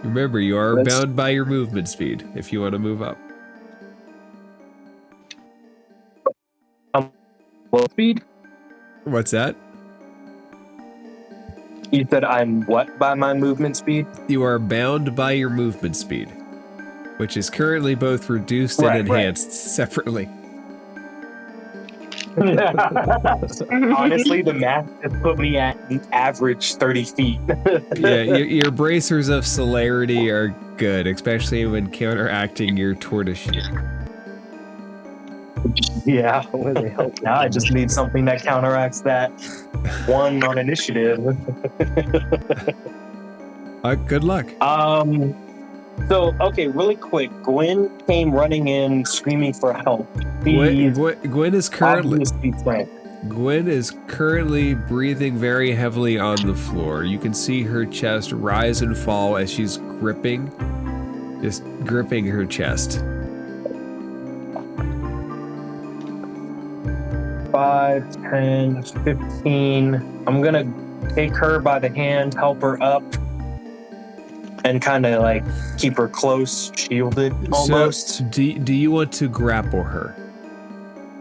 Remember, you are bound by your movement speed if you want to move up. What speed? What's that? You said I'm what by my movement speed? You are bound by your movement speed, which is currently both reduced and Right. enhanced separately. Honestly, the math just put me at an average 30 feet. Yeah, your bracers of celerity are good, especially when counteracting your tortoise shape. Yeah. Where they help. Now I just need something that counteracts that one on initiative. Good luck. So, okay, really quick. Gwen came running in screaming for help. Gwen is currently Obviously frantic. Gwen is currently breathing very heavily on the floor. You can see her chest rise and fall as she's just gripping her chest. 5, 10, 15. I'm gonna take her by the hand, help her up, and kind of like keep her close, shielded almost. So, do you want to grapple her?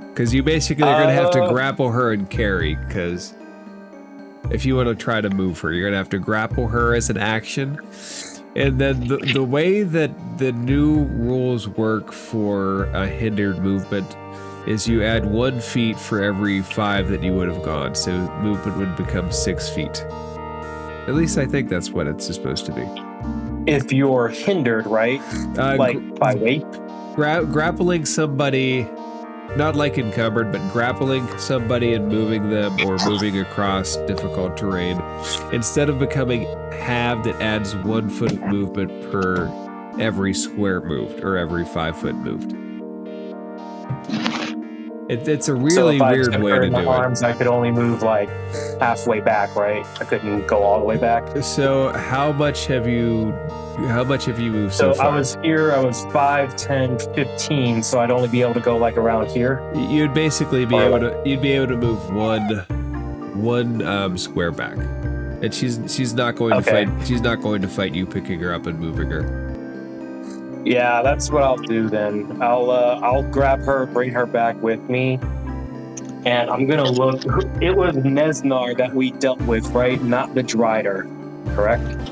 Because you basically are going to have to grapple her and carry, because if you want to try to move her, you're going to have to grapple her as an action. And then the way that the new rules work for a hindered movement is you add 1 feet for every 5 that you would have gone, so movement would become 6 feet. At least I think that's what it's supposed to be. If you're hindered, right? Like by weight? Grappling somebody, not like encumbered, but grappling somebody and moving them or moving across difficult terrain. Instead of becoming halved, it adds 1 foot of movement per every square moved or every 5 foot moved. It's a really weird way to do arms, I could only move like halfway back, right? I couldn't go all the way back. So how much have you moved so far? I was 5, 10, 15, so I'd only be able to go like around here. You'd basically be able to move one square back. And she's not going to fight. She's not going to fight you picking her up and moving her. Yeah, that's what I'll do then. I'll grab her, bring her back with me, and I'm gonna look. It was Nesnar that we dealt with, right? Not the Drider, correct?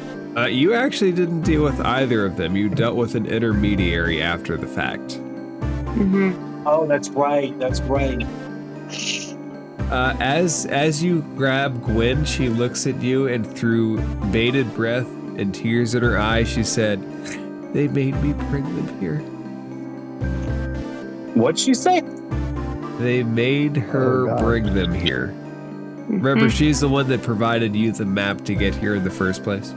You actually didn't deal with either of them. You dealt with an intermediary after the fact. Mm-hmm. Oh, that's right. That's right. As you grab Gwen, she looks at you, and through bated breath and tears in her eyes, she said, "They made me bring them here." What'd she say? They made her bring them here. Remember, she's the one that provided you the map to get here in the first place.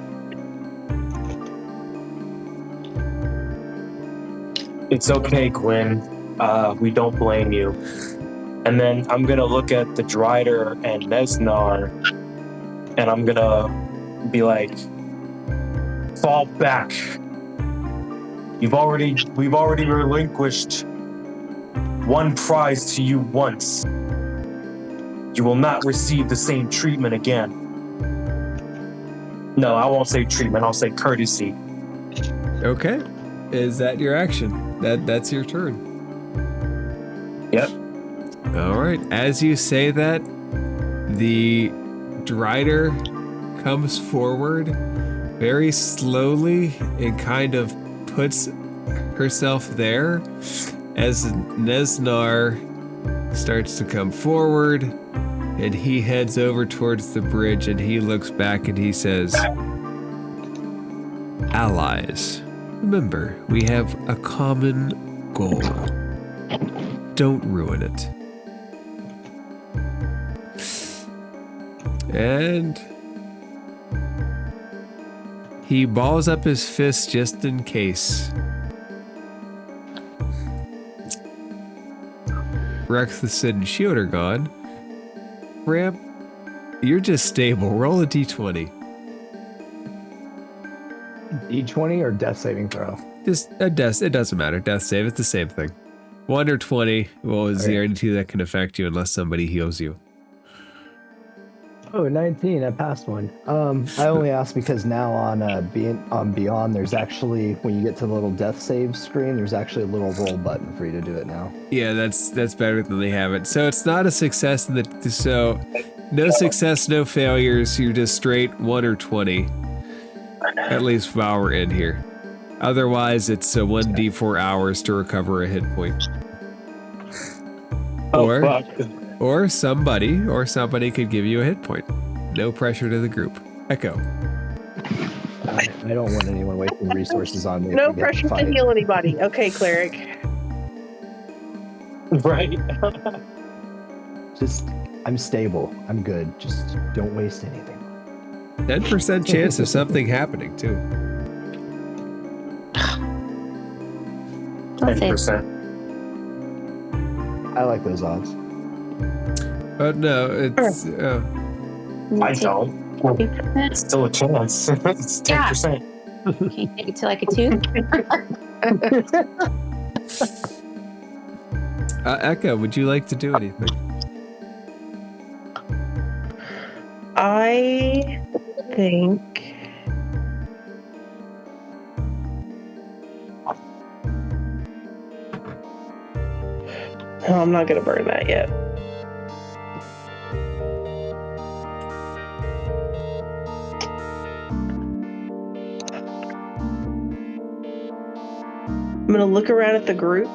It's okay, Gwen. We don't blame you. And then I'm gonna look at the Drider and Nesnar, and I'm gonna be like, fall back. We've already relinquished 1 prize to you once. You will not receive the same treatment again. No, I won't say treatment, I'll say courtesy. Okay. Is that your action? That's your turn. Yep. All right. As you say that, the Drider comes forward very slowly and kind of puts herself there as Nesnar starts to come forward, and he heads over towards the bridge, and he looks back and he says, "Allies, remember, we have a common goal. Don't ruin it." And he balls up his fist just in case. Ruxithid and Shield are gone. Ramp, you're just stable. Roll a d20. D20 or death saving throw? Just a death. It doesn't matter. Death save. It's the same thing. 1 or 20. Well, is there any two that can affect you unless somebody heals you? Oh, 19. I passed one. I only asked because now on Beyond, there's actually, when you get to the little death save screen, there's actually a little roll button for you to do it now. Yeah, that's better than they have it. So it's not a success. So No success, no failures. You're just straight 1 or 20. At least while we're in here. Otherwise, it's 1d4 hours to recover a hit point. Oh, fuck. Or somebody could give you a hit point. No pressure to the group. Echo. I don't want anyone wasting resources on me. if No we get pressure to fight. heal anybody. Okay, cleric. Right. Just, I'm stable. I'm good. Just don't waste anything. 10% chance of something happening, too. 10%. I like those odds. But no, it's... I don't. Well, 2%. still a chance. It's 10%. Can you take it to like a 2? Echo, would you like to do anything? I think. Oh, I'm not gonna burn that yet. I'm gonna look around at the group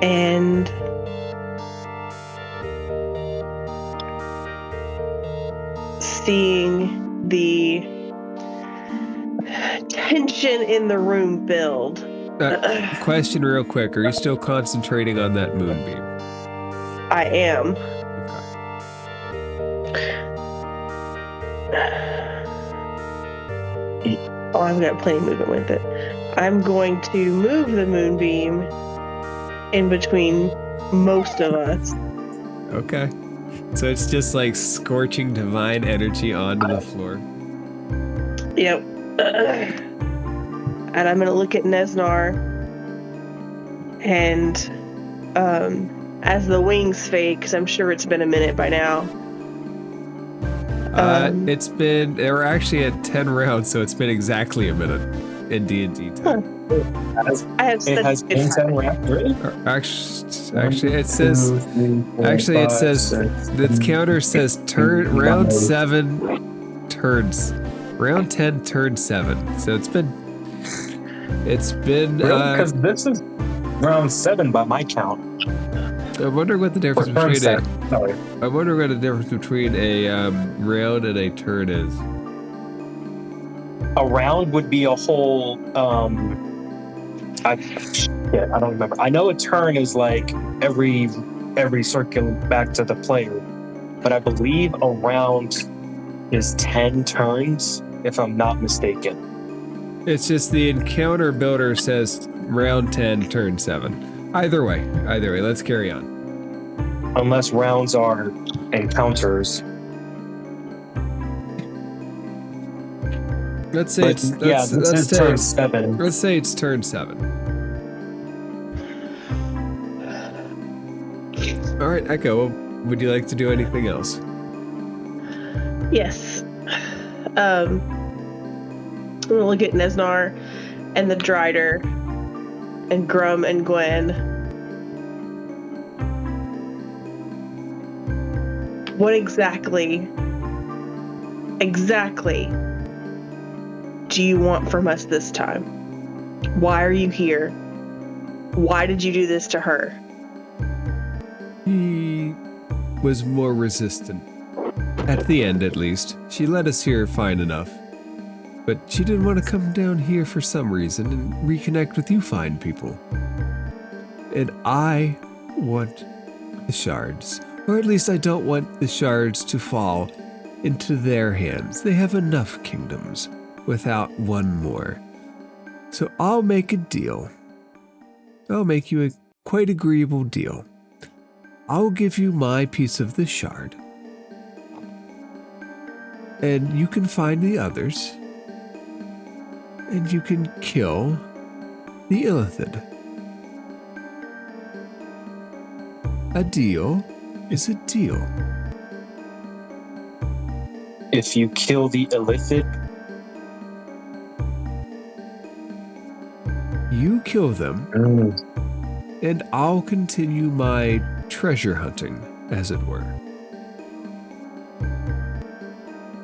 and seeing the tension in the room build. Question real quick. Are you still concentrating on that moonbeam? I am. Oh, I've got plenty of movement with it. I'm going to move the moonbeam in between most of us. Okay. So it's just like scorching divine energy onto the floor. Yep. And I'm going to look at Nesnar, and as the wings fade, because I'm sure it's been a minute by now. It's been, we're actually at 10 rounds, so it's been exactly a minute in D&D time. I have It has been 10 rounds, really? Actually, it says, the counter says round 7 turns. Round 10, turn 7. So it's been, Because this is round 7 by my count. I wonder what the difference Or turn between 7. Sorry. I wonder what the difference between a round and a turn is. A round would be a whole. I don't remember. I know a turn is like every circle back to the player, but I believe a round is 10 turns, if I'm not mistaken. It's just the encounter builder says round 10, turn 7. Either way, let's carry on. Unless rounds are encounters. Let's say But this is turn 7. Let's say it's turn 7. All right, Echo, would you like to do anything else? Yes. I'm gonna look at Nesnar and the Drider and Grum and Gwen. What exactly do you want from us this time? Why are you here? Why did you do this to her? He was more resistant. At the end, at least. She led us here fine enough. But she didn't want to come down here for some reason and reconnect with you fine people. And I want the shards. Or at least I don't want the shards to fall into their hands. They have enough kingdoms without one more. So I'll make a deal. I'll make you a quite agreeable deal. I'll give you my piece of the shard. And you can find the others. And you can kill the Illithid. A deal is a deal. If you kill the Illithid, You kill them, and I'll continue my treasure hunting, as it were.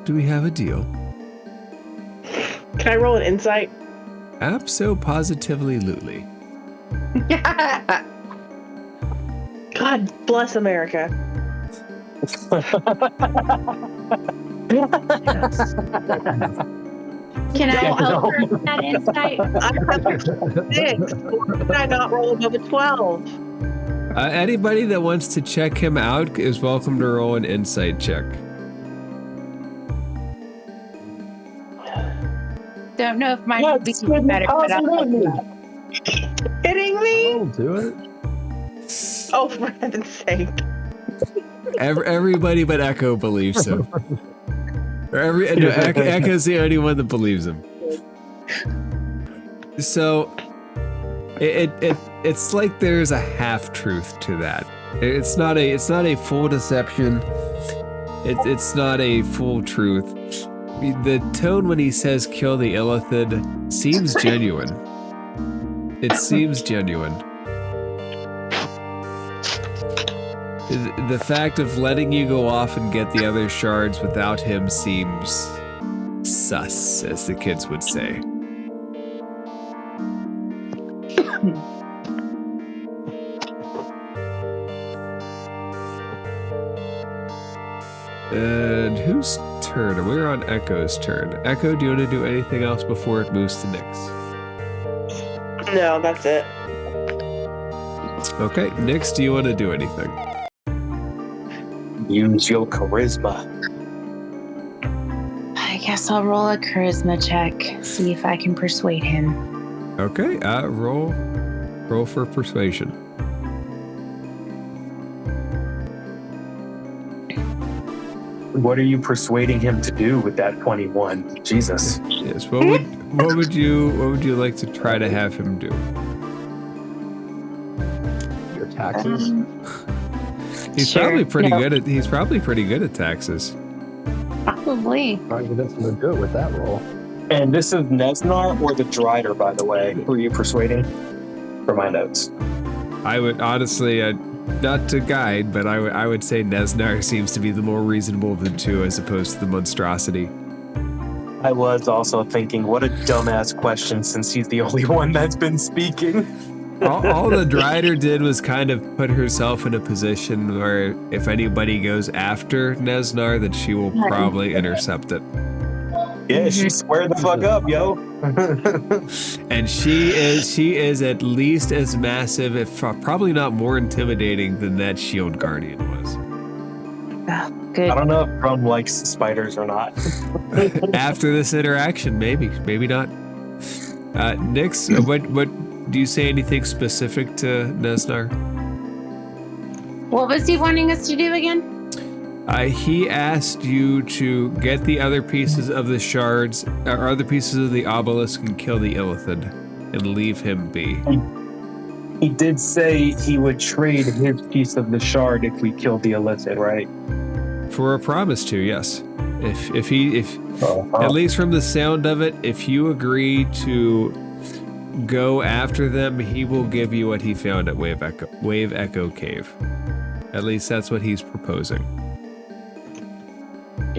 Do we have a deal? Can I roll an insight? Abso-positively-lutely. God bless America. Can I No, help her with that insight? I have a 6. Why did I not roll above a 12? Anybody that wants to check him out is welcome to roll an insight check. Don't know if mine Yeah, would be it's good better, but positively. Kidding me? I'll do it. Oh, for heaven's sake. Everybody but Echo believes him. Echo's the only one that believes him. So it's like there's a half truth to that. It's not a full deception. It's not a full truth. The tone when he says kill the Illithid seems genuine. It seems genuine. The fact of letting you go off and get the other shards without him seems sus, as the kids would say. And whose turn? We're on Echo's turn. Echo, do you want to do anything else before it moves to Nyx? No, that's it. Okay, Nyx, do you want to do anything? Use your charisma. I guess I'll roll a charisma check, see if I can persuade him. Okay, roll for persuasion. What are you persuading him to do with that 21? Jesus. Yes. What would you like to try to have him do? Your taxes. He's Sure, probably pretty no. good at. He's probably pretty good at taxes. Probably. Probably convince him to do it with that roll. And this is Nesnar or the Drider, by the way. Who are you persuading? For my notes. I would honestly, not to guide, but I would say Nesnar seems to be the more reasonable of the two, as opposed to the monstrosity. I was also thinking, what a dumbass question, since he's the only one that's been speaking. all the Drider did was kind of put herself in a position where if anybody goes after Nesnar, that she will probably intercept it. Yeah, she squared the fuck up, yo. And she is at least as massive, if probably not more intimidating than that Shield Guardian was. Oh, good. I don't know if Grum likes spiders or not. After this interaction, maybe not. Nyx, what do you say anything specific to Nesnar? What was he wanting us to do again? He asked you to get the other pieces of the shards, or other pieces of the obelisk, and kill the Illithid, and leave him be. He did say he would trade his piece of the shard if we killed the Illithid, right? For a promise to, yes. If at least from the sound of it, if you agree to go after them, he will give you what he found at Wave Echo Cave. At least that's what he's proposing.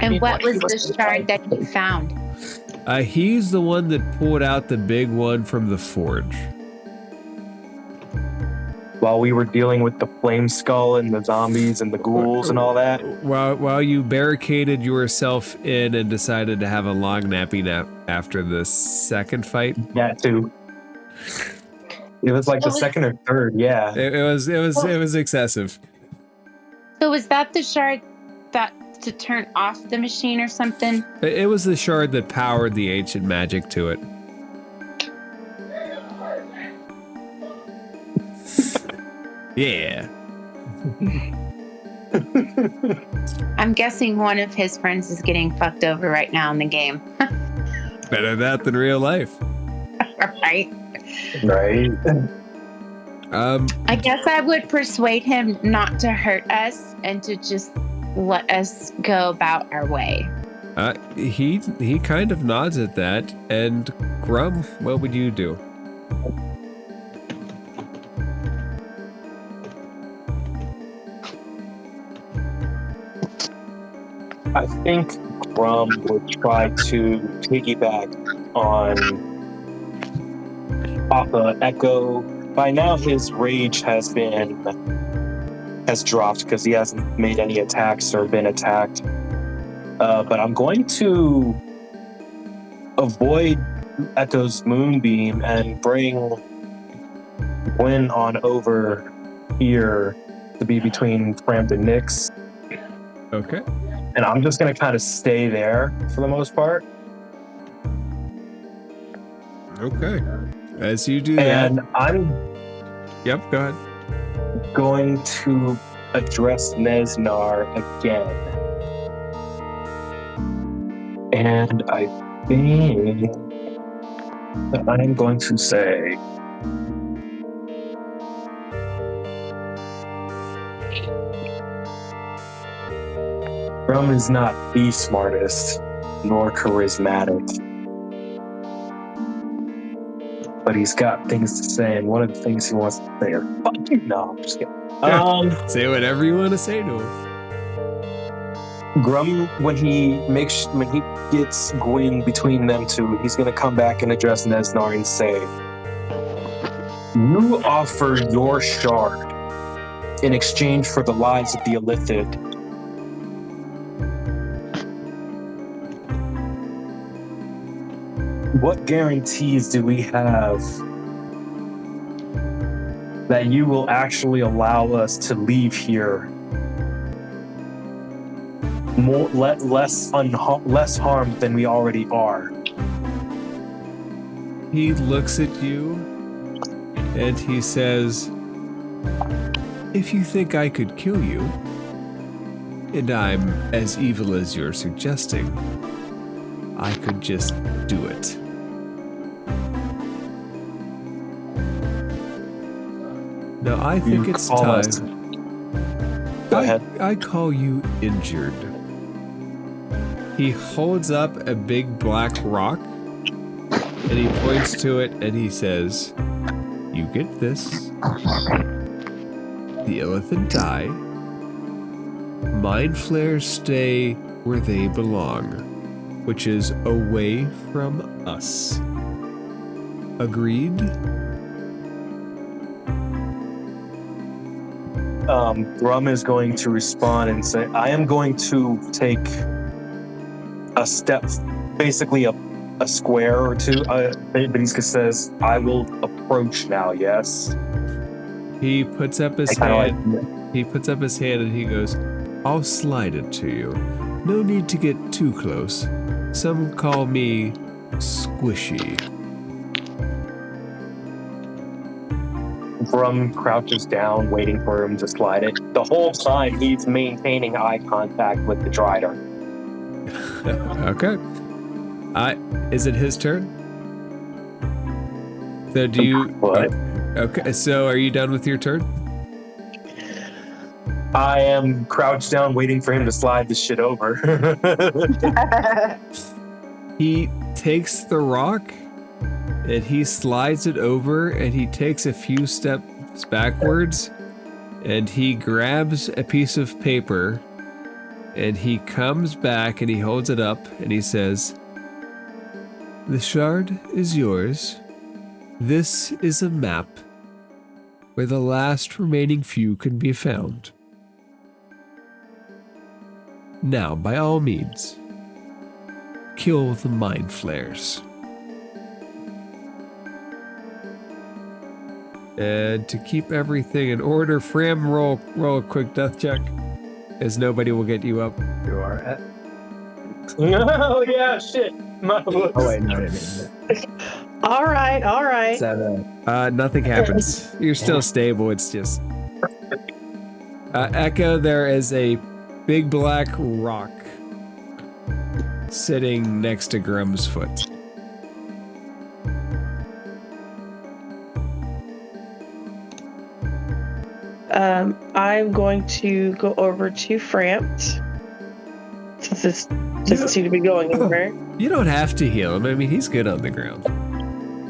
And what was the shard that he found? He's the one that pulled out the big one from the forge. While we were dealing with the flame skull and the zombies and the ghouls and all that. While you barricaded yourself in and decided to have a long nappy nap after the second fight. That too. It was like the second or third, yeah. It was excessive. So was that the shard that to turn off the machine or something? It was the shard that powered the ancient magic to it. Yeah. I'm guessing one of his friends is getting fucked over right now in the game. Better that than real life. Right? Right. I guess I would persuade him not to hurt us and to just let us go about our way. He kind of nods at that. And Grum, what would you do? I think Grum would try to piggyback on Papa Echo. By now, his rage has dropped because he hasn't made any attacks or been attacked. But I'm going to avoid Echo's moonbeam and bring Gwen on over here to be between Framp and Nyx. Okay. And I'm just going to kind of stay there for the most part. Okay. As you do And that. I'm Yep, go ahead. going to address Nesnar again. And I think that I'm going to say, Grum is not the smartest nor charismatic, but he's got things to say, and one of the things he wants to say are "fuck you." No, I'm just kidding. Say whatever you want to say to him. Grum, when he gets Gwyn between them two, he's gonna come back and address Nesnar and say, "You offer your shard in exchange for the lives of the Illithid. What guarantees do we have that you will actually allow us to leave here less harmed than we already are?" He looks at you and he says, "If you think I could kill you, and I'm as evil as you're suggesting, I could just do it." Now I think it's call time. us- Go ahead. I call you injured. He holds up a big black rock and he points to it and he says, "You get this. The Illithid die. Mind flares stay where they belong, which is away from us. Agreed?" Grum is going to respond and say, "I am going to take a step, basically a square or two." Beniska says, "I will approach now, yes?" He puts up his I hand. kinda like- He puts up his hand and he goes, "I'll slide it to you. No need to get too close. Some call me squishy." Grum crouches down, waiting for him to slide it. The whole time, he's maintaining eye contact with the Drider. Okay. Is it his turn? So do you... What? Okay, so are you done with your turn? I am crouched down, waiting for him to slide this shit over. He takes the rock and he slides it over and he takes a few steps backwards and he grabs a piece of paper and he comes back and he holds it up and he says, "The shard is yours. This is a map where the last remaining few can be found. Now, by all means, kill the mind flares." And to keep everything in order, Fram, roll a quick death check, as nobody will get you up. You are at. Oh, yeah, shit. Oh, wait, no, I didn't. All right. 7. Nothing happens. You're still stable. It's just Echo. There is a big black rock sitting next to Grum's foot. I'm going to go over to Frampt, since this doesn't seem to be going anywhere. You don't have to heal him. I mean, he's good on the ground.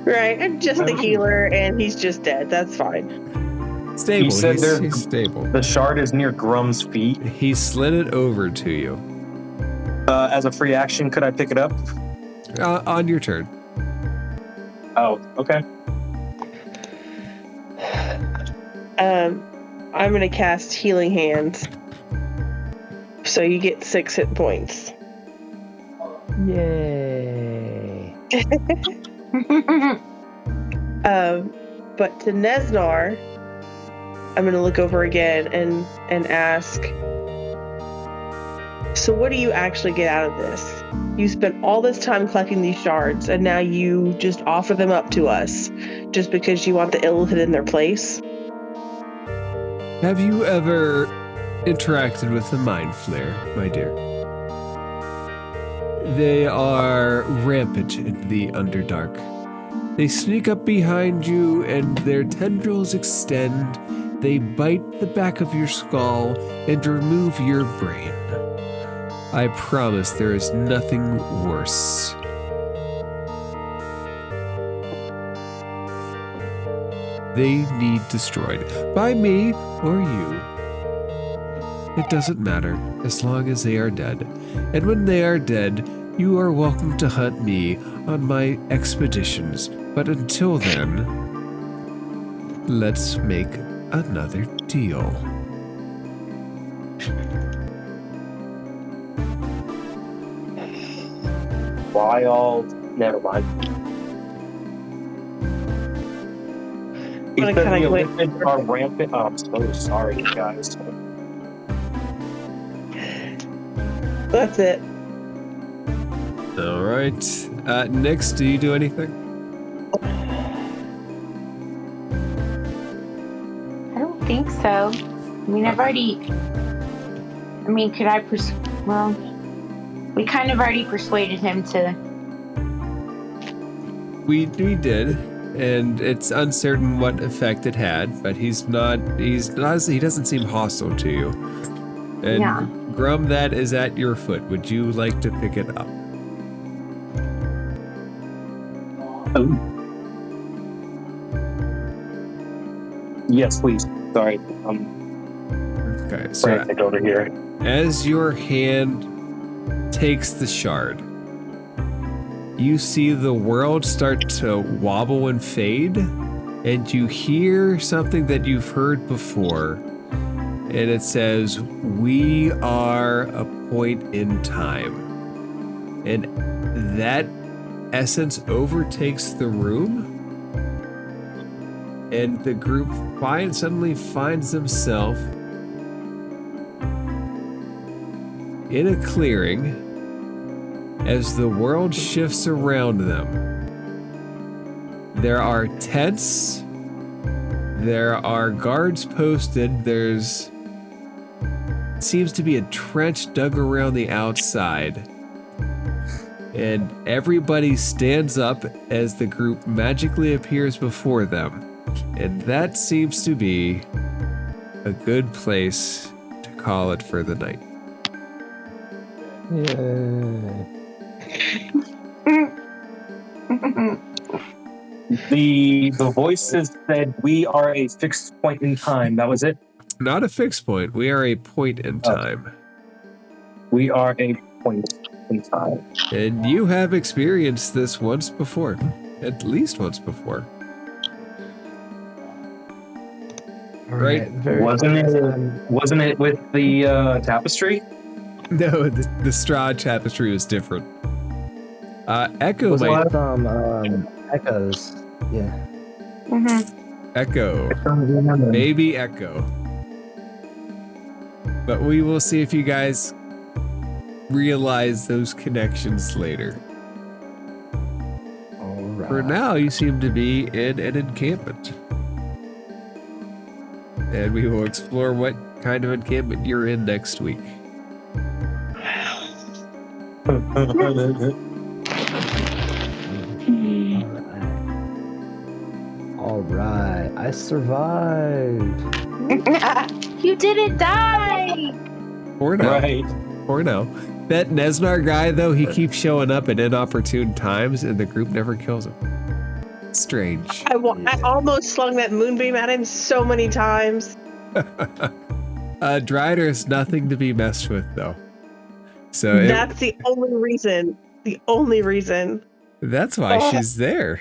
Right, I'm just the healer, and he's just dead. That's fine. Stable. You said He's stable. the shard is near Grum's feet. He slid it over to you. As a free action, could I pick it up? On your turn. Oh, okay. I'm gonna cast Healing Hands. So you get 6 hit points. Yay. But to Nesnar, I'm gonna look over again and ask, so what do you actually get out of this? You spent all this time collecting these shards, and now you just offer them up to us just because you want the Illithid in their place? Have you ever interacted with the Mind Flare, my dear? They are rampant in the Underdark. They sneak up behind you and their tendrils extend. They bite the back of your skull and remove your brain. I promise there is nothing worse. They need destroyed by me or you. It doesn't matter as long as they are dead. And when they are dead, you are welcome to hunt me on my expeditions. But until then, let's make another deal. Why all? Never mind. He I'm said gonna the kinda wait. Olympians are rampant. Oh, I'm so sorry, guys. That's it. All right. Next, do you do anything? I don't think so. I mean, I've already. I mean, could I well, we kind of already persuaded him to. We did, and it's uncertain what effect it had, but he doesn't seem hostile to you. And Yeah. Grum, that is at your foot. Would you like to pick it up? Yes, please. Sorry. Okay, so Frantic over here. as your hand takes the shard, you see the world start to wobble and fade, and you hear something that you've heard before, and it says, "We are a point in time." And that essence overtakes the room, and the group suddenly finds themselves in a clearing as the world shifts around them. There are tents, there are guards posted, there's seems to be a trench dug around the outside. And everybody stands up as the group magically appears before them. And that seems to be a good place to call it for the night. Yay. The voices said we are a fixed point in time. That was it? Not a fixed point. We are a point in time. We are a point in time. And you have experienced this once before. At least once before. All Right. very Wasn't it? good. Wasn't it with the tapestry? No, the straw tapestry was different. Echo Was might... it? Some echoes. Yeah. Echo. Maybe Echo. But we will see if you guys realize those connections later. All right. For now, you seem to be in an encampment. And we will explore what kind of encampment you're in next week. All right. I survived. You didn't die. For now. Right. For now. That Nesnar guy, though, he keeps showing up at inopportune times, and the group never kills him. Strange. I almost slung that moonbeam at him so many times. Drider is nothing to be messed with, though. So That's the only reason. The only reason. that's why she's there.